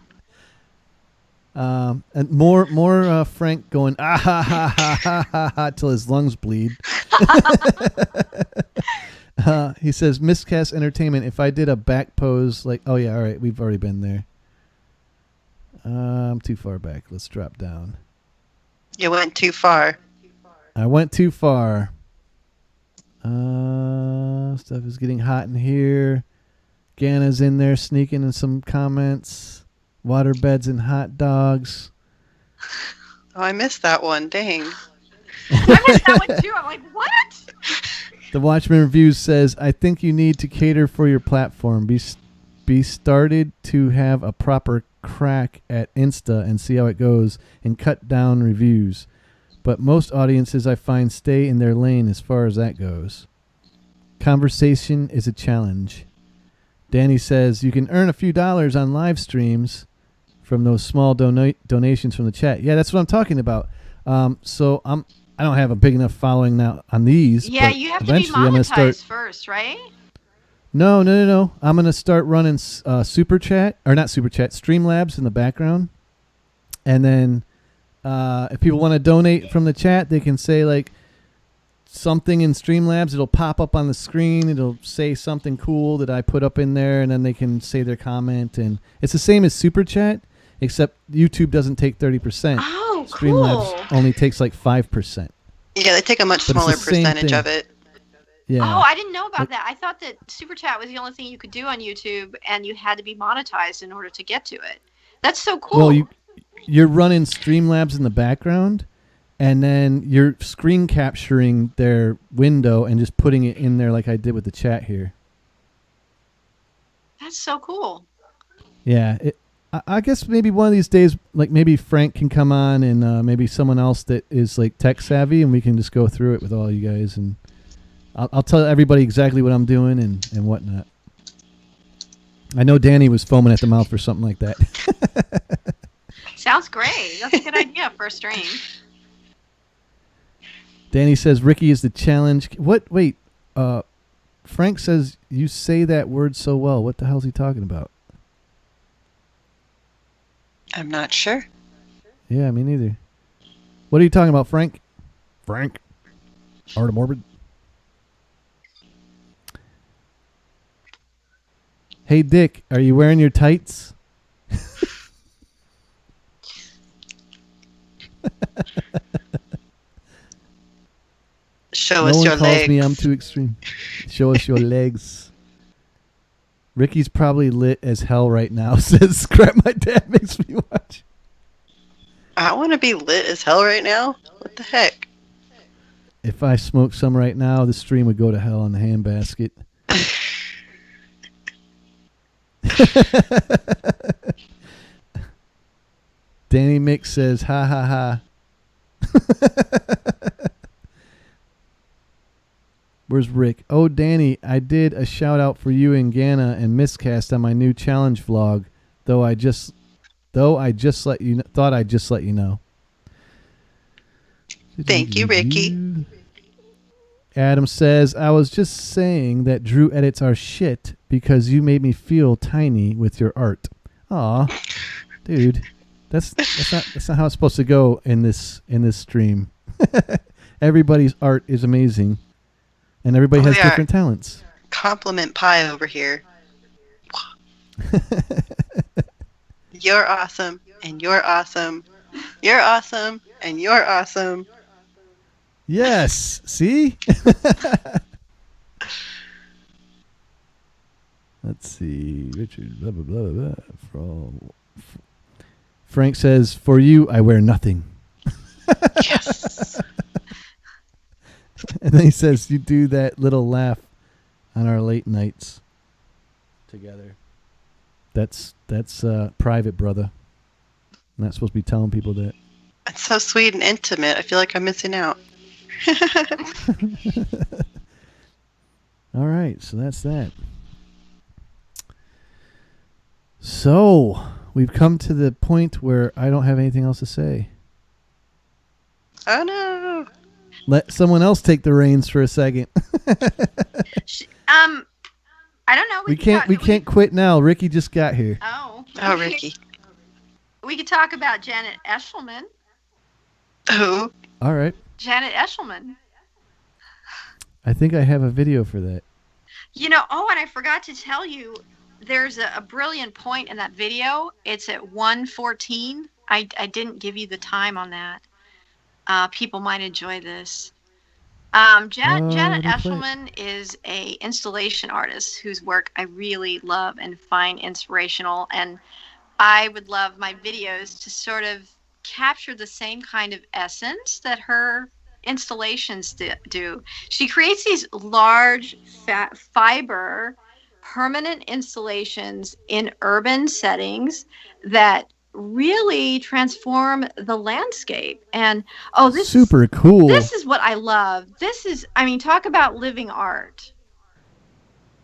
And more Frank going ah ha ha ha ha ha ha till his lungs bleed. He says Miscast Entertainment. If I did a back pose like, oh yeah, all right, we've already been there. I'm too far back. Let's drop down. You went too far. I went too far. Stuff is getting hot in here. Ganna's in there sneaking in some comments. Waterbeds and hot dogs. Oh, I missed that one. Dang. I missed that one too. I'm like, what? The Watchman Reviews says, I think you need to cater for your platform. Be started to have a proper crack at Insta and see how it goes and cut down reviews. But most audiences I find stay in their lane as far as that goes. Conversation is a challenge. Danny says, you can earn a few dollars on live streams from those small donations from the chat. Yeah, that's what I'm talking about. So I don't have a big enough following now on these. Yeah, but you have to be eventually I'm gonna monetized first, right? No. I'm going to start running Super Chat, or not Super Chat, Streamlabs in the background. And then if people want to donate from the chat, they can say like something in Streamlabs. It'll pop up on the screen. It'll say something cool that I put up in there, and then they can say their comment. And it's the same as Super Chat, except YouTube doesn't take 30%. Oh, Streamlabs only takes like 5%. Yeah, they take a much But it's the smaller same percentage thing. of it. Yeah. Oh, I didn't know about that. I thought that Super Chat was the only thing you could do on YouTube, and you had to be monetized in order to get to it. That's so cool. Well, you're running Streamlabs in the background, and then you're screen capturing their window and just putting it in there like I did with the chat here. That's so cool. Yeah. I guess maybe one of these days, like maybe Frank can come on and maybe someone else that is like tech savvy, and we can just go through it with all you guys, and I'll tell everybody exactly what I'm doing and whatnot. I know Danny was foaming at the mouth for something like that. Sounds great. That's a good idea for a stream. Danny says Ricky is the challenge. What? Wait. Frank says you say that word so well. What the hell's he talking about? I'm not sure. Yeah, me neither. What are you talking about, Frank? Frank? Art of Morbid? Hey, Dick, are you wearing your tights? Show No us one your calls legs. me I'm too extreme. Show us your legs. Ricky's probably lit as hell right now. Says, crap, my dad makes me watch. I want to be lit as hell right now. What the heck? If I smoked some right now, the stream would go to hell in the handbasket. Danny Mick says, ha ha ha. Where's Rick? Oh, Danny, I did a shout out for you and GANNA and Miscast on my new challenge vlog. Though I just let you thought I'd just let you know. Thank you, Ricky. Adam says, I was just saying that Drew edits are shit because you made me feel tiny with your art. Aw, dude, that's not how it's supposed to go in this stream. Everybody's art is amazing, and everybody has different talents. Compliment pie over here. You're awesome, and you're awesome. You're awesome, and you're awesome. Yes. See? Let's see. Richard, blah, blah, blah, blah. Frank says, for you, I wear nothing. Yes. And then he says, you do that little laugh on our late nights together. That's private, brother. I'm not supposed to be telling people that. It's so sweet and intimate. I feel like I'm missing out. All right, so that's that. So we've come to the point where I don't have anything else to say. Oh no. Let someone else take the reins for a second. I don't know. We can't quit now. Ricky just got here. Oh, Ricky. We could talk about Janet Eshelman. Who? All right. Janet Eshelman. I think I have a video for that. And I forgot to tell you, there's a brilliant point in that video. It's at 1:14. I didn't give you the time on that. People might enjoy this. Janet Eshelman is a installation artist whose work I really love and find inspirational, and I would love my videos to sort of capture the same kind of essence that her installations do. She creates these large fiber permanent installations in urban settings that really transform the landscape. And this super cool. This is what I love. Talk about living art.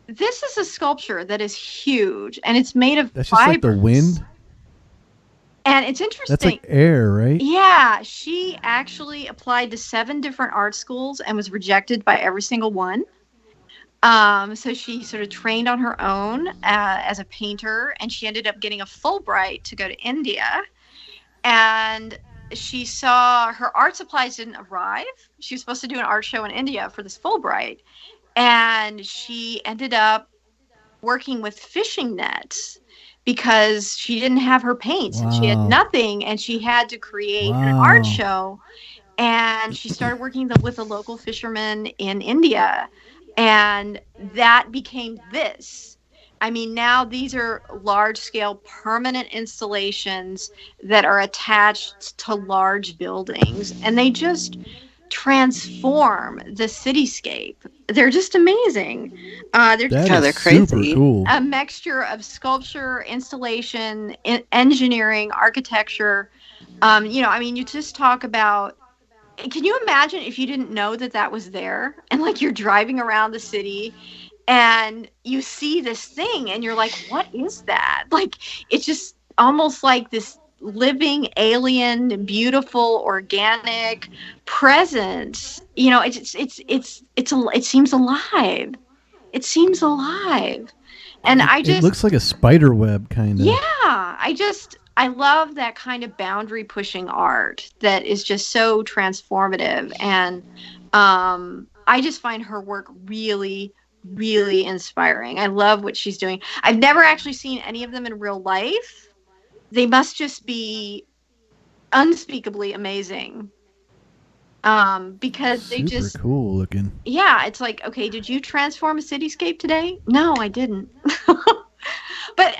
This is a sculpture that is huge, and it's made of That's fibers. just like the wind. And it's interesting. That's like air, right? Yeah, she actually applied to 7 different art schools and was rejected by every single one. So she sort of trained on her own as a painter, and she ended up getting a Fulbright to go to India. And she saw her art supplies didn't arrive. She was supposed to do an art show in India for this Fulbright. And she ended up working with fishing nets because she didn't have her paints. Wow. She had nothing, and she had to create an art show. And she started working with a local fisherman in India, and that became this. Now these are large-scale permanent installations that are attached to large buildings, and they just transform the cityscape. They're just amazing. They're crazy. Super cool. A mixture of sculpture, installation, engineering, architecture. You just talk about. Can you imagine if you didn't know that was there, and you're driving around the city and you see this thing and you're like, what is that? It's just almost like this living alien, beautiful, organic presence. It seems alive. It seems alive. And it looks like a spider web kind of. Yeah, I love that kind of boundary pushing art that is just so transformative. And I just find her work really, really inspiring. I love what she's doing. I've never actually seen any of them in real life. They must just be unspeakably amazing. Because they super cool looking. Yeah, it's like, okay, did you transform a cityscape today? No, I didn't. But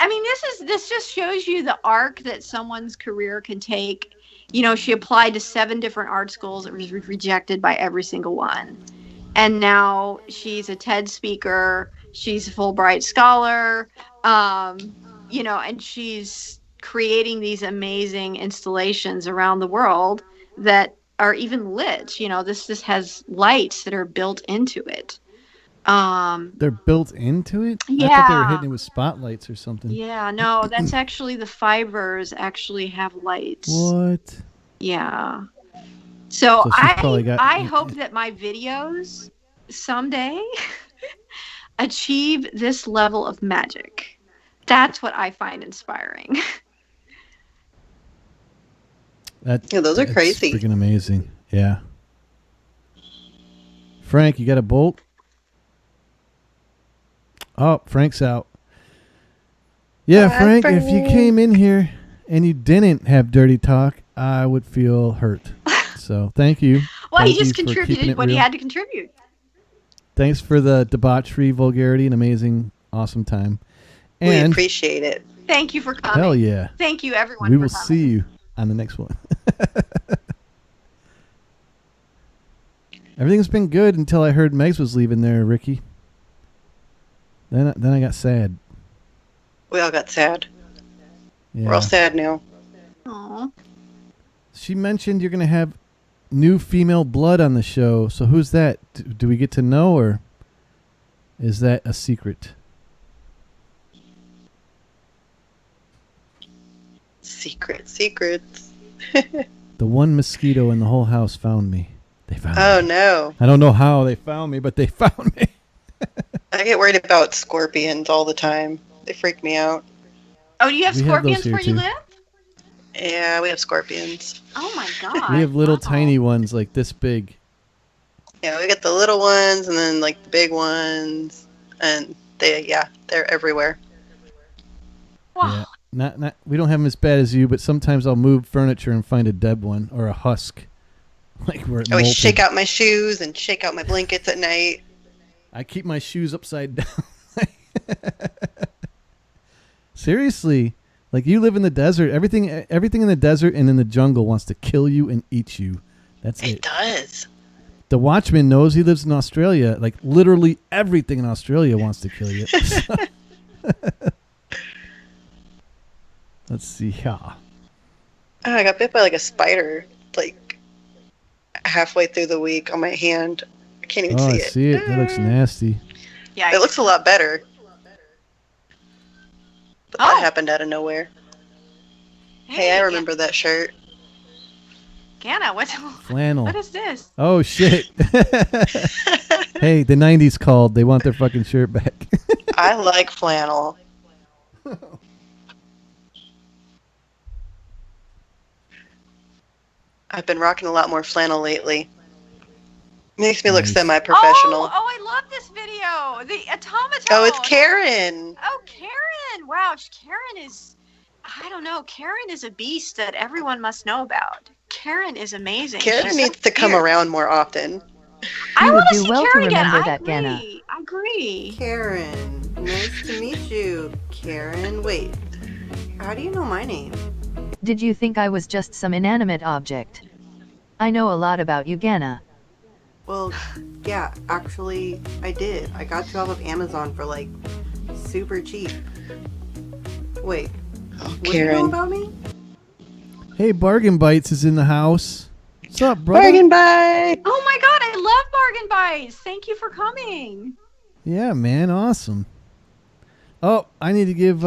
this just shows you the arc that someone's career can take. She applied to 7 different art schools and was rejected by every single one. And now she's a TED speaker. She's a Fulbright scholar. And she's creating these amazing installations around the world that are even lit. This has lights that are built into it. They're built into it? Yeah. I thought they were hitting it with spotlights or something. Yeah, no, that's actually the fibers actually have lights. What? Yeah. So I got, hope that my videos someday achieve this level of magic. That's what I find inspiring. Those are crazy. Freaking amazing. Yeah. Frank, you got a bolt? Oh, Frank's out. Yeah, Frank, if you came in here and you didn't have dirty talk, I would feel hurt. So thank you. Well, he just contributed what he had to contribute. Thanks for the debauchery, vulgarity, and amazing, awesome time. And we appreciate it. Thank you for coming. Hell yeah. Thank you, everyone. We will see you on the next one. Everything's been good until I heard Megs was leaving there, Ricky. Then I got sad. We all got sad. Yeah. We're all sad now. Aww. She mentioned you're going to have new female blood on the show. So who's that? Do we get to know, or is that a secret? Secrets. The one mosquito in the whole house found me. They found me. Oh, no. I don't know how they found me, but they found me. I get worried about scorpions all the time. They freak me out. Oh, do you have We have those scorpions here, where you too. live? Yeah, we have scorpions. Oh my god. We have little Wow. tiny ones like this big. Yeah, we get the little ones and then like the big ones, and they're everywhere. Wow. Yeah. Not. We don't have them as bad as you, but sometimes I'll move furniture and find a dead one or a husk. Like where it I always molted. shake out my shoes and shake out my blankets at night. I keep my shoes upside down. Seriously, like you live in the desert. Everything in the desert and in the jungle wants to kill you and eat you. That's it. It does. The Watchman knows he lives in Australia. Like literally everything in Australia wants to kill you. Let's see. Yeah. Oh, I got bit by like a spider like halfway through the week on my hand. I can't even Oh, see I it. see it. That looks nasty. Yeah. It looks a lot better. But Oh. that happened out of nowhere. Hey, I remember that shirt. Ganna, what Flannel. what is this? Oh shit. Hey, the 90s called. They want their fucking shirt back. I like flannel. I've been rocking a lot more flannel lately. Makes me look Nice. semi-professional. Oh, I love this video. The automaton. Oh, it's Karen. Oh, Karen. Wow, Karen is, I don't know, Karen is a beast that everyone must know about. Karen is amazing. Karen She's needs so to come fierce. around more often. I You would want to do see well to Karen again. remember I that, Ganna. agree. I agree. Karen, nice to meet you. Karen, wait. How do you know my name? Did you think I was just some inanimate object? I know a lot about you, Ganna. Well, yeah, actually, I did. I got you off of Amazon for like super cheap. Wait, Oh, what do you know Karen. about me? Hey, Bargain Bites is in the house. What's up, brother? Bargain buy. Oh my god, I love Bargain Bites. Thank you for coming. Yeah, man, awesome. Oh, I need to give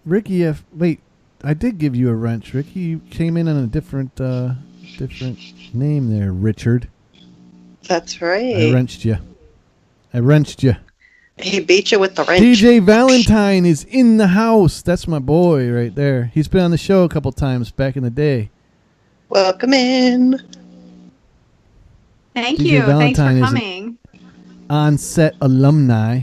Ricky a wait. I did give you a wrench, Ricky. You came in on a different name there, Richard. That's I right. wrenched you. I wrenched you. He beat you with the wrench. DJ Valentine is in the house. That's my boy right there. He's been on the show a couple times back in the day. Welcome in. Thank DJ you. Thanks for Valentine is an- coming. On-set alumni.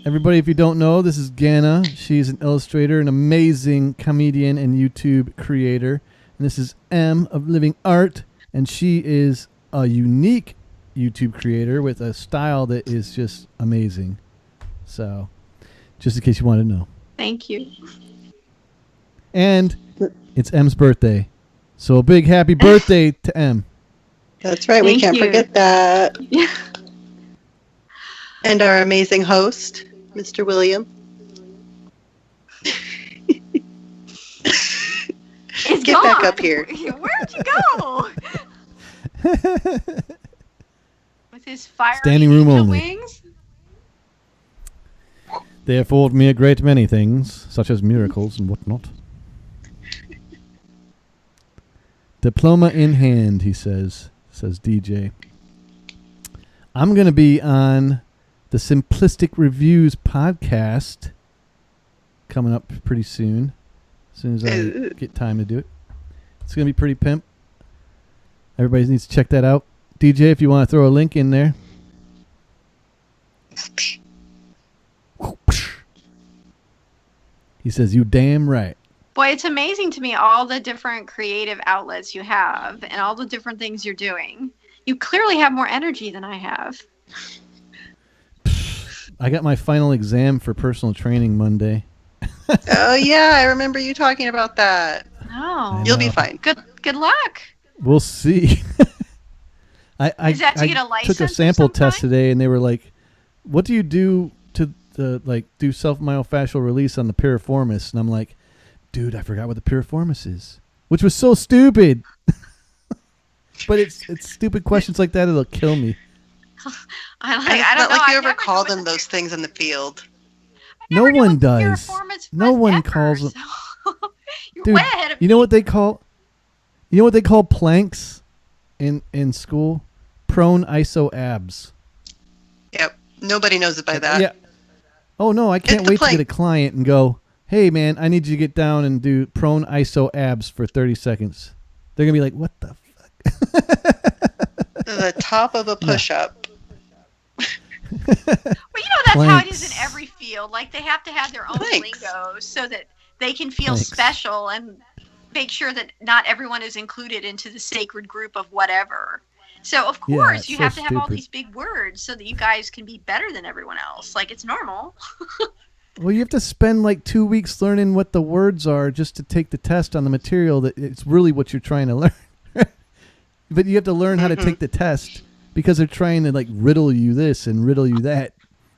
Everybody, if you don't know, this is Ganna. She's an illustrator, an amazing comedian and YouTube creator. And this is M of Living Art, and she is a unique YouTube creator with a style that is just amazing. So, just in case you want to know. Thank you. And it's M's birthday. So a big happy birthday to M. That's right. We Thank can't you. forget that. Yeah. And our amazing host, Mr. William. It's Get back gone. up here. Where'd you go? With his fiery Standing room ninja only. wings? They afford me a great many things, such as miracles and whatnot. Diploma in hand, he says DJ. I'm going to be on the Simplistic Reviews podcast coming up pretty soon. As soon as I Ooh. get time to do it. It's going to be pretty pimp. Everybody needs to check that out. DJ, if you want to throw a link in there. He says, you damn right. Boy, it's amazing to me all the different creative outlets you have and all the different things you're doing. You clearly have more energy than I have. I got my final exam for personal training Monday. Oh, yeah. I remember you talking about that. Oh. You'll be know. fine. Good luck. We'll see. I Is that to get a license took a of sample some test kind? today, and they were like, "What do you do to do self-myofascial release on the piriformis?" And I'm like, "Dude, I forgot what the piriformis is," which was so stupid. But it's stupid questions like that that'll kill me. I It's don't not know. like you I ever never call knew them those things in the field. No never knew one what does. piriformis No was one ever, calls them. so you're Dude, way ahead of you me. know what they call? You know what they call planks in school? Prone iso abs. Yep. Nobody knows it by that. Yeah. Oh no, I can't the wait to plank. get a client and go, "Hey man, I need you to get down and do prone iso abs for 30 seconds." They're gonna be like, "What the fuck?" The top of a push-up. Well, that's how it is in Planks. every field. Like they have to have their own Planks. lingo so that they can feel Planks. special and make sure that not everyone is included into the sacred group of whatever. So of Yeah, course it's you so have to have all stupid. these big words so that you guys can be better than everyone else. Like it's normal. Well, you have to spend like 2 weeks learning what the words are just to take the test on the material that it's really what you're trying to learn. But you have to learn how to take the test because they're trying to like riddle you this and riddle you that.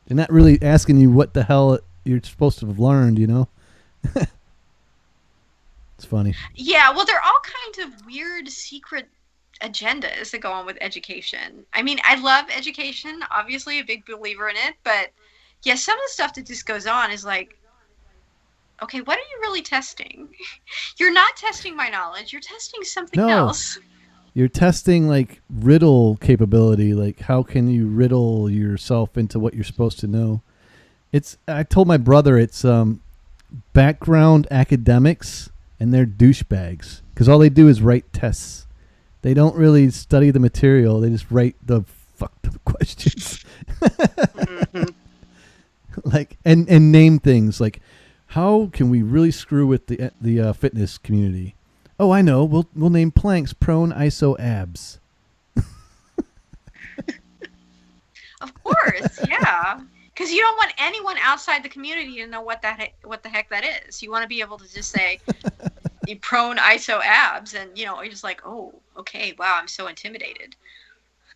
They're not really asking you what the hell you're supposed to have learned, you know? It's funny. Yeah, well, there are all kinds of weird secret agendas that go on with education. I mean, I love education, obviously, a big believer in it, but yeah, some of the stuff that just goes on is like, okay, what are you really testing? You're not testing my knowledge, you're testing something No. else. You're testing like riddle capability, like how can you riddle yourself into what you're supposed to know. I told my brother it's background academics and they're douchebags because all they do is write tests. They don't really study the material. They just write the fucked up questions. Like and name things like how can we really screw with the fitness community? Oh, I know. We'll name planks prone iso abs. Of course, yeah. Because you don't want anyone outside the community to know what the heck that is. You want to be able to just say prone iso abs, and you're just like, oh, okay, wow, I'm so intimidated.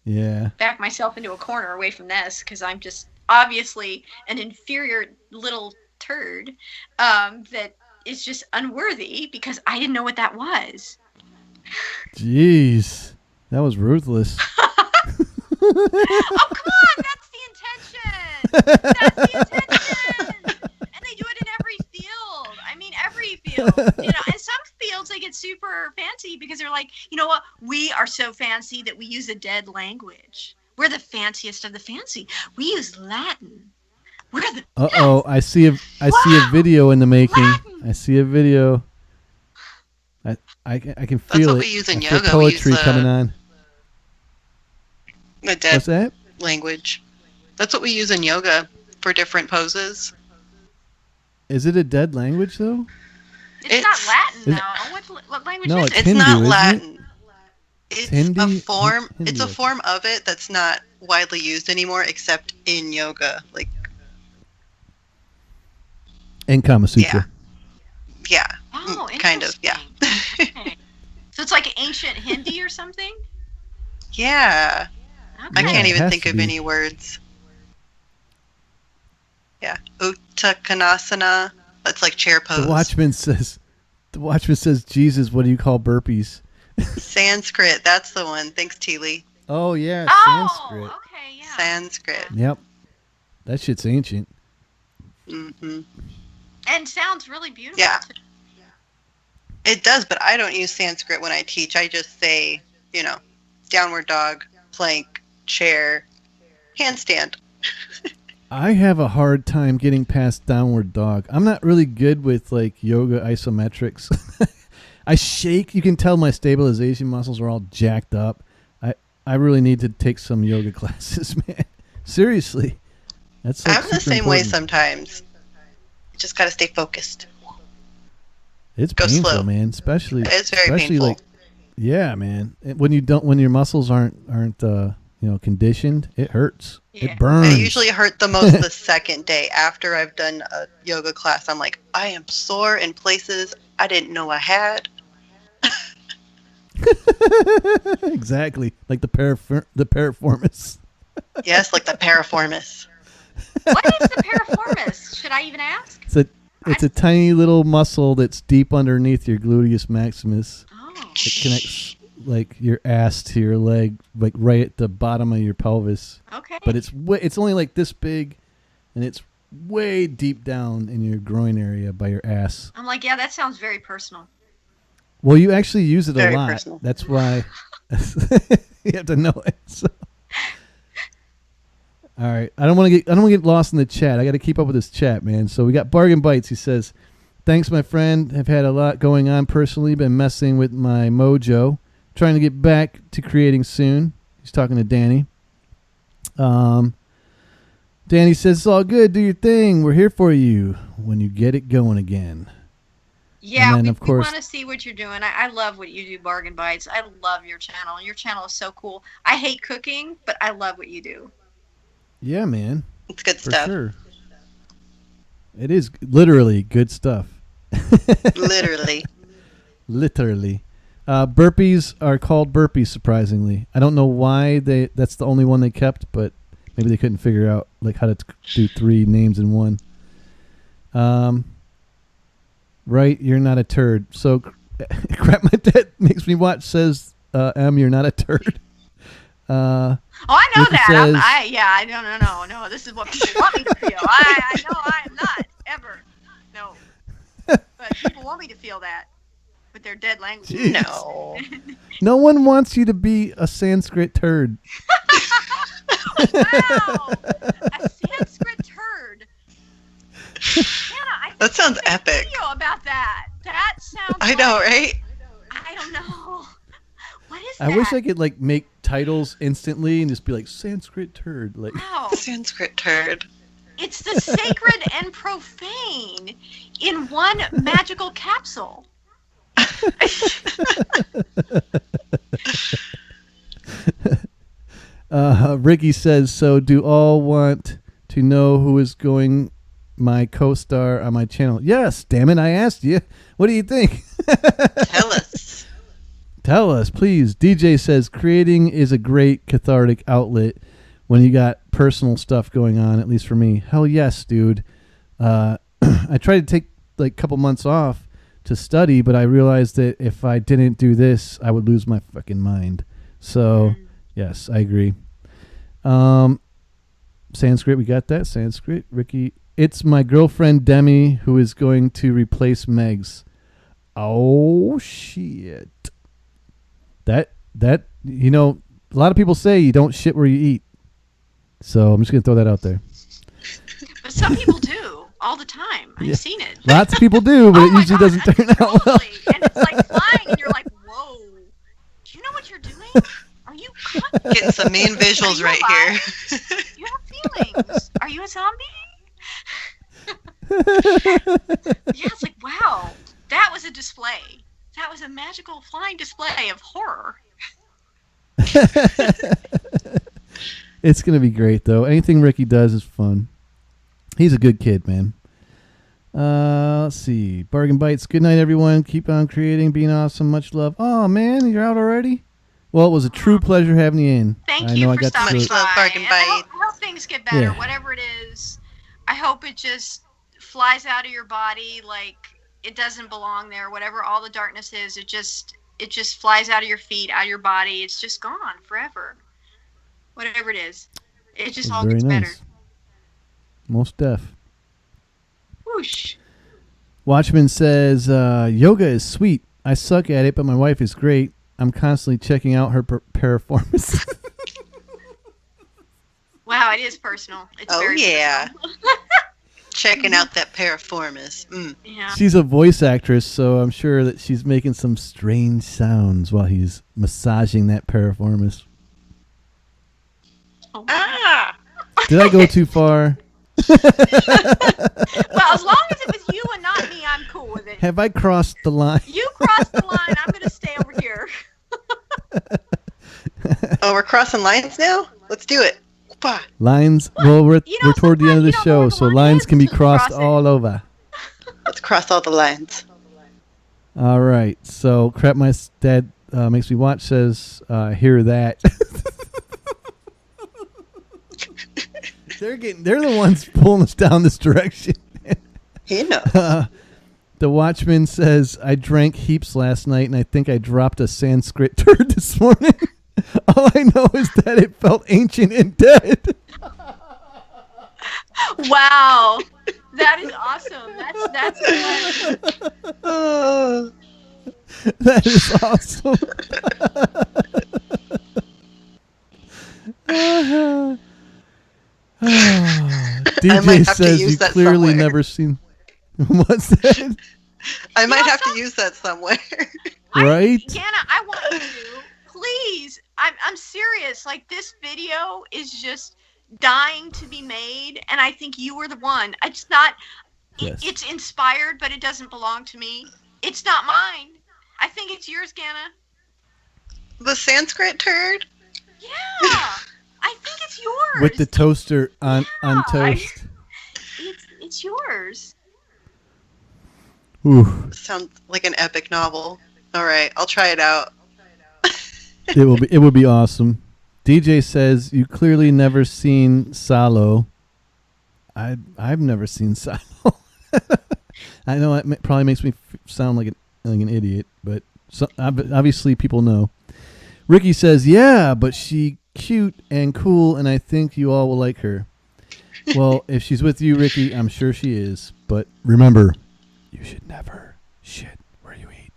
Yeah. Back myself into a corner away from this because I'm just obviously an inferior little turd that is just unworthy because I didn't know what that was. Jeez, that was ruthless. Oh, come on, that's the intention. That's the intention. And they do it in every field. I mean, every field. In some fields they get super fancy because they're like, you know what? We are so fancy that we use a dead language. We're the fanciest of the fancy. We use Latin. We're the Uh-oh, I see a video in the making. Latin. I see a video. I can feel what it. we use in I feel yoga. poetry We use, coming on. A dead What's that? language. That's what we use in yoga for different poses. Is it a dead language though? It's not Latin though. What language No, is it's it? It's Hindu, not isn't Latin. It's It's Hindi- a form. Hindu, It's a I think. form of it that's not widely used anymore, except in yoga. Like, And Kama Sutra. yeah, Oh, kind of, yeah, Okay. So it's like ancient Hindi or something? yeah. I Okay. Yeah, can't it even has think to of be. any words. Yeah, Uttanasana. That's like chair pose. The Watchman says, Jesus, what do you call burpees? Sanskrit. That's the one. Thanks, Teely. Oh yeah, Oh, Sanskrit. okay, yeah. Sanskrit. Yep. That shit's ancient. Hmm. And sounds really beautiful. Yeah. too. It does, but I don't use Sanskrit when I teach. I just say, downward dog, plank, chair, handstand. I have a hard time getting past downward dog. I'm not really good with like yoga isometrics. I shake. You can tell my stabilization muscles are all jacked up. I really need to take some yoga classes, man. Seriously. That's like I'm the super same way important. sometimes. You just got to stay focused. It's Go painful, slow. man. Especially It's very especially painful. like yeah, man. When your muscles aren't conditioned, it hurts. Yeah. It burns. I usually hurt the most the second day after I've done a yoga class. I'm like, I am sore in places I didn't know I had. Exactly, like the piriformis. Yes, like the piriformis. What is the piriformis? Should I even ask? It's a tiny little muscle that's deep underneath your gluteus maximus. Oh. It connects like your ass to your leg, like right at the bottom of your pelvis. Okay. But it's only like this big, and it's way deep down in your groin area by your ass. I'm like, yeah, that sounds very personal. Well, you actually use it Very a lot. personal. That's why you have to know it. So. All right, I don't want to get lost in the chat. I got to keep up with this chat, man. So we got Bargain Bites. He says, "Thanks, my friend. Have had a lot going on personally. Been messing with my mojo. Trying to get back to creating soon." He's talking to Danny. Danny says, "It's all good. Do your thing. We're here for you when you get it going again." Yeah, then, we of course, want to see what you're doing. I love what you do, Bargain Bites. I love your channel. Your channel is so cool. I hate cooking, but I love what you do. Yeah, man. It's good For stuff. sure. It is literally good stuff. Literally. Literally. Burpees are called burpees, surprisingly. I don't know why that's the only one they kept, but maybe they couldn't figure out like how to do 3 names in one. Right, you're not a turd. So, crap, my dad makes me watch says, M, you're not a turd. Oh, I know Ricky that. says- No. This is what people want me to feel. I know I am not ever. No. But people want me to feel that with their dead language. Jeez. No. No one wants you to be a Sanskrit turd. Wow, a Sanskrit turd. Hannah, I think That sounds we should make a epic. video about that. That sounds. I know, like- right? I don't know. What is I that? wish I could like make titles instantly and just be like Sanskrit turd. Like, Wow. Sanskrit turd. It's the sacred and profane in one magical capsule. Ricky says, "So do all want to know who is going my co-star on my channel?" Yes, damn it, I asked you. What do you think? Tell us. Tell us, please. DJ says, "Creating is a great cathartic outlet when you got personal stuff going on, at least for me." Hell yes, dude. I tried to take like a couple months off to study, but I realized that if I didn't do this, I would lose my fucking mind. So, yes, I agree. Sanskrit, we got that. Sanskrit, Ricky. It's my girlfriend Demi who is going to replace Megs. Oh shit. That you know, a lot of people say you don't shit where you eat. So I'm just gonna throw that out there. But some people do all the time. I've Yeah. seen it. Lots of people do, but Oh it my usually God, doesn't turn out well. totally. And it's like flying, and you're like, whoa. Do you know what you're doing? Are you conscious? Getting some mean visuals right here. You have feelings. Are you a zombie? Yeah, it's like, wow. That was a display. That was a magical flying display of horror. It's gonna be great though. Anything Ricky does is fun. He's a good kid, man. Let's see. Bargain Bites. Good night, everyone. Keep on creating, being awesome. Much love. Oh man, you're out already? Well, it was a true pleasure having you in. Thank I you know I for got stopping Much by. love, Bargain And I Bite. hope things get better, Yeah. whatever it is. I hope it just flies out of your body like it doesn't belong there. Whatever all the darkness is, it just flies out of your feet, out of your body. It's just gone forever. Whatever it is, it just all Very gets nice. better. Most deaf. Whoosh. Watchman says, yoga is sweet. I suck at it, but my wife is great. I'm constantly checking out her performance. Wow, it is personal. It's Oh, very yeah. personal. Checking out that piriformis. Mm. Yeah. She's a voice actress, so I'm sure that she's making some strange sounds while he's massaging that piriformis. Oh, Ah! Did I go too far? well, as long as it was you and not me, I'm cool with it. Have I crossed the line? You crossed the line. I'm going to stay over here. Oh, we're crossing lines now? Let's do it. Whoopah. Lines. Well, we're toward the end of the sometimes you don't know show, where the so line lines is can be until you crossed cross it. all over. Let's cross all the lines. All right. So, crap, my dad makes me watch says, hear that. They're the ones pulling us down this direction. You know. The Watchman says, I drank heaps last night and I think I dropped a Sanskrit turd this morning. All I know is that it felt ancient and dead. Wow. That is awesome. That's hilarious. That is awesome. DJ says you clearly somewhere. never seen. What's that? I might have to use that somewhere. Right? Ganna, I want you to. Please. I'm serious. Like, this video is just dying to be made, and I think you were the one. It's not... Yes. It's inspired, but it doesn't belong to me. It's not mine. I think it's yours, Ganna. The Sanskrit turd? Yeah. I think it's yours. With the toaster on toast. It's yours. Ooh. Sounds like an epic novel. All right, I'll try it out. It would be awesome. DJ says you clearly never seen Salo. I've never seen Salo. I know it probably makes me sound like an idiot, but obviously people know. Ricky says, yeah, but she cute and cool, and I think you all will like her. Well, if she's with you, Ricky, I'm sure she is. But remember, you should never shit where you eat.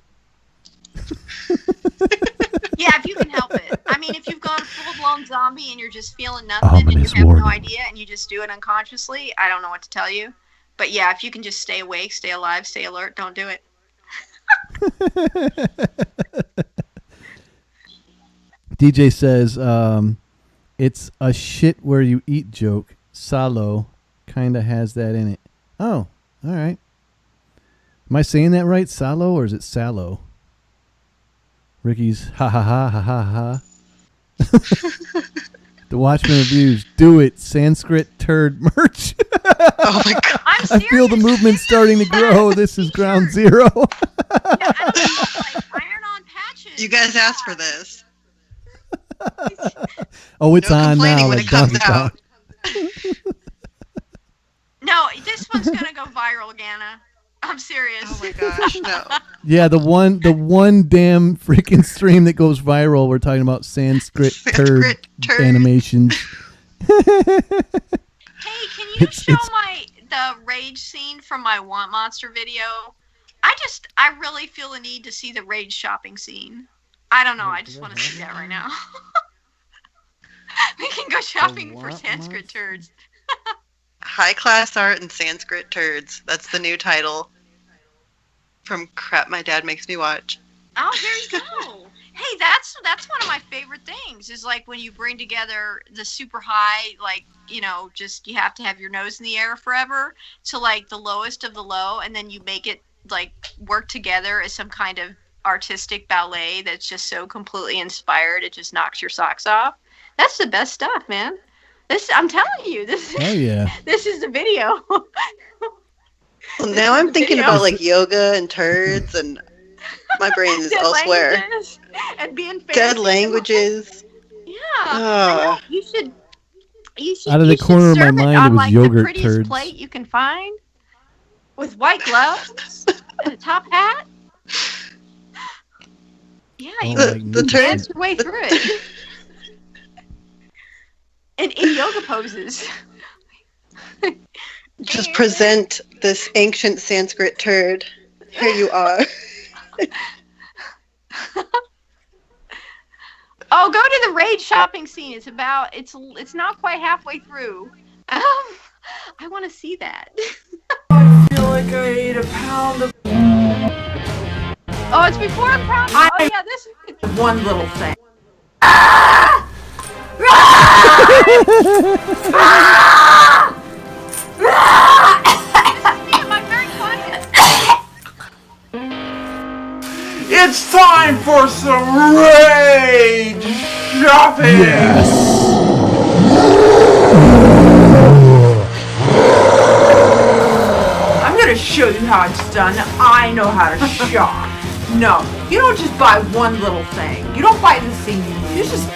Yeah, if you can help it. I mean, if you've gone full-blown zombie and you're just feeling nothing and you have no idea and you just do it unconsciously, I don't know what to tell you. But yeah, if you can just stay awake, stay alive, stay alert, don't do it. DJ says, it's a shit where you eat joke. Salo kind of has that in it. Oh, all right. Am I saying that right? Salo, or is it Salo? Ricky's ha ha ha ha ha ha. The Watchmen reviews. Do it. Sanskrit turd merch. Oh my god. I'm I feel the movement starting to grow. This is ground zero. No, I don't know, like iron-on patches. You guys asked for this. Oh, it's No on complaining now. when Like it comes Donkey Kong. out. No, this one's gonna go viral, Ganna. I'm serious. Oh my gosh, no. Yeah, the one damn freaking stream that goes viral. We're talking about Sanskrit turd animations. Hey, can you show the rage scene from my Want Monster video? I really feel the need to see the rage shopping scene. I don't know. I just want to see that right now. We can go shopping for Sanskrit turds. High class art and Sanskrit turds. That's the new title from Crap My Dad Makes Me Watch. Oh, there you go. Hey, that's one of my favorite things is like when you bring together the super high, like, you know, just you have to have your nose in the air forever to like the lowest of the low, and then you make it like work together as some kind of artistic ballet that's just so completely inspired it just knocks your socks off. That's the best stuff, man. I'm telling you, this is the video. Well, now I'm thinking about like yoga and turds, and my brain is elsewhere. And being dead languages. Yeah. You should. Out of the corner of my mind, it was like yogurt the prettiest turds. plate you can find, with white gloves and a top hat. Yeah, you the dance your way through it. And in yoga poses. Just present this ancient Sanskrit turd. Here you are. Oh, go to the rage shopping scene. It's not quite halfway through. I want to see that. I feel like I ate a pound of... Oh, it's before a pound. Oh yeah, this one little thing. It's time for some rage shopping! Yes! I'm gonna show you how it's done. I know how to shop. No, you don't just buy one little thing. You don't buy the thing you just...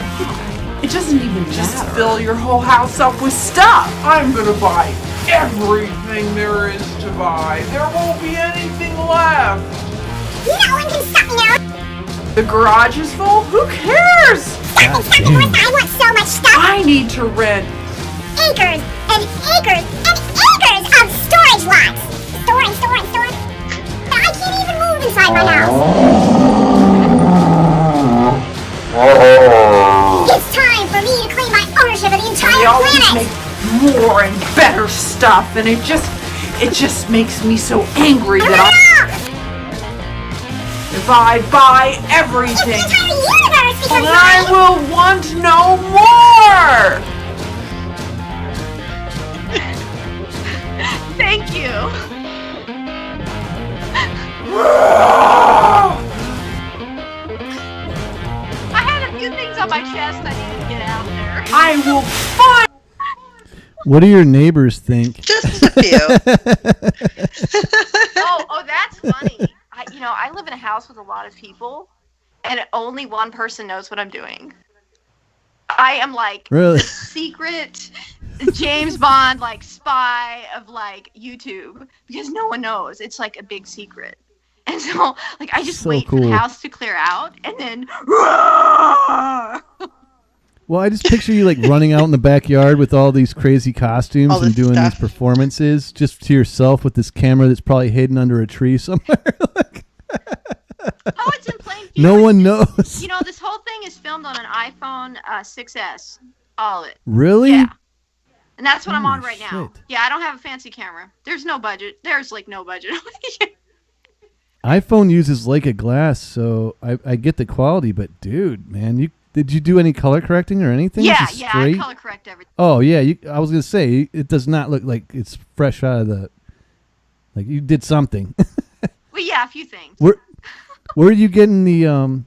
It doesn't even just fill your whole house up with stuff. I'm gonna buy everything there is to buy. There won't be anything left. No one can stop me now. The garage is full? Who cares? Stop me, I want so much stuff. I need to rent Acres and acres and acres of storage lots. Storing. But I can't even move inside my house. It's time for me to claim my ownership of the entire They always planet. make more and better stuff, and it just makes me so angry that if I buy everything, It's the entire universe because then I will want no more. Thank you. I had a few things on my chest I needed to get out there. I will find. What do your neighbors think? Just a few. Oh, that's funny. I live in a house with a lot of people, and only one person knows what I'm doing. I am like Really? the secret James Bond like spy of like YouTube because no one knows. It's like a big secret. And so like I just So wait for cool. the house to clear out and then Well, I just picture you like running out in the backyard with all these crazy costumes All and this doing stuff. these performances just to yourself with this camera that's probably hidden under a tree somewhere. Oh, it's in plain view. No one knows. This whole thing is filmed on an iPhone 6S. All of it. Really? Yeah. And that's what I'm Holy on right now. shit. Yeah, I don't have a fancy camera. There's no budget. There's like no budget. iPhone uses Leica glass, so I get the quality, but dude, man, did you do any color correcting or anything? Yeah, Just I straight? color correct everything. Oh yeah, I was gonna say it does not look like it's fresh out of the. Like you did something. Well, yeah, a few things. Where are you getting the?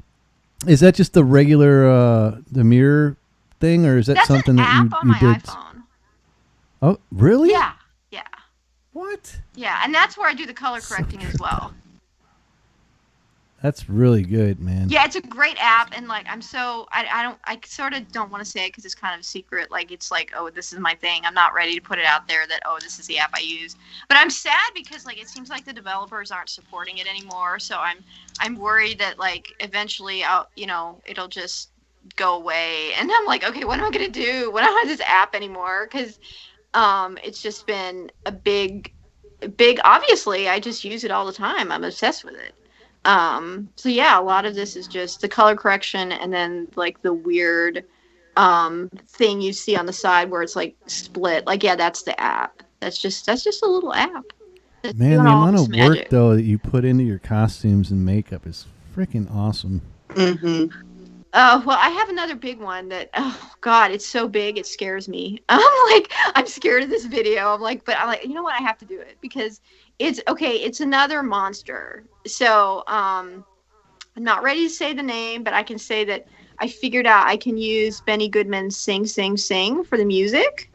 Is that just the regular the mirror thing, or is that That's something an that app you on my did? iPhone. Oh, really? Yeah. What? Yeah, and that's where I do the color correcting as well. That's really good, man. Yeah, it's a great app, and like I sort of don't want to say it because it's kind of a secret. Like it's like, oh, this is my thing. I'm not ready to put it out there that this is the app I use. But I'm sad because like it seems like the developers aren't supporting it anymore. So I'm worried that like eventually it'll just go away, and I'm like, okay, what am I gonna do when I don't have this app anymore? Because it's just been a big. Obviously, I just use it all the time. I'm obsessed with it. So yeah, a lot of this is just the color correction and then like the weird thing you see on the side where it's like split. Like yeah, that's the app. That's just a little app. That's Man, doing the all amount this of magic. work though that you put into your costumes and makeup is freaking awesome. Mm-hmm. Well, I have another big one that, oh God, it's so big, it scares me. I'm scared of this video. I'm like, you know what? I have to do it because it's another monster. So, I'm not ready to say the name, but I can say that I figured out I can use Benny Goodman's Sing, Sing, Sing for the music,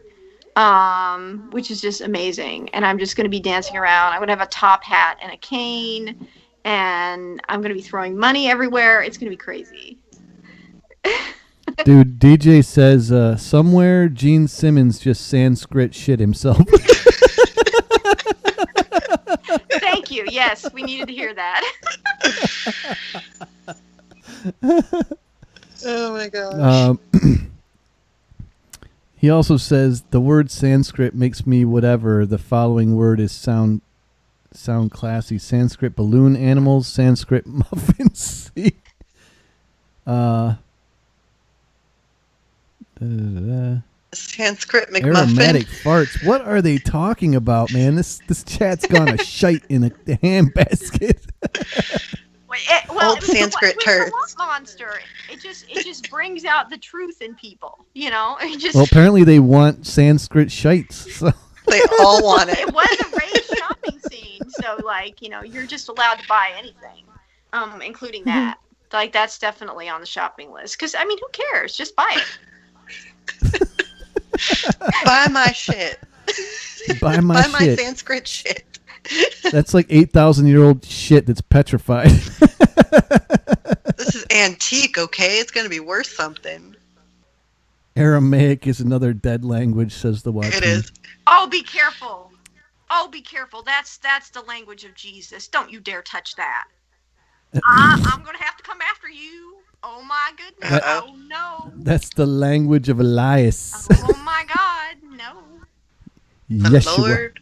which is just amazing. And I'm just going to be dancing around. I'm going to have a top hat and a cane, and I'm going to be throwing money everywhere. It's going to be crazy. Dude, DJ says somewhere Gene Simmons just Sanskrit shit himself. Thank you. Yes, we needed to hear that. Oh my gosh. He also says the word Sanskrit makes me whatever. The following word is sound classy. Sanskrit balloon animals. Sanskrit muffins. Sanskrit McMuffin. Aromatic farts. What are they talking about, man? This chat's gone a shite in a handbasket. Old Sanskrit with turds. the Lump Monster, it just brings out the truth in people. It just Well, apparently they want Sanskrit shites. So. They all want it. It was a raised shopping scene, so you're just allowed to buy anything, including that. Like that's definitely on the shopping list. Because who cares? Just buy it. Buy my shit. Buy my shit. Sanskrit shit. That's like 8,000-year-old shit that's petrified. This is antique, okay? It's going to be worth something. Aramaic is another dead language, says the Watchman. It is. Oh, be careful. Oh, be careful. That's the language of Jesus. Don't you dare touch that. I'm going to have to come after you. Oh, my goodness. Oh, no. That's the language of Elias. Oh, my God. No. Yeshua. Lord.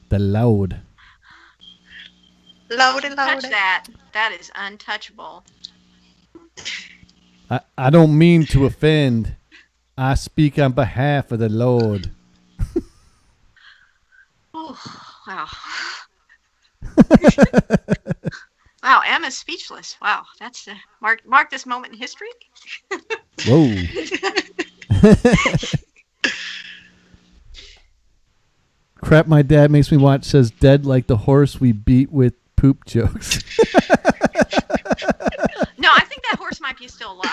The Lord. Lordy, Touch that. That is untouchable. I don't mean to offend. I speak on behalf of the Lord. Oh, wow. Wow, Emma's speechless. Wow, that's mark this moment in history. Whoa. Crap my dad makes me watch says dead like the horse we beat with poop jokes. No, I think that horse might be still alive.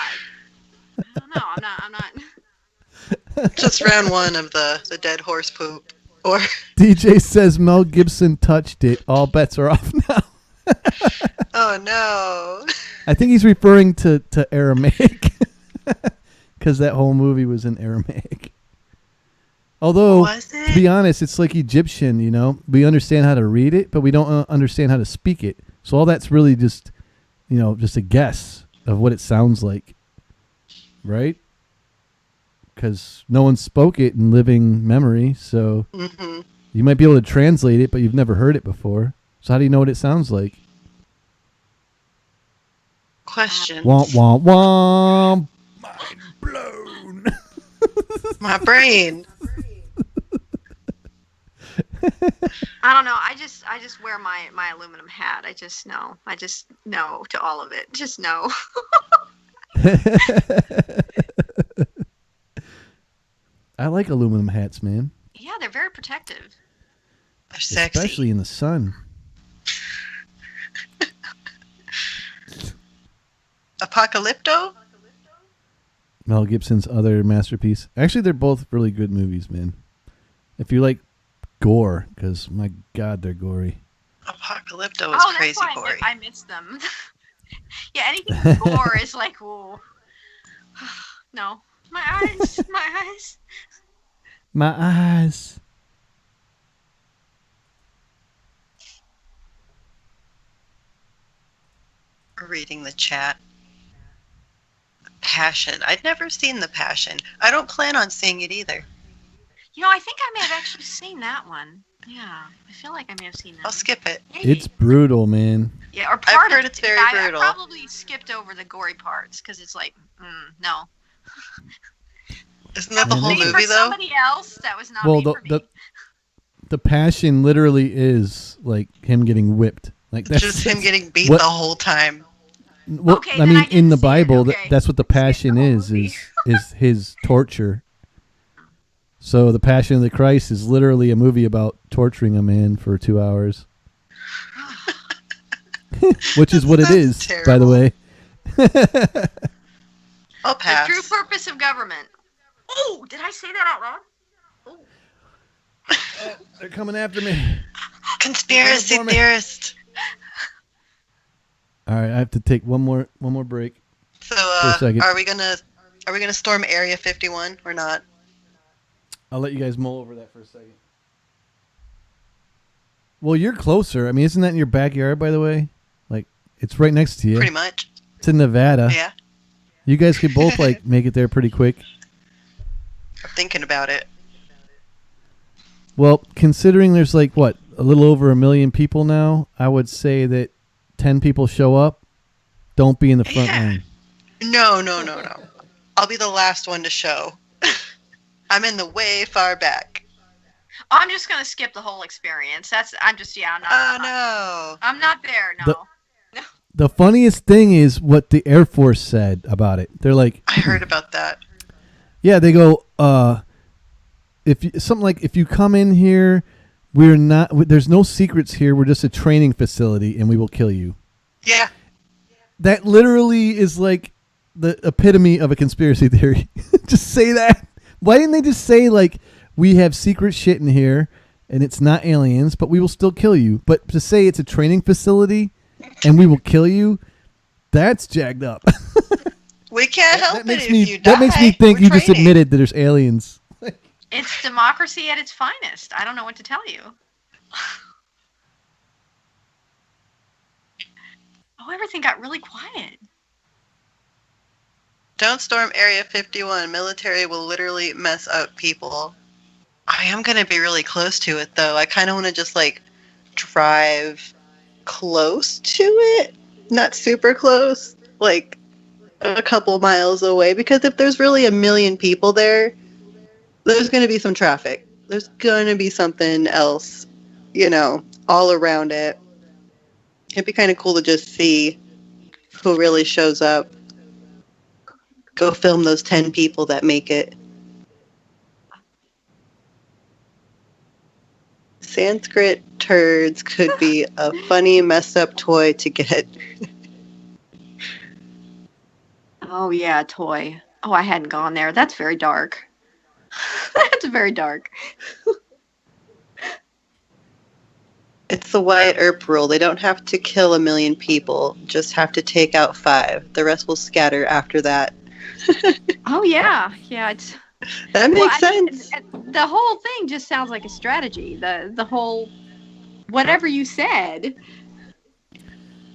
I don't know. I'm not. Just round one of the dead horse poop. Or DJ says Mel Gibson touched it. All bets are off now. oh no. I think he's referring to Aramaic. Because that whole movie was in Aramaic. Although, to be honest, it's like Egyptian, you know. We understand how to read it, but we don't understand how to speak it. So all that's really just, you know, just a guess of what it sounds like. Right? Because no one spoke it in living memory, so you might be able to translate it, but you've never heard it before. So how do you know what it sounds like? Questions. Womp, womp, womp. Mind blown. My brain. I don't know. I just wear my aluminum hat. I just know to all of it. Just know. I like aluminum hats, man. Yeah, they're very protective. They're sexy. Especially in the sun. Apocalypto? Mel Gibson's other masterpiece. Actually, they're both really good movies, man. If you like gore, because my God, they're gory. Apocalypto is crazy that's why gory. I miss them. Yeah, anything with gore is like, whoa. No. My eyes. My eyes. My eyes. Reading the chat. Passion. I'd never seen The Passion. I don't plan on seeing it either. You know, I think I may have actually seen that one. Yeah, I feel like I may have seen that. I'll skip it. It's brutal, man. Yeah, or part I've heard of it's very brutal. I probably skipped over the gory parts because it's like, no. Isn't that the whole Maybe movie for though? Somebody else that was not Well, made for me. the passion literally is like him getting whipped. Like that's Just him getting beat the whole time. Well, Okay, I then mean, I in the didn't see it, Bible, okay. that's what the passion is his torture. So the Passion of the Christ is literally a movie about torturing a man for 2 hours, which is what it is, by the way. I'll pass. The true purpose of government. Oh, did I say that out loud? Oh, they're coming after me. Conspiracy theorist. All right, I have to take one more break. So, For a second. are we gonna storm Area 51 or not? I'll let you guys mull over that for a second. Well, you're closer. I mean, isn't that in your backyard, by the way? Like, it's right next to you. Pretty much. It's in Nevada. Yeah. You guys could both like make it there pretty quick. I'm thinking about it. Well, considering there's like what, a little over 1 million people now, I would say that 10 people show up. Don't be in the front line. No. I'll be the last one to show. I'm in the way far back. I'm just gonna skip the whole experience. I'm not. I'm not there. No. The funniest thing is what the Air Force said about it. They're like, I heard about that. yeah, they go, if you come in here, there's no secrets here. We're just a training facility and we will kill you. Yeah. That literally is like the epitome of a conspiracy theory. Just say that. Why didn't they just say like, we have secret shit in here and it's not aliens, but we will still kill you. But to say it's a training facility and we will kill you, that's jacked up. We can't help it if you die. That makes me think We're you just training. admitted that there's aliens. It's democracy at its finest. I don't know what to tell you. Oh, everything got really quiet. Don't storm Area 51. Military will literally mess up people. I am going to be really close to it, though. I kind of want to just, like, drive close to it. Not super close. Like, a couple miles away. Because if there's really 1 million people there, there's going to be some traffic. There's going to be something else, you know, all around it. It'd be kind of cool to just see who really shows up. Go film those 10 people that make it. Sanskrit turds could be a funny mess up toy to get. Oh, yeah, toy. Oh, I hadn't gone there. That's very dark. That's very dark. It's the Wyatt Earp rule. They don't have to kill 1 million people, just have to take out 5. The rest will scatter after that. Oh, yeah. Yeah, it's... That makes sense. The whole thing just sounds like a strategy. The whole... Whatever you said.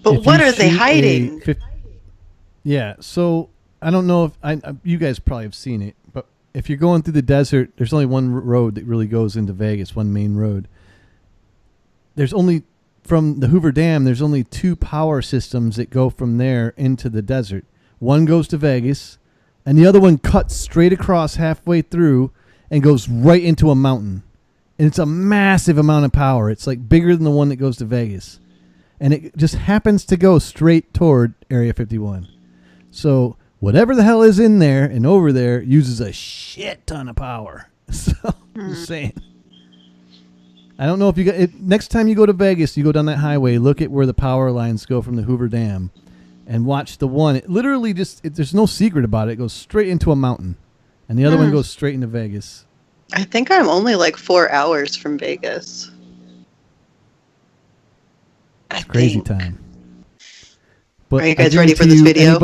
But what are they hiding? Yeah, so I don't know if... you guys probably have seen it, but if you're going through the desert, there's only one road that really goes into Vegas, one main road. There's only... From the Hoover Dam, there's only 2 power systems that go from there into the desert. One goes to Vegas, and the other one cuts straight across halfway through and goes right into a mountain. And it's a massive amount of power. It's like bigger than the one that goes to Vegas. And it just happens to go straight toward Area 51. So whatever the hell is in there and over there uses a shit ton of power. So I'm just saying. I don't know if you got it. Next time you go to Vegas, you go down that highway, look at where the power lines go from the Hoover Dam and watch the one. It literally just, there's no secret about it. It goes straight into a mountain. And the other one goes straight into Vegas. I think I'm only like 4 hours from Vegas. It's crazy time. But are you guys ready for this video?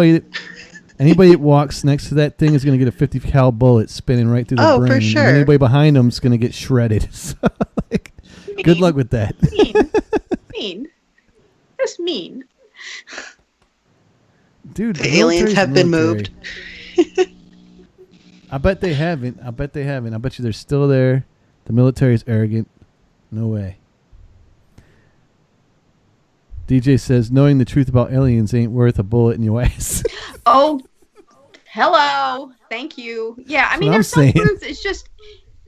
Anybody that walks next to that thing is going to get a 50 cal bullet spinning right through the brain. For sure. And anybody behind them is going to get shredded. So, like, good luck with that. Mean. Just mean. Dude, the aliens have been moved. I bet they haven't. I bet you they're still there. The military is arrogant. No way. DJ says, knowing the truth about aliens ain't worth a bullet in your ass. Oh, hello. Thank you. Yeah, I mean, there's no truth. It's just,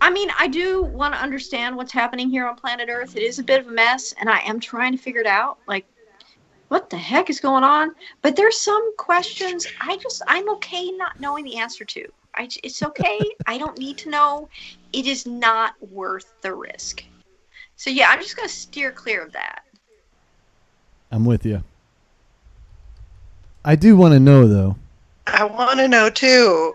I mean, I do want to understand what's happening here on planet Earth. It is a bit of a mess, and I am trying to figure it out. Like, what the heck is going on? But there's some questions I'm okay not knowing the answer to. It's okay. I don't need to know. It is not worth the risk. So, yeah, I'm just going to steer clear of that. I'm with you. I do want to know, though. I want to know, too.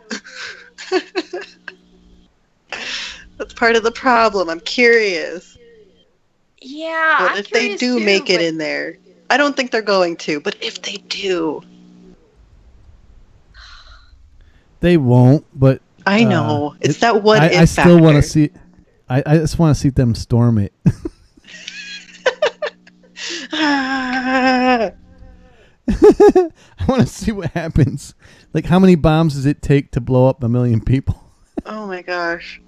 That's part of the problem. I'm curious. Yeah, What if they do make it in there? I don't think they're going to, but if they do... They won't, but... I know. It's that what if I still factor. want to see... I just want to see them storm it. I want to see what happens. Like, how many bombs does it take to blow up 1 million people? Oh my gosh.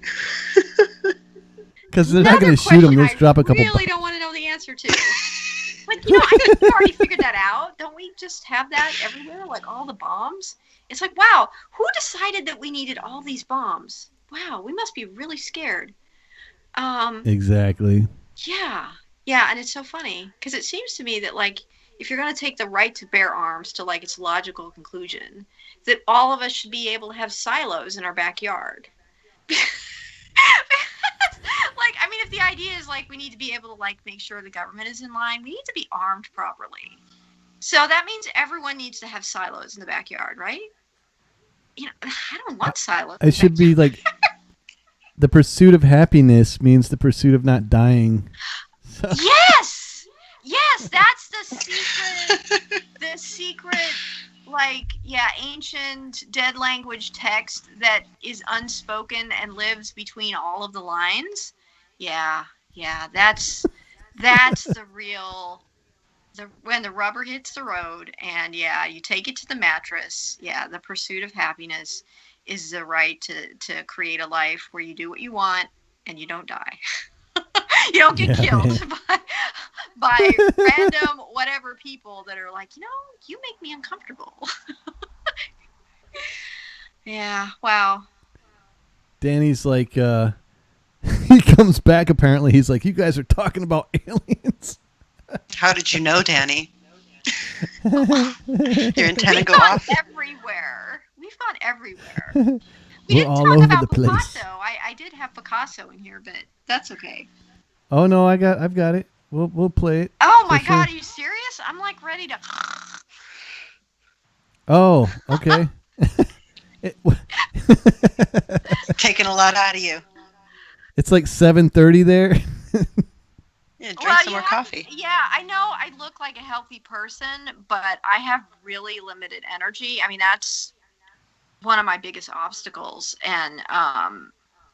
Because they're not going to shoot them. They'll just drop a couple. I really don't want to know the answer to. Like, you know, I think we already figured that out. Don't we just have that everywhere? Like, all the bombs? It's like, wow, who decided that we needed all these bombs? Wow, we must be really scared. Exactly. Yeah. Yeah, and it's so funny. Because it seems to me that, like, if you're going to take the right to bear arms to, like, its logical conclusion, that all of us should be able to have silos in our backyard. Like, I mean, if the idea is, like, we need to be able to, like, make sure the government is in line, we need to be armed properly. So that means everyone needs to have silos in the backyard, right? You know, I don't want silos. It should be, like, the pursuit of happiness means the pursuit of not dying. So. Yes! Yes, that's the secret, like, yeah, ancient dead language text that is unspoken and lives between all of the lines. Yeah, yeah, that's the real when the rubber hits the road, and yeah, you take it to the mattress. Yeah, the pursuit of happiness is the right to create a life where you do what you want and you don't die. You don't get killed by random whatever people that are like, you make me uncomfortable. Yeah, wow. Danny's like, he comes back apparently. He's like, you guys are talking about aliens. How did you know, Danny? Your antenna go off? Everywhere. We've gone everywhere. We're all over the place. Picasso. I did have Picasso in here, but that's okay. Oh no, I've got it. We'll play it. Oh my God, are you serious? I'm like ready to. Oh, okay. Taking a lot out of you. It's like 7:30 there. Yeah, drink some more coffee. Yeah, I know I look like a healthy person, but I have really limited energy. I mean, that's one of my biggest obstacles. And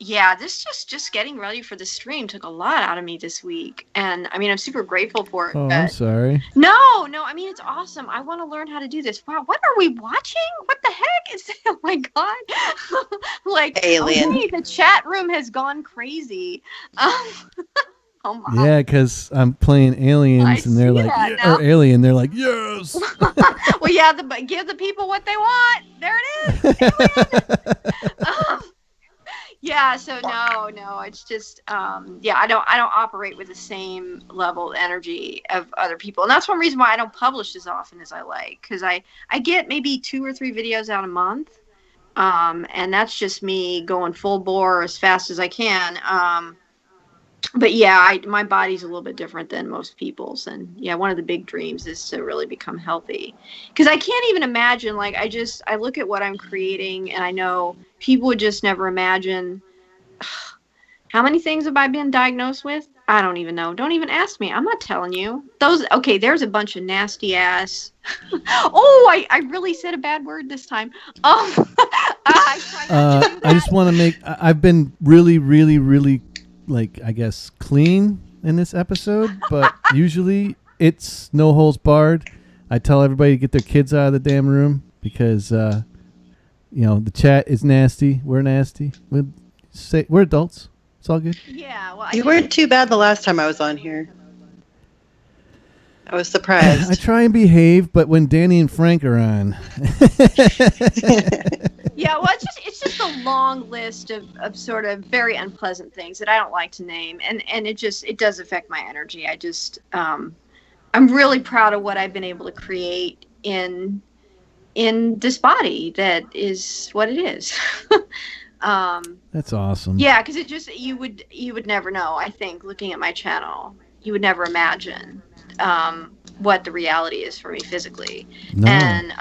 yeah, this just getting ready for the stream took a lot out of me this week. And I mean, I'm super grateful for it. Oh, I'm sorry. No, I mean, it's awesome. I want to learn how to do this. Wow, what are we watching? What the heck is that? Oh my God. Like, Alien. Okay, the chat room has gone crazy. Oh my. Yeah, because I'm playing aliens, and they're like, or alien. They're like, yes. Well, yeah, give the people what they want. There it is. Yeah. So no, it's just yeah. I don't operate with the same level of energy of other people, and that's one reason why I don't publish as often as I like, because I get maybe 2 or 3 videos out a month, and that's just me going full bore as fast as I can. But yeah, my body's a little bit different than most people's, and yeah, one of the big dreams is to really become healthy, because I can't even imagine, like, I look at what I'm creating, and I know people would just never imagine. How many things have I been diagnosed with? I don't even know. Don't even ask me. I'm not telling you. There's a bunch of nasty ass. Oh, I really said a bad word this time. I just want to make. I've been really, really, really, like, I guess, clean in this episode, but usually it's no holds barred. I tell everybody to get their kids out of the damn room because, the chat is nasty. We're nasty. We're adults. It's all good. Yeah, well, You weren't too bad the last time I was on here. I was surprised. I try and behave, but when Danny and Frank are on. Yeah, well, it's just a long list of sort of very unpleasant things that I don't like to name, and it does affect my energy. I just I'm really proud of what I've been able to create in this body that is what it is. That's awesome. Yeah, because you would never know. I think looking at my channel, you would never imagine what the reality is for me physically. No. And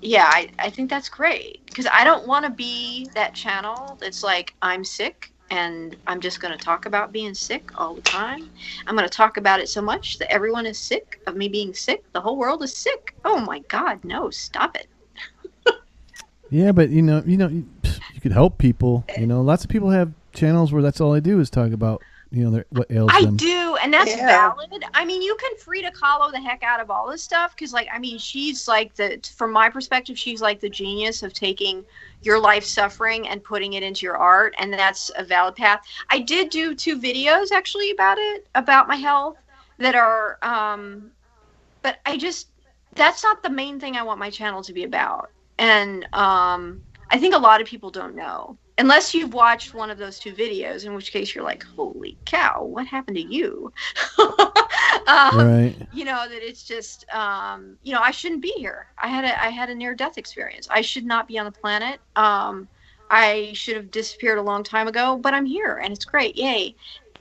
yeah, I think that's great, because I don't want to be that channel that's like, I'm sick and I'm just going to talk about being sick all the time. I'm going to talk about it so much that everyone is sick of me being sick. The whole world is sick. Oh my God, no, stop it. Yeah, but you could help people. Lots of people have channels where that's all they do is talk about what ails them. I do, and that's valid. I mean, you can Frida Kahlo the heck out of all this stuff, because, like, I mean, she's like from my perspective, she's like the genius of taking your life suffering and putting it into your art, and that's a valid path. I did do 2 videos actually about my health that are, but that's not the main thing I want my channel to be about, and I think a lot of people don't know. Unless you've watched one of those 2 videos, in which case you're like, holy cow, what happened to you? Right. That it's just, I shouldn't be here. I had a near-death experience. I should not be on the planet. I should have disappeared a long time ago, but I'm here, and it's great. Yay.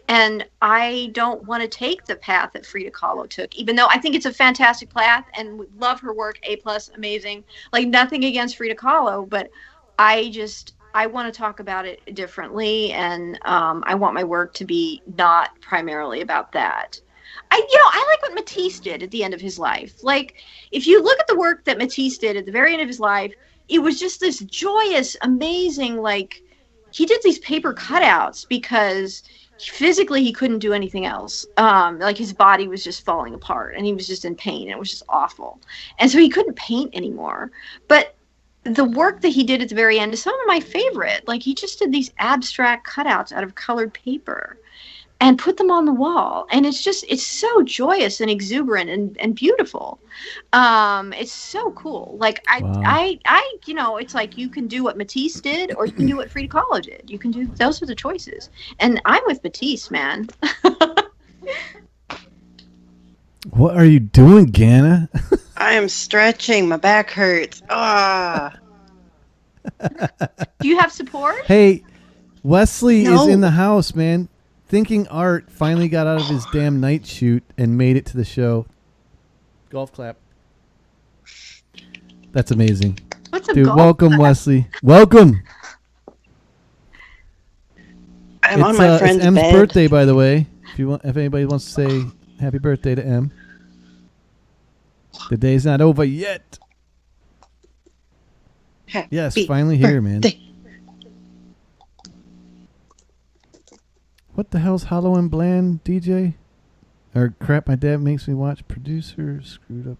And I don't want to take the path that Frida Kahlo took, even though I think it's a fantastic path and love her work, A+, amazing. Like, nothing against Frida Kahlo, but I want to talk about it differently, and I want my work to be not primarily about that. I like what Matisse did at the end of his life. Like, if you look at the work that Matisse did at the very end of his life, it was just this joyous, amazing, like, he did these paper cutouts because physically he couldn't do anything else. Like, his body was just falling apart and he was just in pain. And it was just awful. And so he couldn't paint anymore. But the work that he did at the very end is some of my favorite. Like, he just did these abstract cutouts out of colored paper and put them on the wall. And it's so joyous and exuberant and beautiful. It's so cool. Like, I it's like, you can do what Matisse did, or you can do what Frida Kahlo did. You can do, those are the choices. And I'm with Matisse, man. What are you doing, Ganna? I am stretching. My back hurts. Ah. Do you have support? Hey, Wesley No. is in the house, man. Thinking Art finally got out of his damn night shoot and made it to the show. Golf clap. That's amazing. What's a Dude, golf welcome, clap? Wesley. Welcome. I'm on my friend's it's M's bed. birthday, by the way. If anybody wants to say happy birthday to M. The day's not over yet. Yes, finally here, man. What the hell's Hollow and Bland, DJ? Or crap, my dad makes me watch. Producer screwed up.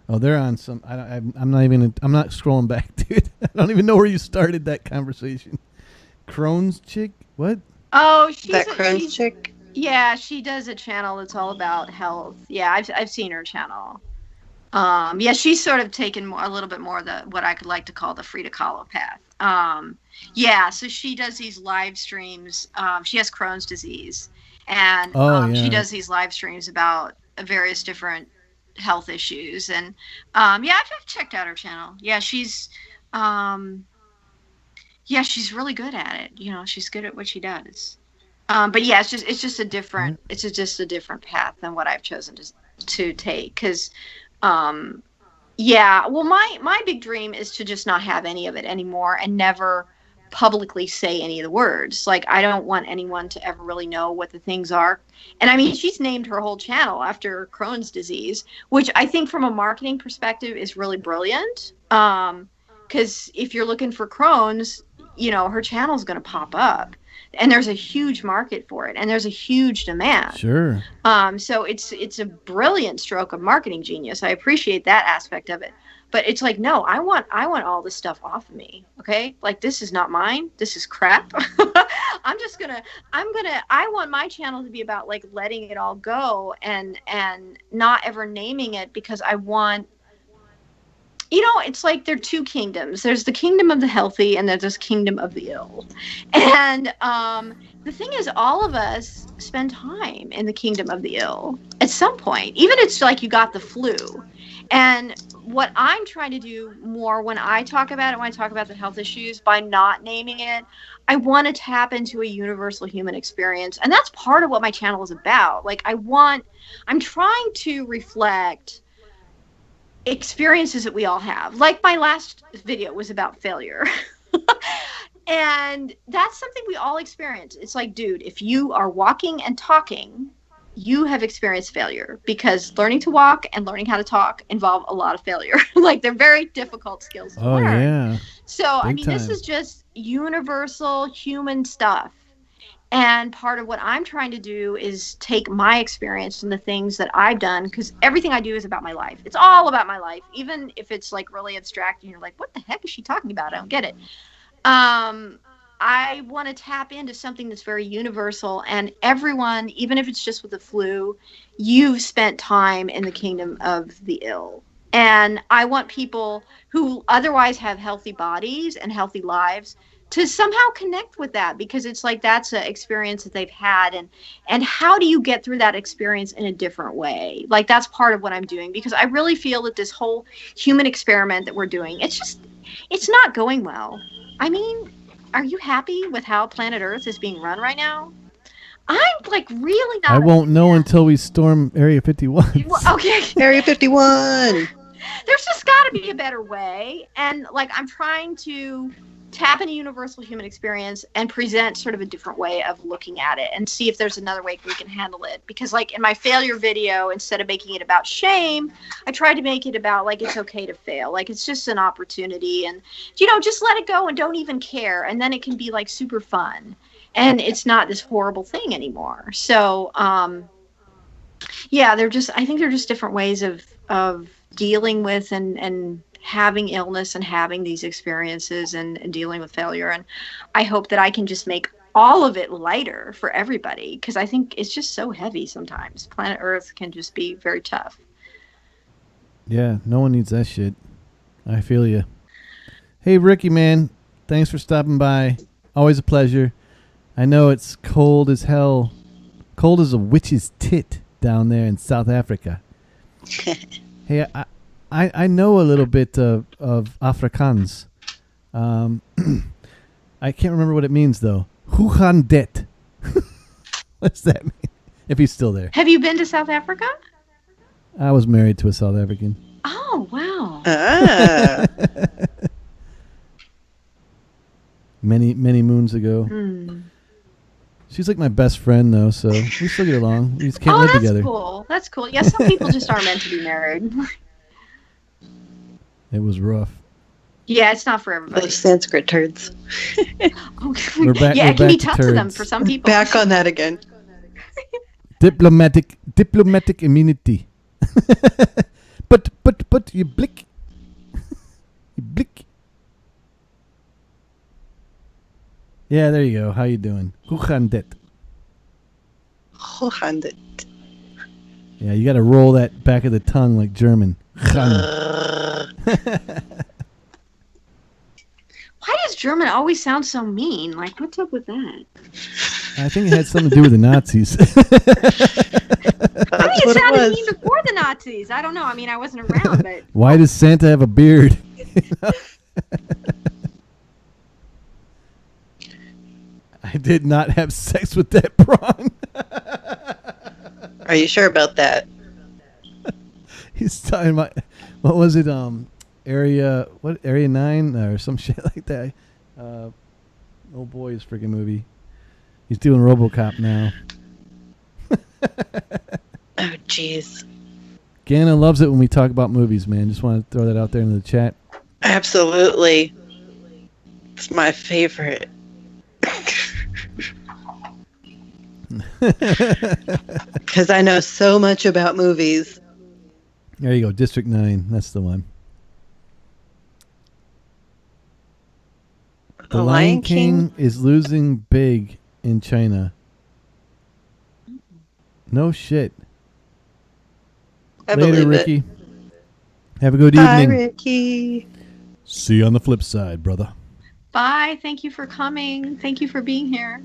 Oh, they're on some. I'm not scrolling back, dude. I don't even know where you started that conversation. Crohn's chick? What? Oh, That Crohn's chick? Yeah, she does a channel that's all about health. Yeah, I've seen her channel. Yeah, she's sort of taken a little bit more the what I could like to call the Frida Kahlo path. Yeah, so she does these live streams. She has Crohn's disease, and she does these live streams about various different health issues. And yeah, I've checked out her channel. Yeah, she's really good at it. You know, she's good at what she does. But yeah, it's just a different path than what I've chosen to take, because yeah, well, my big dream is to just not have any of it anymore and never publicly say any of the words. Like, I don't want anyone to ever really know what the things are. And I mean, she's named her whole channel after Crohn's disease, which I think from a marketing perspective is really brilliant. Because if you're looking for Crohn's, you know, her channel's going to pop up. And there's a huge market for it, and there's a huge demand. Sure. So it's a brilliant stroke of marketing genius. I appreciate that aspect of it. But it's like, no, I want all this stuff off of me. Okay? Like, this is not mine. This is crap. I want my channel to be about, like, letting it all go and not ever naming it, because I want, you know, it's like there are two kingdoms. There's the kingdom of the healthy, and there's this kingdom of the ill. And the thing is, all of us spend time in the kingdom of the ill at some point. Even it's like you got the flu. And what I'm trying to do more when I talk about it, when I talk about the health issues, by not naming it, I want to tap into a universal human experience. And that's part of what my channel is about. Like, I'm trying to reflect experiences that we all have. Like, my last video was about failure. And that's something we all experience. It's like, dude, if you are walking and talking, you have experienced failure, because learning to walk and learning how to talk involve a lot of failure. Like, they're very difficult skills to learn. Yeah. So, Big I mean, time. this is just universal human stuff. And part of what I'm trying to do is take my experience and the things that I've done, because everything I do is about my life. It's all about my life, even if it's like really abstract and you're like, what the heck is she talking about? I don't get it. I want to tap into something that's very universal, and everyone, even if it's just with the flu, you've spent time in the kingdom of the ill. And I want people who otherwise have healthy bodies and healthy lives to somehow connect with that, because it's like, that's an experience that they've had, and how do you get through that experience in a different way? Like, that's part of what I'm doing, because I really feel that this whole human experiment that we're doing, it's not going well. I mean, are you happy with how planet Earth is being run right now? I'm like really not. I won't know until we storm Area 51. Okay. Area 51. There's just got to be a better way. And like, I'm trying to tap into universal human experience and present sort of a different way of looking at it and see if there's another way we can handle it. Because like in my failure video, instead of making it about shame, I tried to make it about like it's okay to fail. Like it's just an opportunity, and just let it go and don't even care, and then it can be like super fun. And it's not this horrible thing anymore. So yeah, I think they're just different ways of dealing with and having illness and having these experiences and dealing with failure. And I hope that I can just make all of it lighter for everybody, because I think it's just so heavy sometimes. Planet Earth can just be very tough. Yeah, no one needs that shit. I feel you. Hey, Ricky, man, thanks for stopping by. Always a pleasure. I know it's cold as hell. Cold as a witch's tit down there in South Africa. Hey, I know a little bit of Afrikaans. I can't remember what it means, though. Hoe gaan dit? What's that mean? If he's still there. Have you been to South Africa? I was married to a South African. Oh, wow. Many moons ago. She's like my best friend, though, so we still get along. We just can't live together. Cool. That's cool. Yeah, some people just aren't meant to be married. It was rough. Yeah, it's not for everybody. Those Sanskrit turds. We're back. Yeah, we're it can back be to tough to them for some people. Back on that again. Diplomatic immunity. but you blick. You blick. Yeah, there you go. How you doing? Hoe gaan dit? Hoe gaan dit? Yeah, you got to roll that back of the tongue like German. Why does German always sound so mean? Like, what's up with that? I think it had something to do with the Nazis. I think it sounded mean before the Nazis. I don't know. I mean, I wasn't around, but... Why does Santa have a beard? I did not have sex with that prawn. Are you sure about that? He's talking about, what was it? Area 9 or some shit like that. Oh boy, his freaking movie. He's doing RoboCop now. Oh jeez. Ganna loves it when we talk about movies, man. Just want to throw that out there in the chat. Absolutely. It's my favorite. Because I know so much about movies. There you go, District 9. That's the one. The Lion King is losing big in China. No shit. Later, Ricky. Have a good evening. Bye, Ricky. See you on the flip side, brother. Bye. Thank you for coming. Thank you for being here.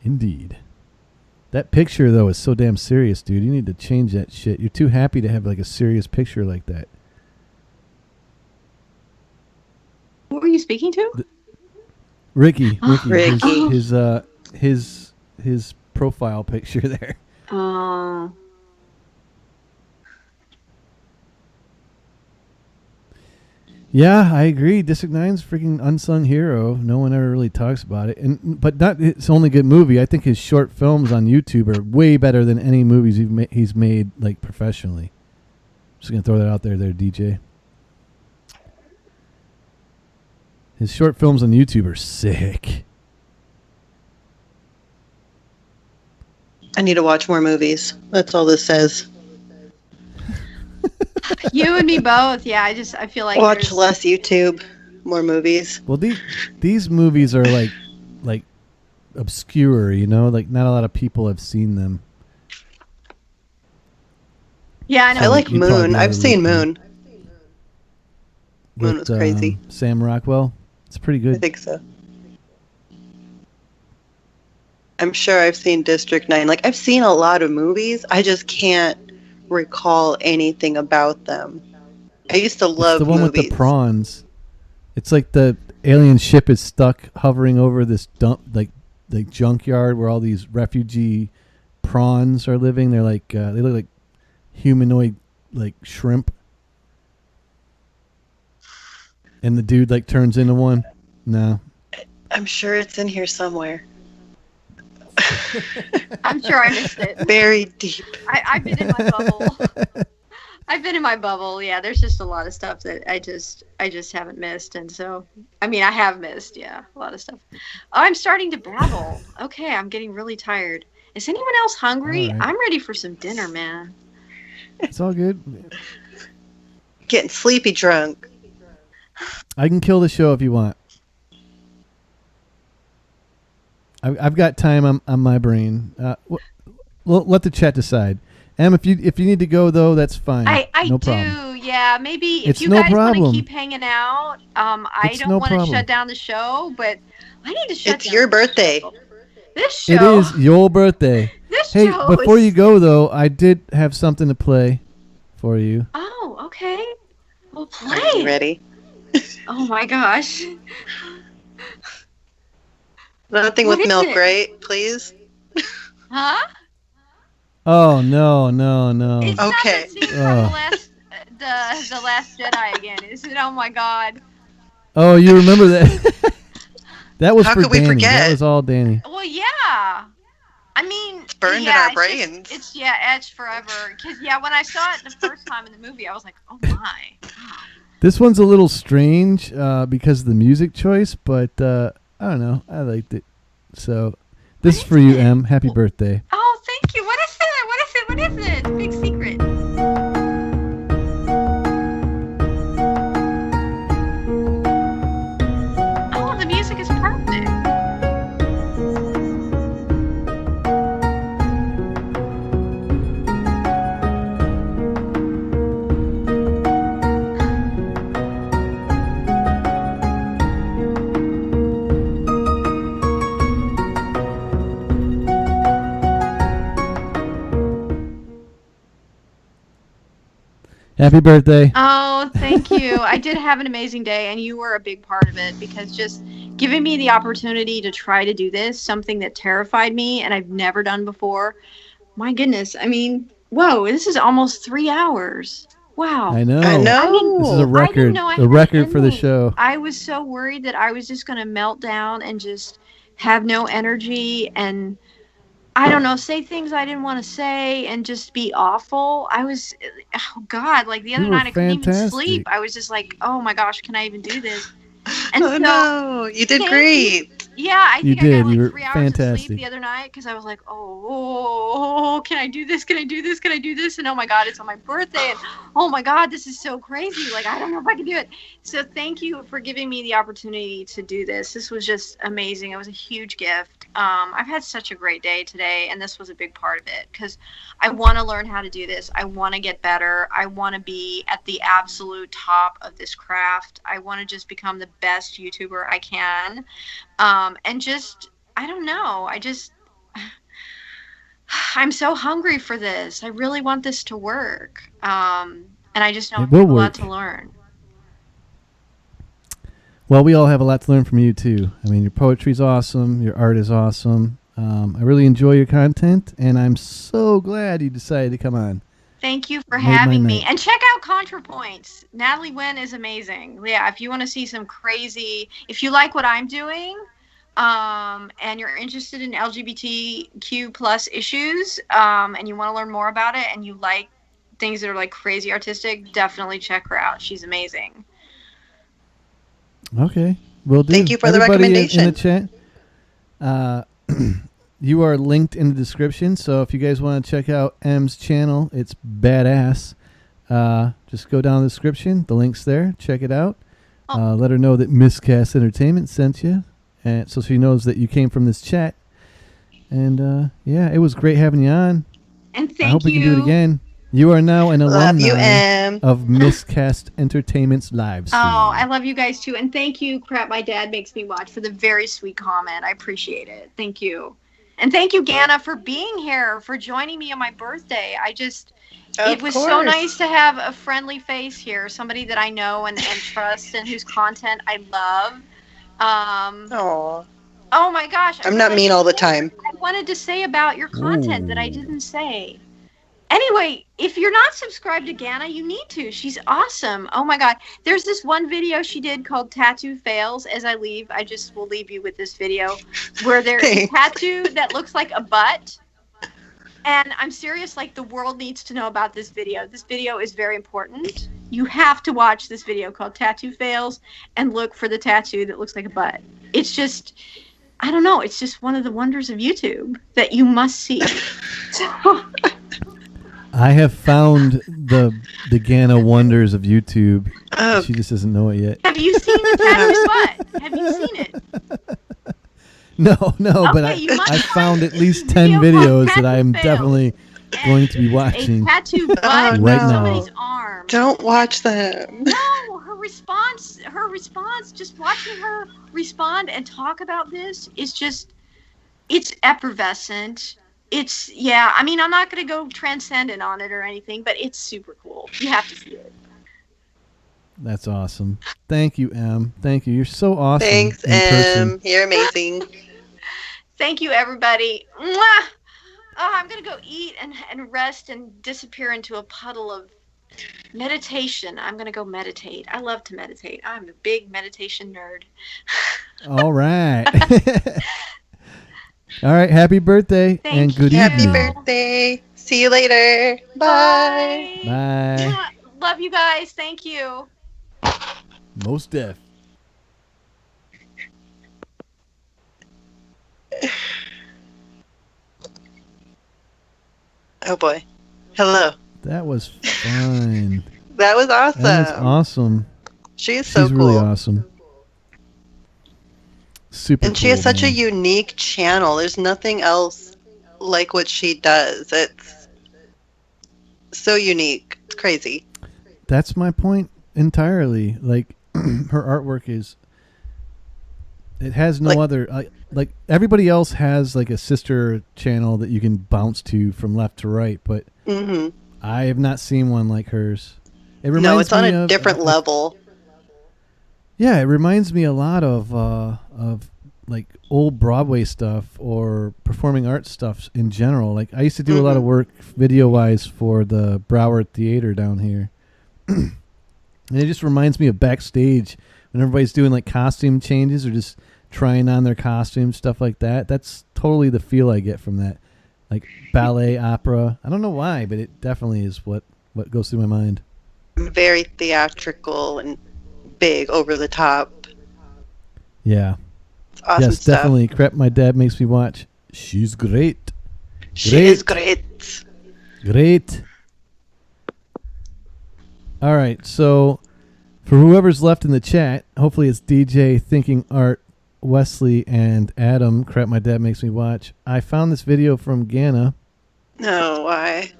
Indeed. That picture, though, is so damn serious, dude. You need to change that shit. You're too happy to have, like, a serious picture like that. Who were you speaking to? Ricky. Ricky. His profile picture there. Oh. Yeah, I agree. District 9's freaking unsung hero. No one ever really talks about it. But not it's only good movie. I think his short films on YouTube are way better than any movies he's made like professionally. Just gonna throw that out there, DJ. His short films on YouTube are sick. I need to watch more movies. That's all this says. You and me both. Yeah, I feel like watch less YouTube, more movies. Well, these movies are like obscure, you know, like not a lot of people have seen them. Yeah, I know. I like Moon. I've seen Moon. Moon was crazy. Sam Rockwell. It's pretty good. I think so. I'm sure I've seen District 9. Like, I've seen a lot of movies. I just can't recall anything about them. I used to love the one movies. with the prawns. It's like the alien ship is stuck hovering over this like junkyard where all these refugee prawns are living. They're like they look like humanoid like shrimp. And the dude like turns into one. No. I'm sure it's in here somewhere. I'm sure I missed it. Very deep. I've been in my bubble. I've been in my bubble. Yeah, there's just a lot of stuff that I just haven't missed, and so I mean I have missed. Yeah, a lot of stuff. Oh, I'm starting to babble. Okay, I'm getting really tired. Is anyone else hungry? All right. I'm ready for some dinner, man. It's all good. Getting sleepy drunk. I can kill the show if you want. I've got time on my brain. Let the chat decide. Em, if you need to go though, that's fine. I no do. problem. Yeah, maybe if It's you no guys want to problem. keep hanging out, I It's don't no want to problem. shut down the show, but I need to shut It's down your the birthday. show. This show. It is your birthday. This Hey, show before is- you go though, I did have something to play for you. Oh, okay. Well, Are you play. ready? Oh my gosh. Nothing What with is milk, it? right? Please? Huh? Oh no. It's Okay. not the scene from the Last Jedi again, is it? Oh my god. Oh, you remember that? That was How for could we Danny. forget? That was all Danny. Well, yeah. I mean, it's burned in yeah, our it's brains. It's etched forever. Because when I saw it the first time in the movie, I was like, oh my. This one's a little strange because of the music choice, but I don't know. I liked it. So this is for you, Em. Happy birthday. Oh, thank you. What is it? What is it? What is it? It's a big secret. Oh, the music is perfect. Happy birthday. Oh, thank you. I did have an amazing day, and you were a big part of it because just giving me the opportunity to try to do this, something that terrified me and I've never done before. My goodness. I mean, whoa, this is almost 3 hours. Wow. I know. I know. This is a I didn't record. know I A had record it for in the me. show. I was so worried that I was just going to melt down and just have no energy and I don't know, say things I didn't want to say and just be awful. Oh God, like the other You were night I couldn't even fantastic. sleep. I was just like, oh my gosh, can I even do this? And Oh no, you did thank great. Yeah, I You think I did. got like You were 3 hours of fantastic. sleep the other night because I was like, oh, can I do this? Can I do this? Can I do this? And oh my God, it's on my birthday. And oh my God, this is so crazy. Like, I don't know if I can do it. So thank you for giving me the opportunity to do this. This was just amazing. It was a huge gift. I've had such a great day today, and this was a big part of it because I want to learn how to do this. I want to get better. I want to be at the absolute top of this craft. I want to just become the best YouTuber I can. And just, I don't know. I'm so hungry for this. I really want this to work. And I just know I It will have a lot work. to learn. Well, we all have a lot to learn from you too. I mean, your poetry's awesome. Your art is awesome. I really enjoy your content, and I'm so glad you decided to come on. Thank you for Made my having me. night. And check out ContraPoints. Natalie Wynn is amazing. Yeah, if you want to see some crazy, if you like what I'm doing, and you're interested in LGBTQ plus issues, and you want to learn more about it, and you like things that are like crazy artistic, definitely check her out. She's amazing. Okay, will do. Thank you for the Everybody recommendation. in the chat. You are linked in the description, so if you guys want to check out M's channel, it's badass. Just go down the description. The link's there. Check it out. Let her know that Miscast Entertainment sent you, and so she knows that you came from this chat. And yeah, it was great having you on. And thank I hope we you. can do it again. You are now an Love alumni you, Em. of Miscast Entertainment's live stream. Oh, I love you guys too. And thank you, Crap My Dad Makes Me Watch, for the very sweet comment. I appreciate it. Thank you. And thank you, Ganna, for being here, for joining me on my birthday. It was so course. nice to have a friendly face here, somebody that I know and trust and whose content I love. Aw. Oh my gosh. I'm not mean all the time. I wanted to say about your content that I didn't say. Anyway, if you're not subscribed to GANNA, you need to. She's awesome. Oh my God. There's this one video she did called Tattoo Fails. As I leave, I just will leave you with this video where there's a tattoo that looks like a butt. And I'm serious, like the world needs to know about this video. This video is very important. You have to watch this video called Tattoo Fails and look for the tattoo that looks like a butt. It's just, I don't know, it's just one of the wonders of YouTube that you must see. I have found the GANNA wonders of YouTube. She just doesn't know it yet. Have you seen the tattoo butt? Have you seen it? No, but Okay, I found at least 10 videos that I am definitely going to be watching A tattoo butt right on now. somebody's arm. Don't watch them. No, her response, just watching her respond and talk about this is just, it's effervescent. I mean, I'm not going to go transcendent on it or anything, but it's super cool. You have to see it. That's awesome. Thank you, Em. Thank you. You're so awesome. Thanks, in person. You're amazing. Thank you, everybody. Mwah! Oh, I'm going to go eat and rest and disappear into a puddle of meditation. I'm going to go meditate. I love to meditate. I'm a big meditation nerd. All right. All right. Happy birthday and good Happy evening. birthday. See you later. Bye. Bye. Mwah! Love you guys. Thank you. Most deaf. Oh boy. Hello. That was fine. That was awesome. That was awesome. She's so cool. really awesome. Super And she cool, has such a man. unique channel. There's nothing else like what she does. It's so unique. It's crazy. That's my point entirely. Like, her artwork is... It has no other... like, everybody else has, like, a sister channel that you can bounce to from left to right, but I have not seen one like hers. It reminds No, it's on me a of, different level. Yeah, it reminds me a lot of like old Broadway stuff or performing arts stuff in general. Like, I used to do a lot of work video wise for the Broward Theater down here, and it just reminds me of backstage when everybody's doing like costume changes or just trying on their costumes, stuff like that. That's totally the feel I get from that, like ballet, opera. I don't know why, but it definitely is what goes through my mind. Very theatrical and big, over the top. Yeah. It's awesome yes, stuff. definitely. Crap my dad makes me watch. She's great. She is great. Great. All right, so for whoever's left in the chat, hopefully it's DJ, Thinking Art, Wesley, and Adam. Crap my dad makes me watch. I found this video from GANNA. No, why?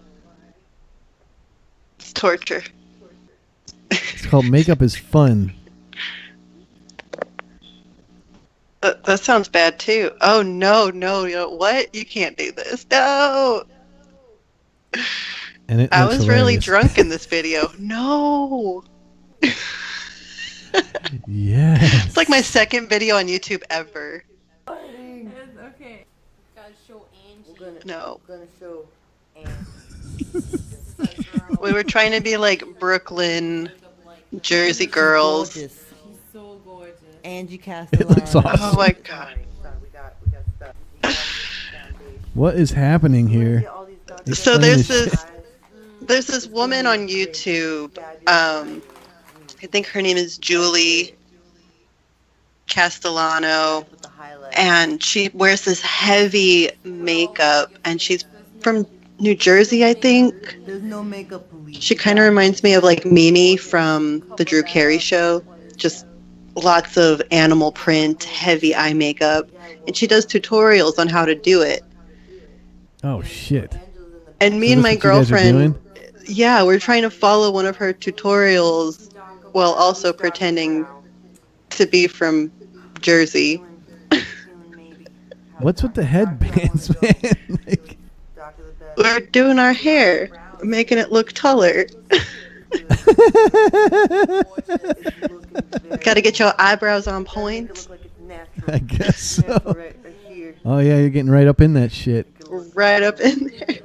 It's torture. It's called Makeup is Fun. That sounds bad too. Oh no, what? You can't do this. No. And I looks was really hilarious. drunk in this video. No. Yes. It's like my second video on YouTube ever. Okay. Gotta show Angie. No. We're gonna show We were trying to be like Brooklyn, Jersey girls. She's so gorgeous. Angie It Castellano. looks awesome. Oh my god. What is happening here? So Explain there's this this there's this woman on YouTube. I think her name is Julie Castellano, and she wears this heavy makeup, and she's from New Jersey, I think. There's no makeup police. She kind of reminds me of like Mimi from the Drew Carey Show. Just lots of animal print, heavy eye makeup, and she does tutorials on how to do it. Oh shit. And me So and this my what you guys are girlfriend, doing? yeah, we're trying to follow one of her tutorials while also pretending to be from Jersey. What's with the headbands, man? Like, We're doing our hair, making it look taller. Got to get your eyebrows on point. I guess so. Oh yeah, you're getting right up in that shit. Right up in there.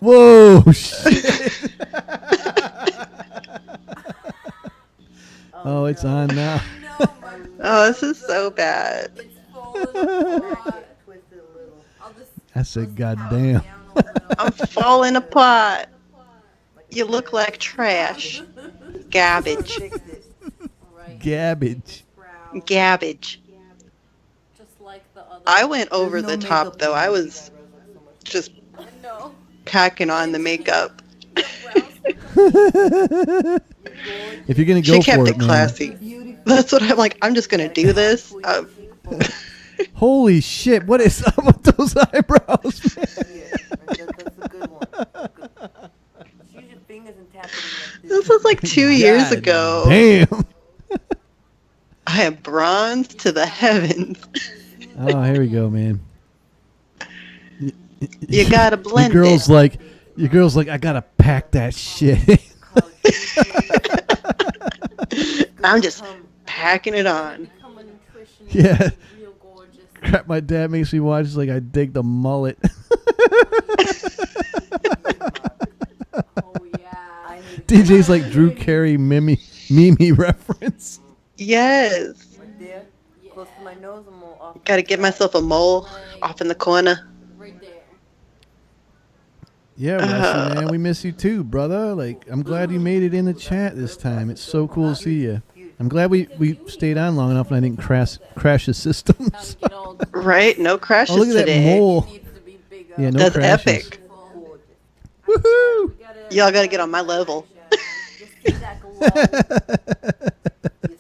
Whoa, shit. Oh, it's on now. Oh, this is so bad. I said, goddamn. I'm falling apart. You look like trash. Garbage. Gabbage. Gabbage. I went over the top, though. I was just packing on the makeup. If you're gonna go She kept for it it, classy. That's what I'm like. I'm just gonna do this. Holy shit! What is up with those eyebrows, man? This was like 2 years ago. Damn. I am bronzed to the heavens. Oh, here we go, man. You gotta blend your girl's it. Your girl's like, I gotta pack that shit. I'm just packing it on. Yeah. Crap, my dad makes me watch. It's like I dig the mullet. DJ's like Drew Carey Mimi reference. Yes. Gotta get myself a mole off in the corner. Yeah, Wesley, man, we miss you too, brother. Like, I'm glad you made it in the chat this time. It's so cool to see you. I'm glad we stayed on long enough and I didn't crash the systems. Right? No crashes look at today. that mole. Yeah, no That's crashes. epic. Woohoo! Y'all gotta get on my level. Your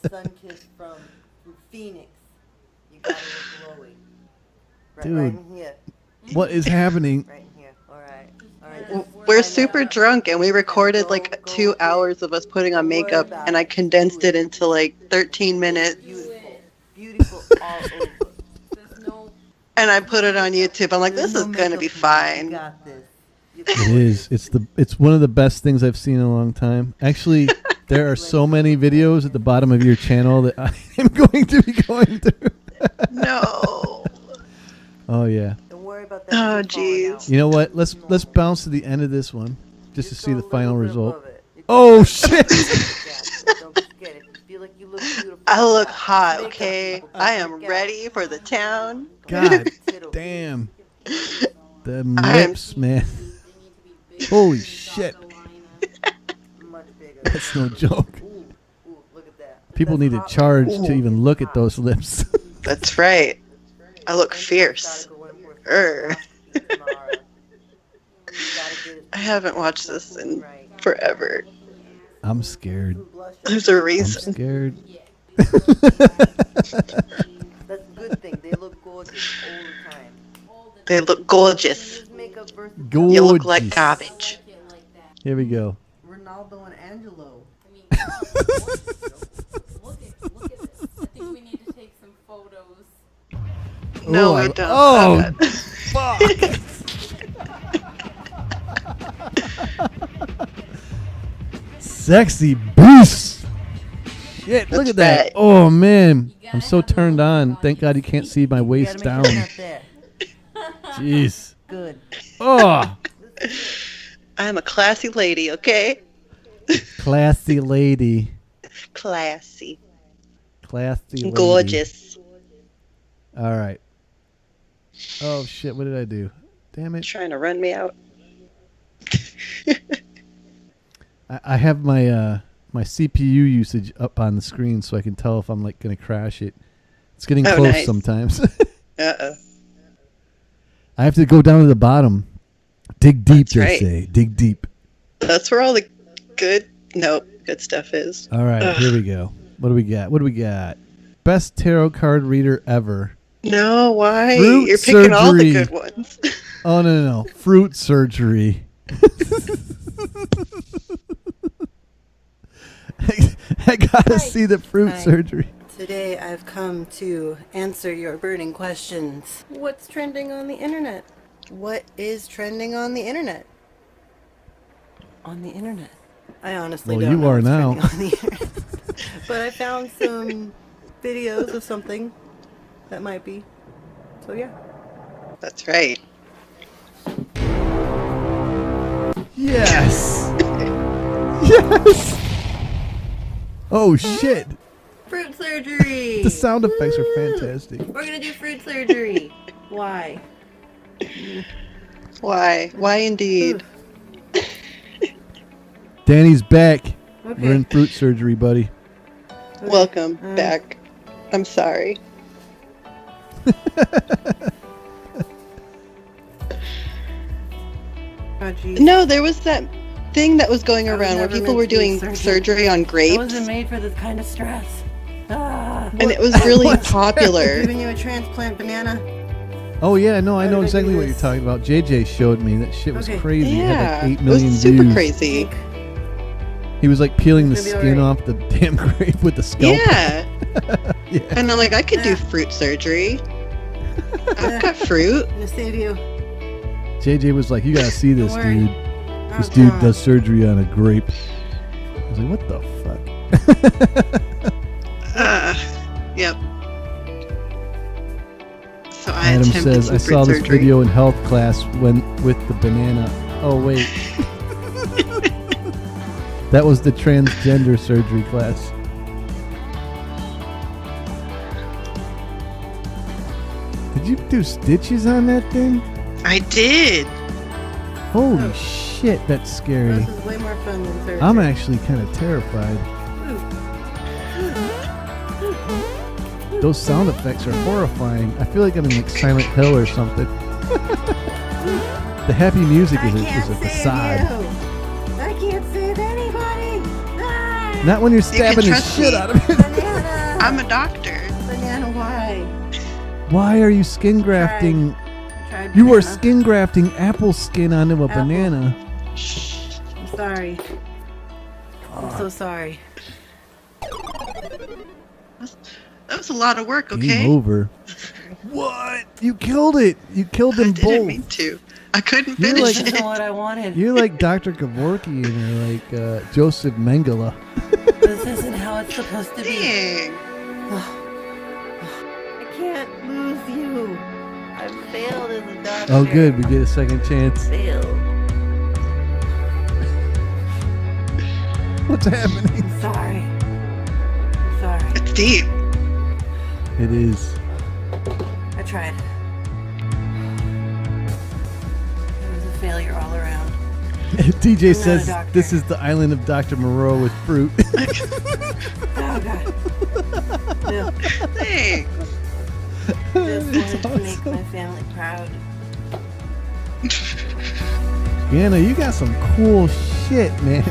sun kissed from Phoenix. You gotta look glowing. Right Dude, in here. what is happening? Right in here. All right. We're super drunk and we recorded like 2 hours of us putting on makeup and I condensed it into like 13 minutes. Beautiful all over. And I put it on YouTube. I'm like, this is gonna be fine. It is. It's one of the best things I've seen in a long time. Actually, there are so many videos at the bottom of your channel that I am going to be going through. No. Oh yeah. Oh jeez. You know what? Let's bounce to the end of this one just to see the final result. Oh shit! I look hot, okay? I am ready for the town. God damn. The lips, man. Holy shit. That's no joke. People need to charge to even look at those lips. That's right. I look fierce. I haven't watched this in forever. I'm scared. There's a reason. I'm scared. That's a good thing. They look gorgeous all the time. They look gorgeous. Gorgeous. You look like garbage. Here we go. Ronaldo and Angelo. No, I we don't. Oh, fuck. Sexy beast. Shit, look at that. right. Oh, man. I'm so turned on. Thank God you can't see my waist down. Jeez. Good. Oh. I'm a classy lady, okay? Classy lady. Classy. Classy lady. Gorgeous. All right. Oh, shit. What did I do? Damn it. Trying to run me out. I have my my CPU usage up on the screen so I can tell if I'm like going to crash it. It's getting close nice. sometimes. Uh-oh. I have to go down to the bottom. Dig deep, That's they right. say. Dig deep. That's where all the good stuff is. All right, Ugh. here we go. What do we got? What do we got? Best tarot card reader ever. No, why? Fruit You're picking all the surgery. good ones. Oh, no. Fruit surgery. I gotta see the fruit Hi. surgery. Today I've come to answer your burning questions. What's trending on the internet? What is trending on the internet? On the internet. I honestly Well, don't you know are what's now. trending on the internet. But I found some videos of something that might be. So yeah. That's right. Yes. Yes. Oh shit. Fruit surgery. The sound effects are fantastic. We're gonna do fruit surgery. Why? Why? Why indeed? Danny's back. Okay. We're in fruit surgery, buddy. Welcome back. I'm sorry. Oh, No, there was that thing that was going I was around where never people meant were to be doing surgeon. surgery on I grapes, wasn't made for this kind of stress. and it was really popular. Giving you a transplant banana. Oh yeah, no, I know did I exactly do what you're this? talking about. JJ showed me that shit was Okay. crazy. It had like 8 it million was super views. crazy. He was like peeling the It's gonna be skin alright. off the damn grape with the scalpel. Yeah. Yeah. And I'm like, I could do fruit surgery. I've got fruit. I'm gonna save you. JJ was like, "You gotta see this, Don't worry. dude. This Oh, dude God. does surgery on a grape." I was like, "What the fuck?" Yep. So I Adam attempted says, some "I fruit saw this surgery. video in health class when with the banana." Oh wait, that was the transgender surgery class. Did you do stitches on that thing? I did. Holy shit, that's scary. This is way more fun than surgery. I'm actually kind of terrified. Those sound effects are horrifying. I feel like I'm in like Silent Hill or something. The happy music is a facade. I can't save anybody. Ah! Not when you're You can stabbing the trust shit me. out of it. Banana. I'm a doctor. Banana, why? Why are you skin grafting? Tried You are banana. skin grafting apple skin onto a Apple. banana. I'm sorry. I'm so sorry. That was a lot of work, okay? Game over. What? You killed it. You killed them I didn't both. mean to. I couldn't You're finish like- This it. isn't what I wanted. You're like Dr. Kevorkian or like Joseph Mengele. This isn't how it's supposed to be. Dang. I can't lose you. I failed as a doctor. Oh, good. We get a second chance. Failed. What's happening? I'm sorry. Sorry. It's deep. It is. I tried. It was a failure all around. DJ not a says doctor. this is the island of Dr. Moreau with fruit. Oh, God. No. Thanks. Just wanted to make my family proud. Ganna, you got some cool shit, man.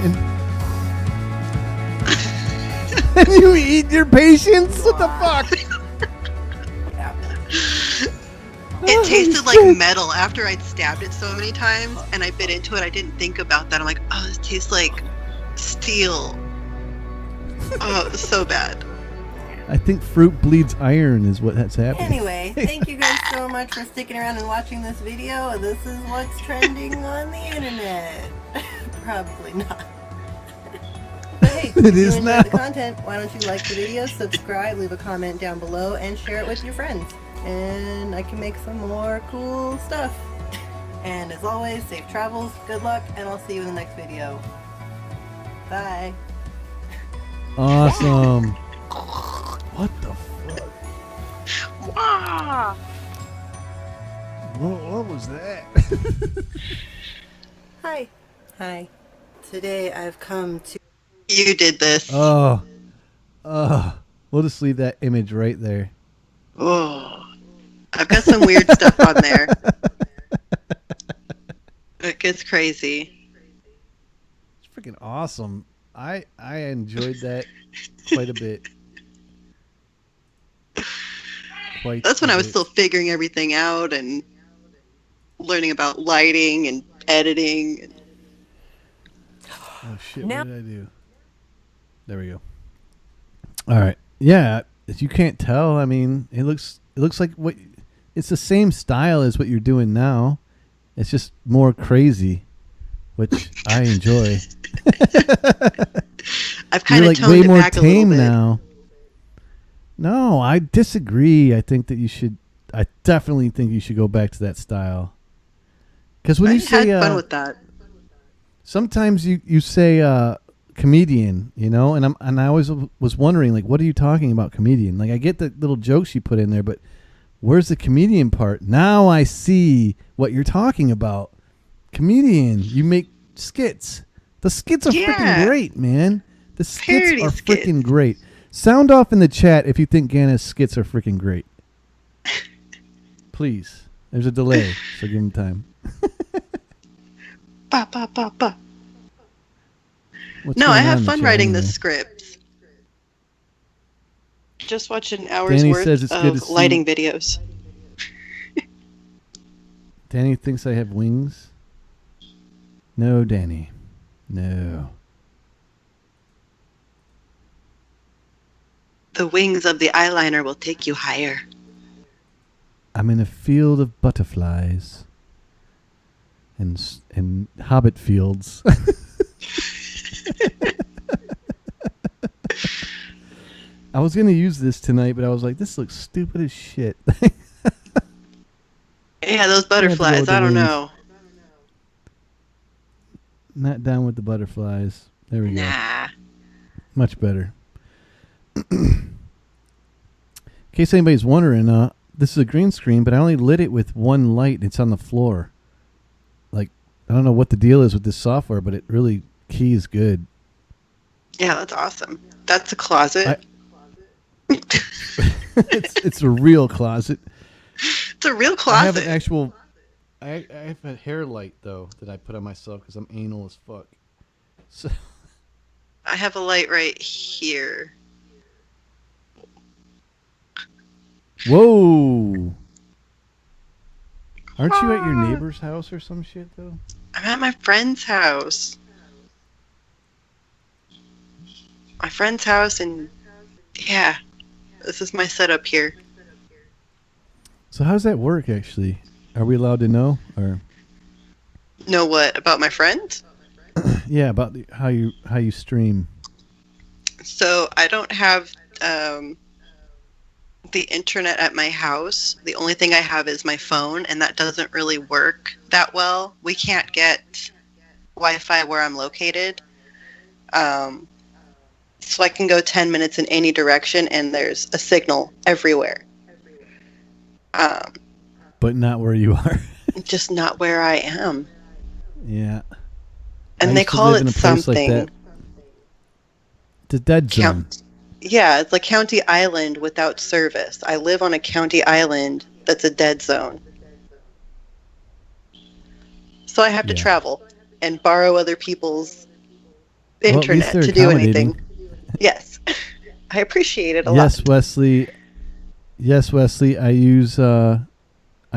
And you eat your patients? What the fuck? It tasted like metal after I'd stabbed it so many times, and I bit into it. I didn't think about that. I'm like, oh, this tastes like steel. Oh, it was so bad. I think fruit bleeds iron is what that's happening. Anyway, thank you guys so much for sticking around and watching this video. This is what's trending on the internet. Probably not. But hey, It if you is enjoyed now. the content, why don't you like the video, subscribe, leave a comment down below, and share it with your friends. And I can make some more cool stuff. And as always, safe travels, good luck, and I'll see you in the next video. Bye. Awesome. What the fuck? Wow. What was that? Hi. Hi. Today I've come to... You did this. Oh. We'll just leave that image right there. Oh. I've got some weird stuff on there. It gets crazy. It's freaking awesome. I enjoyed that quite a bit. That's when I was still figuring everything out and learning about lighting and editing. Oh shit! What did I do? There we go. All right. Yeah, if you can't tell, I mean, it looks like what it's the same style as what you're doing now. It's just more crazy, which I enjoy. I've kind You're of like toned way it more back a little tame bit. now. No, I disagree. I think that you should. I definitely think you should go back to that style. Because when I you say had fun with that. sometimes you say comedian, you know, and I always was wondering, like, what are you talking about, comedian? Like, I get the little jokes you put in there, but where's the comedian part? Now I see what you're talking about. Comedian, you make skits. The skits are freaking great, man. The skits are freaking great. Sound off in the chat if you think Ganna's skits are freaking great. Please. There's a delay, so give him time. Ba, ba, ba, ba. No, I have fun writing the scripts. Just watch an hour's Danny worth says it's good of to lighting see. videos. Danny thinks I have wings. No, Danny. No. The wings of the eyeliner will take you higher. I'm in a field of butterflies and hobbit fields. I was going to use this tonight, but I was like, this looks stupid as shit. Yeah, those butterflies, I don't know. Not down with the butterflies. There we go. Nah. Much better. In case anybody's wondering, this is a green screen, but I only lit it with one light. It's on the floor. Like, I don't know what the deal is with this software, but it really keys good. Yeah, that's awesome. That's a closet. It's a real closet. It's a real closet. I have an actual... I have a hair light, though, that I put on myself because I'm anal as fuck. So I have a light right here. Whoa! Aren't you at your neighbor's house or some shit, though? I'm at my friend's house. My friend's house, and yeah, this is my setup here. So how does that work, actually? Are we allowed to know, or? Know what about my friend? Yeah, about how you stream. So I don't have the internet at my house. The only thing I have is my phone, and that doesn't really work that well. We can't get Wi-Fi where I'm located. So I can go 10 minutes in any direction, and there's a signal everywhere. But not where you are. Just not where I am. Yeah. And they call it something. Like the dead zone. Yeah, it's like County Island without service. I live on a county island that's a dead zone. So I have to travel and borrow other people's internet to do anything. Yes. I appreciate it a lot. Yes, Wesley. Yes, Wesley. I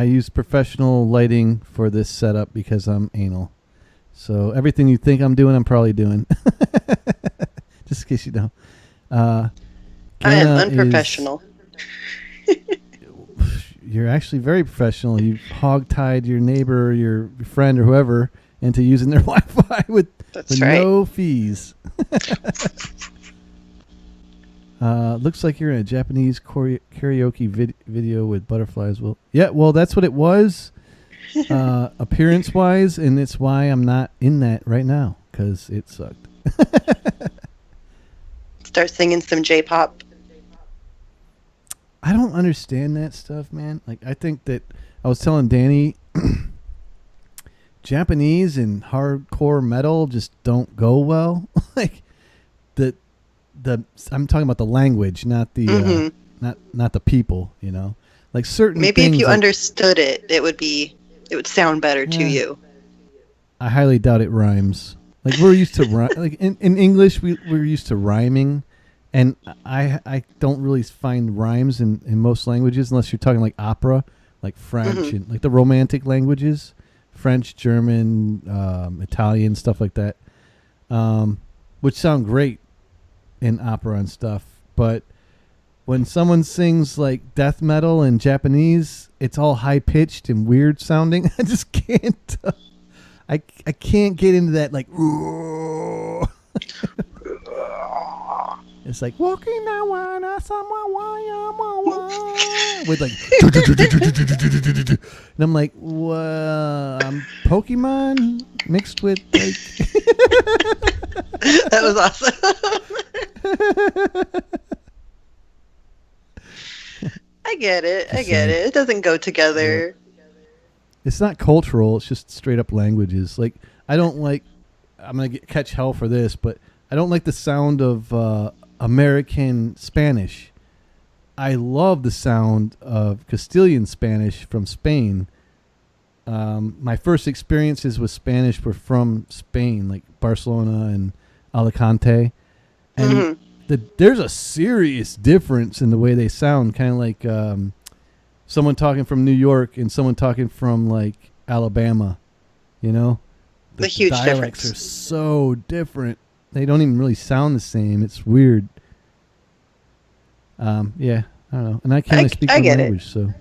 use professional lighting for this setup because I'm anal. So everything you think I'm doing, I'm probably doing. Just in case you know. I am unprofessional. You're actually very professional. You hog-tied your neighbor, your friend, or whoever into using their Wi-Fi with no fees. Looks like you're in a Japanese karaoke video with butterflies. Well, yeah, well, that's what it was, appearance-wise, and it's why I'm not in that right now, because it sucked. Start singing some J-pop. I don't understand that stuff, man. Like, I think that I was telling Danny, Japanese and hardcore metal just don't go well. Like, I'm talking about the language, not the not the people. You know, like certain. Maybe things, if you like, understood it, it would sound better to you. I highly doubt it rhymes. Like we're used to like in English, we're used to rhyming. And I don't really find rhymes in most languages unless you're talking like opera, like French, and like the romantic languages, French, German, Italian, stuff like that, which sound great in opera and stuff. But when someone sings like death metal in Japanese, it's all high pitched and weird sounding. I just can't. I can't get into that like. It's like walking down with like, and I'm like, I'm Pokemon mixed with like. That was awesome. I get it. It doesn't go together. Yeah. It's not cultural. It's just straight up languages. Like, I don't like, I'm going to catch hell for this, but I don't like the sound of American Spanish. I love the sound of Castilian Spanish from Spain. My first experiences with Spanish were from Spain, like Barcelona and Alicante. And there's a serious difference in the way they sound, kind of like someone talking from New York and someone talking from like Alabama, you know? The huge dialects difference. are so different. They don't even really sound the same. It's weird. Yeah, I don't know. And I can't really speak one language, so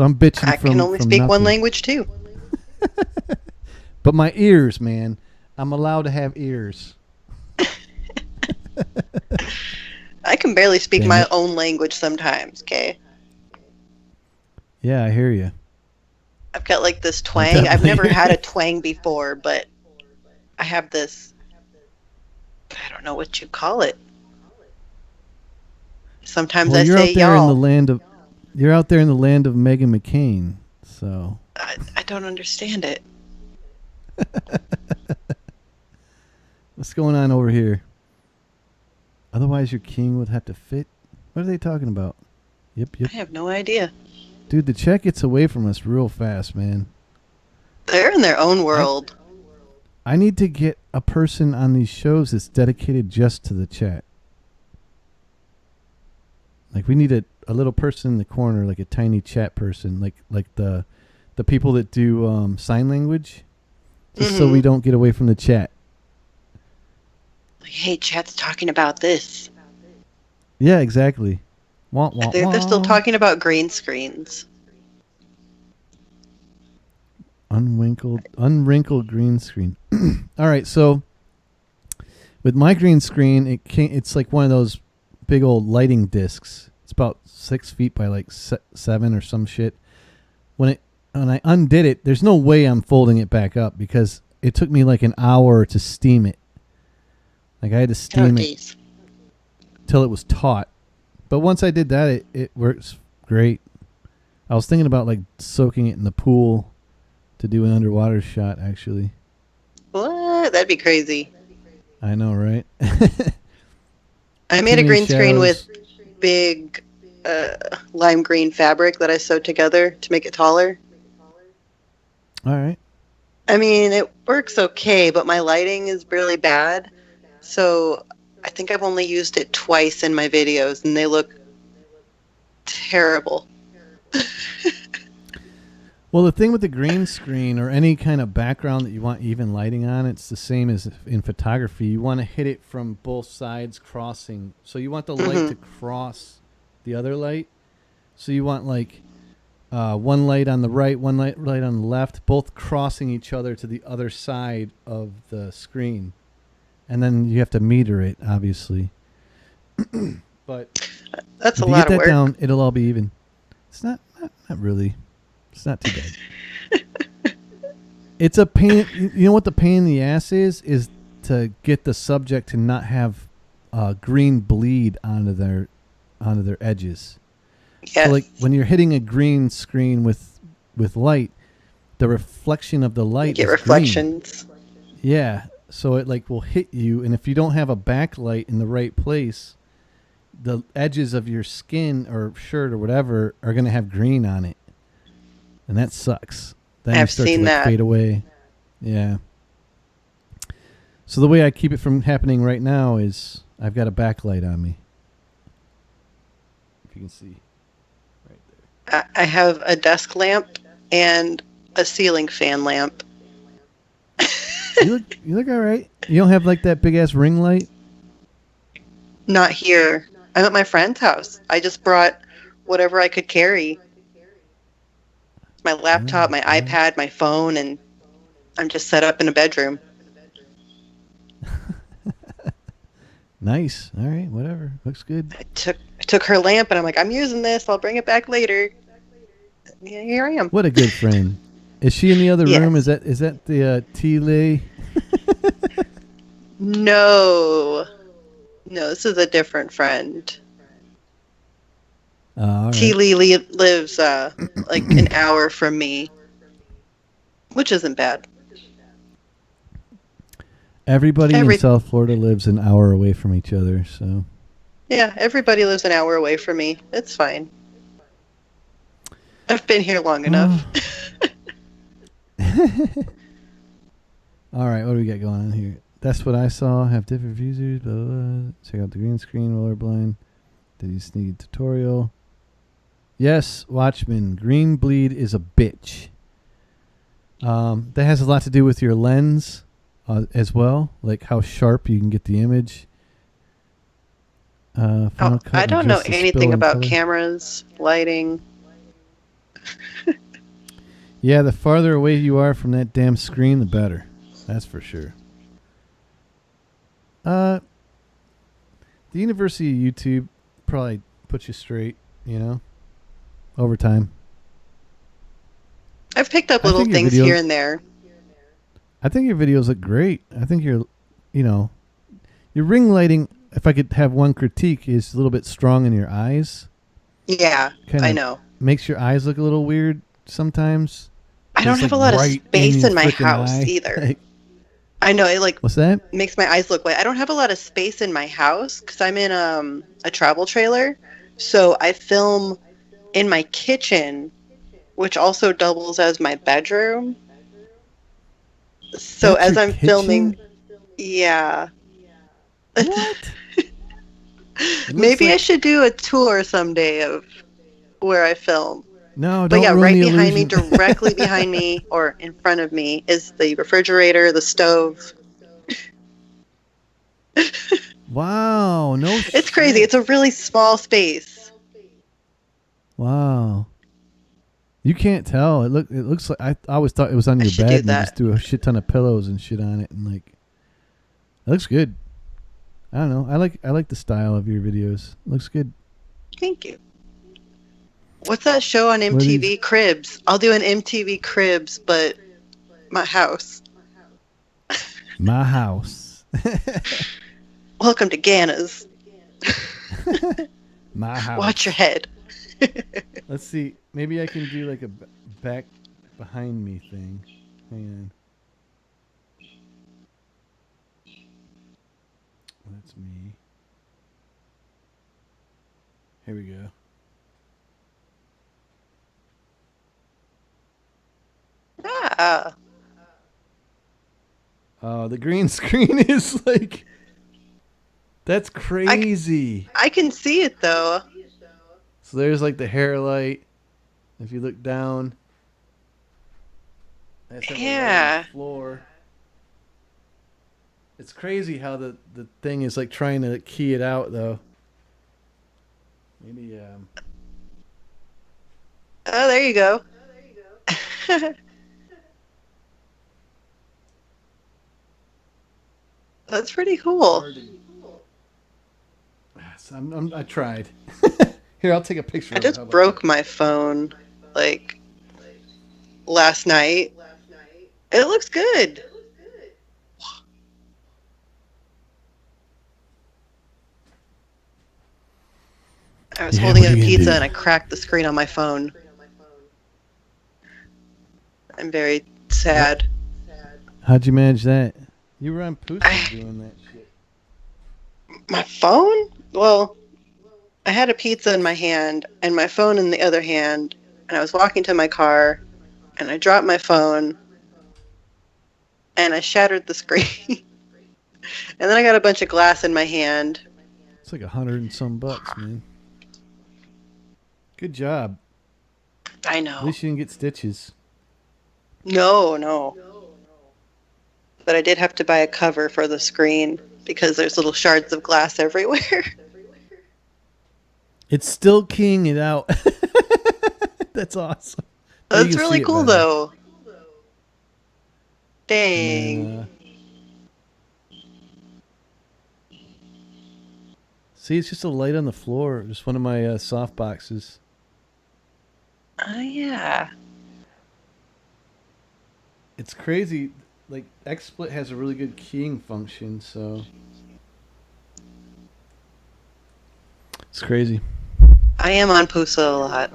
I'm bitching I from can only from speak one nothing. language too. But my ears, man. I'm allowed to have ears. I can barely speak Damn my it. own language sometimes, okay? Yeah, I hear you. I've got like this twang. I've never had a twang before, but I have this, I don't know what you call it. Sometimes Well, I you're say out there in y'all. the land of Meghan McCain, so I don't understand it. what's going on over here? Otherwise, your king would have to fit. What are they talking about? Yep. I have no idea. Dude, the chat gets away from us real fast, man. They're in their own world. I need to get a person on these shows that's dedicated just to the chat. Like, we need a little person in the corner, like a tiny chat person, like the people that do sign language, just so we don't get away from the chat. Like, hey, chat's talking about this. Yeah, exactly. Wah, wah, They're still wah. talking about green screens. Unwrinkled green screen. All right, so with my green screen, it's like one of those big old lighting discs. It's about 6 feet by like 7 or some shit. When I undid it, there's no way I'm folding it back up because it took me like an hour to steam it. Like, I had to steam it till it was taut. But once I did that, it works great. I was thinking about like soaking it in the pool to do an underwater shot, actually. What? That'd be crazy. I know, right? I made a green screen with big lime green fabric that I sewed together to make it taller. All right. I mean, it works okay, but my lighting is really bad. So I think I've only used it twice in my videos, and they look terrible. Well, the thing with the green screen or any kind of background that you want even lighting on, it's the same as in photography. You want to hit it from both sides crossing. So you want the light to cross the other light. So you want like one light on the right, one light on the left, both crossing each other to the other side of the screen. And then you have to meter it, obviously. But that's a if you lot get that of work. down, it'll all be even. It's not really. It's not too bad. It's a pain. You know what the pain in the ass is? Is to get the subject to not have green bleed onto their edges. Yes. So like when you're hitting a green screen with light, the reflection of the light You get is reflections. green. Yeah. So it like will hit you, and if you don't have a backlight in the right place, the edges of your skin or shirt or whatever are going to have green on it. And that sucks. Then I've you start seen to like that. fade away. Yeah. So the way I keep it from happening right now is I've got a backlight on me. If you can see. I have a desk lamp and a ceiling fan lamp. You look all right. You don't have like that big ass ring light? Not here. I'm at my friend's house. I just brought whatever I could carry. My laptop, my iPad, my phone, and I'm just set up in a bedroom. Nice. All right, whatever. Looks good. I took her lamp and I'm like, I'm using this. I'll bring it back later. Yeah, here I am. What a good friend. Is she in the other Yes. room? Is that the T-Lay? No. No, this is a different friend. All T. right. Lee lives like an hour from me, which isn't bad. Everybody in South Florida lives an hour away from each other, so. Yeah, everybody lives an hour away from me. It's fine. I've been here long enough. All right, what do we got going on here? That's what I saw. Have different users. Blah, blah, blah. Check out the green screen, roller blind. Did you sneak tutorial? Yes, Watchman. Green bleed is a bitch. That has a lot to do with your lens as well, like how sharp you can get the image. I don't know anything about cameras, lighting. Yeah, the farther away you are from that damn screen, the better. That's for sure. The University of YouTube probably puts you straight, you know, over time. I've picked up little things here and there. I think your videos look great. I think your ring lighting, if I could have one critique, is a little bit strong in your eyes. Yeah, I know. Makes your eyes look a little weird sometimes. I don't have a lot of space in my house either. I know, it what's that? Makes my eyes look white. I don't have a lot of space in my house because I'm in a travel trailer. So I film in my kitchen, which also doubles as my bedroom. So That's as your I'm filming, yeah. What? Maybe I should do a tour someday of where I film. No, but don't yeah, ruin right the behind me, illusion. directly behind me, or in front of me, is the refrigerator, the stove. Wow, no It's crazy. It's a really small space. Wow. You can't tell. It looks like I always thought it was on your should bed do and you that. just do a shit ton of pillows and shit on it, and like it looks good. I don't know. I like the style of your videos. It looks good. Thank you. What's that show on MTV? Cribs. I'll do an MTV Cribs, but my house. My house. Welcome to GANNA's. My house. Watch your head. Let's see. Maybe I can do like a back behind me thing. Hang on. That's me. Here we go. Ah. Oh, the green screen is like... That's crazy. I can see it, though. So there's like the hair light. If you look down. That's yeah. On the floor. It's crazy how the thing is like trying to key it out, though. Maybe, Oh, there you go. That's pretty cool. I tried. Here, I'll take a picture. I just broke my phone, like, last night. It looks good. I was holding a pizza and I cracked the screen on my phone. I'm very sad. How'd you manage that? You were on Pussy doing that shit. My phone? Well, I had a pizza in my hand and my phone in the other hand, and I was walking to my car, and I dropped my phone, and I shattered the screen. And then I got a bunch of glass in my hand. It's like $100 and some bucks, man. Good job. I know. At least you didn't get stitches. No. But I did have to buy a cover for the screen because there's little shards of glass everywhere. It's still keying it out. That's awesome. That's really cool, though. Dang. See, it's just a light on the floor. Just one of my soft boxes. Oh, yeah. It's crazy. like XSplit has a really good keying function, so it's crazy. I am on Pusa a lot.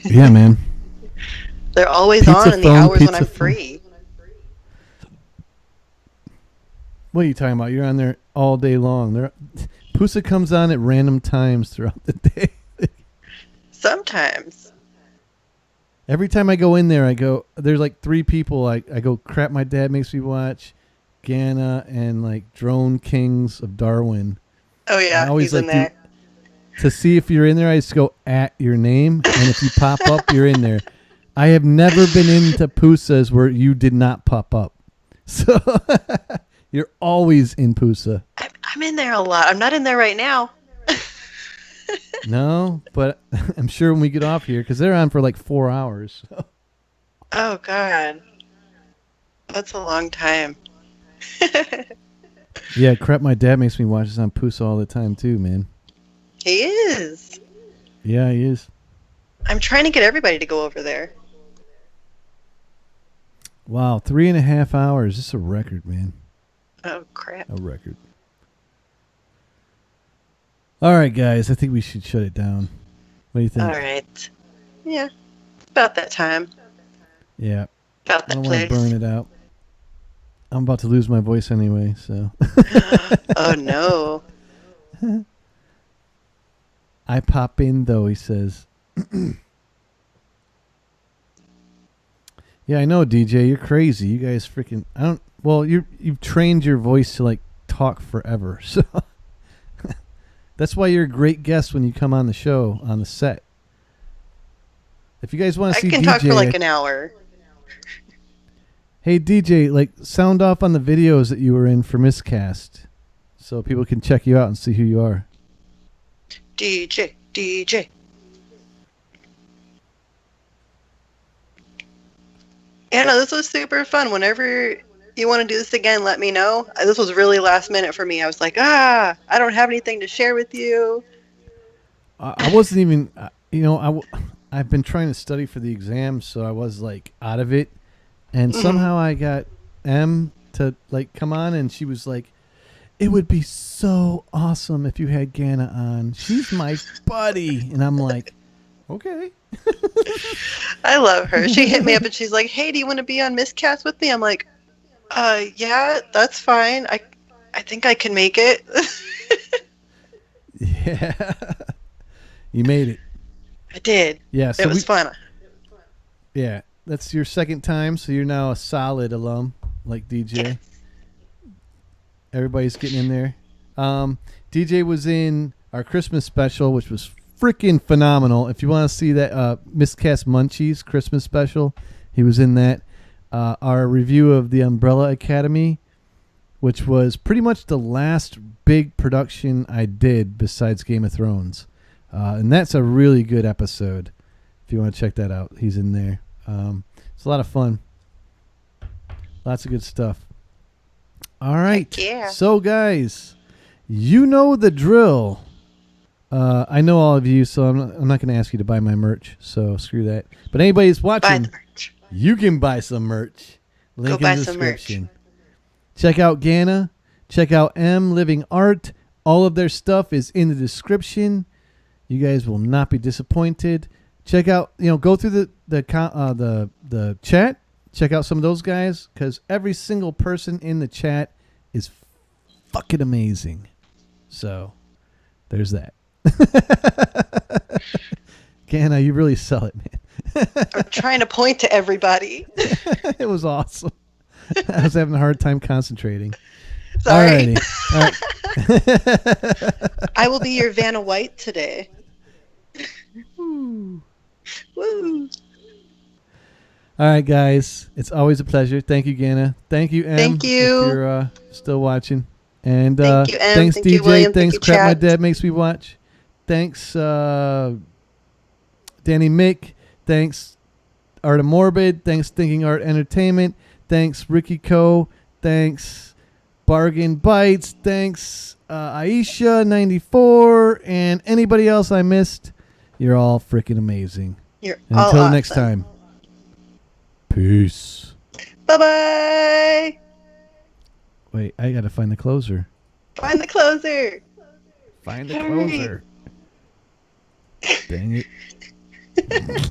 Yeah, man. They're always Pizza on in the phone, hours when pizza I'm phone. free. What are you talking about? You're on there all day long. Pusa comes on at random times throughout the day. Sometimes. Every time I go in there, there's like 3 people. I go, crap, my dad makes me watch, Ganna, and like Drone Kings of Darwin. Oh yeah, I always he's in like there. to see if you're in there. I just go at your name, and if you pop up, you're in there. I have never been into Pusas where you did not pop up. So you're always in Pusa. I'm in there a lot. I'm not in there right now. No, but I'm sure when we get off here, because they're on for like 4 hours. Oh God, that's a long time. Yeah, crap, my dad makes me watch this on Pusa all the time too, man. He is. Yeah, he is. I'm trying to get everybody to go over there. Wow, 3.5 hours. This is a record, man. Oh crap. A record. All right, guys, I think we should shut it down. What do you think? All right. Yeah, it's about that time. Yeah. About I that don't want to place. burn it out. I'm about to lose my voice anyway, so. Oh no. I pop in though, he says. Yeah, I know, DJ. You're crazy. You guys freaking. You've trained your voice to like talk forever. So that's why you're a great guest when you come on the show on the set. If you guys want to see DJ, I can talk for like an hour. Hey DJ, like sound off on the videos that you were in for Miscast, so people can check you out and see who you are. DJ. Anna, this was super fun. Whenever you want to do this again, let me know. This was really last minute for me. I was like, I don't have anything to share with you. I wasn't even, I've been trying to study for the exam, so I was like out of it. And somehow I got M to like come on, and she was like, it would be so awesome if you had Ganna on. She's my buddy. And I'm like, okay. I love her. She hit me up and she's like, hey, do you want to be on Miscast with me? I'm like, yeah, that's fine. I think I can make it. Yeah. You made it. I did. Yeah. So it was fun. Yeah. That's your second time, so you're now a solid alum, like DJ. Yes. Everybody's getting in there. DJ was in our Christmas special, which was freaking phenomenal. If you want to see that Miscast Munchies Christmas special, he was in that. Our review of the Umbrella Academy, which was pretty much the last big production I did besides Game of Thrones. And that's a really good episode. If you want to check that out, he's in there. It's a lot of fun. Lots of good stuff. All right. Yeah. So, guys, you know the drill. I know all of you, so I'm not going to ask you to buy my merch. So screw that. But anybody who's watching, you can buy some merch. Link in the description. Check out Ganna. Check out Living Art. All of their stuff is in the description. You guys will not be disappointed. Check out, go through the chat. Check out some of those guys, because every single person in the chat is fucking amazing. So, there's that. Ganna, you really sell it, man. I'm trying to point to everybody. It was awesome. I was having a hard time concentrating. Sorry. All right. I will be your Vanna White today. Woo. Woo. All right, guys. It's always a pleasure. Thank you, Ganna. Thank you, M. Thank you. If you're still watching. And thank you, M. Thanks, thank DJ. You, William. Thanks, thank you, Crap My chat. Dad Makes Me Watch. Thanks, Danny Mick. Thanks, Art of Morbid. Thanks, Thinking Art Entertainment. Thanks, Ricky Co. Thanks, Bargain Bites. Thanks, Aisha94. And anybody else I missed, you're all freaking amazing. You're and all until awesome. next time, peace. Bye-bye. Wait, I gotta find the closer. Find the closer. Find the Hurry. closer. Dang it.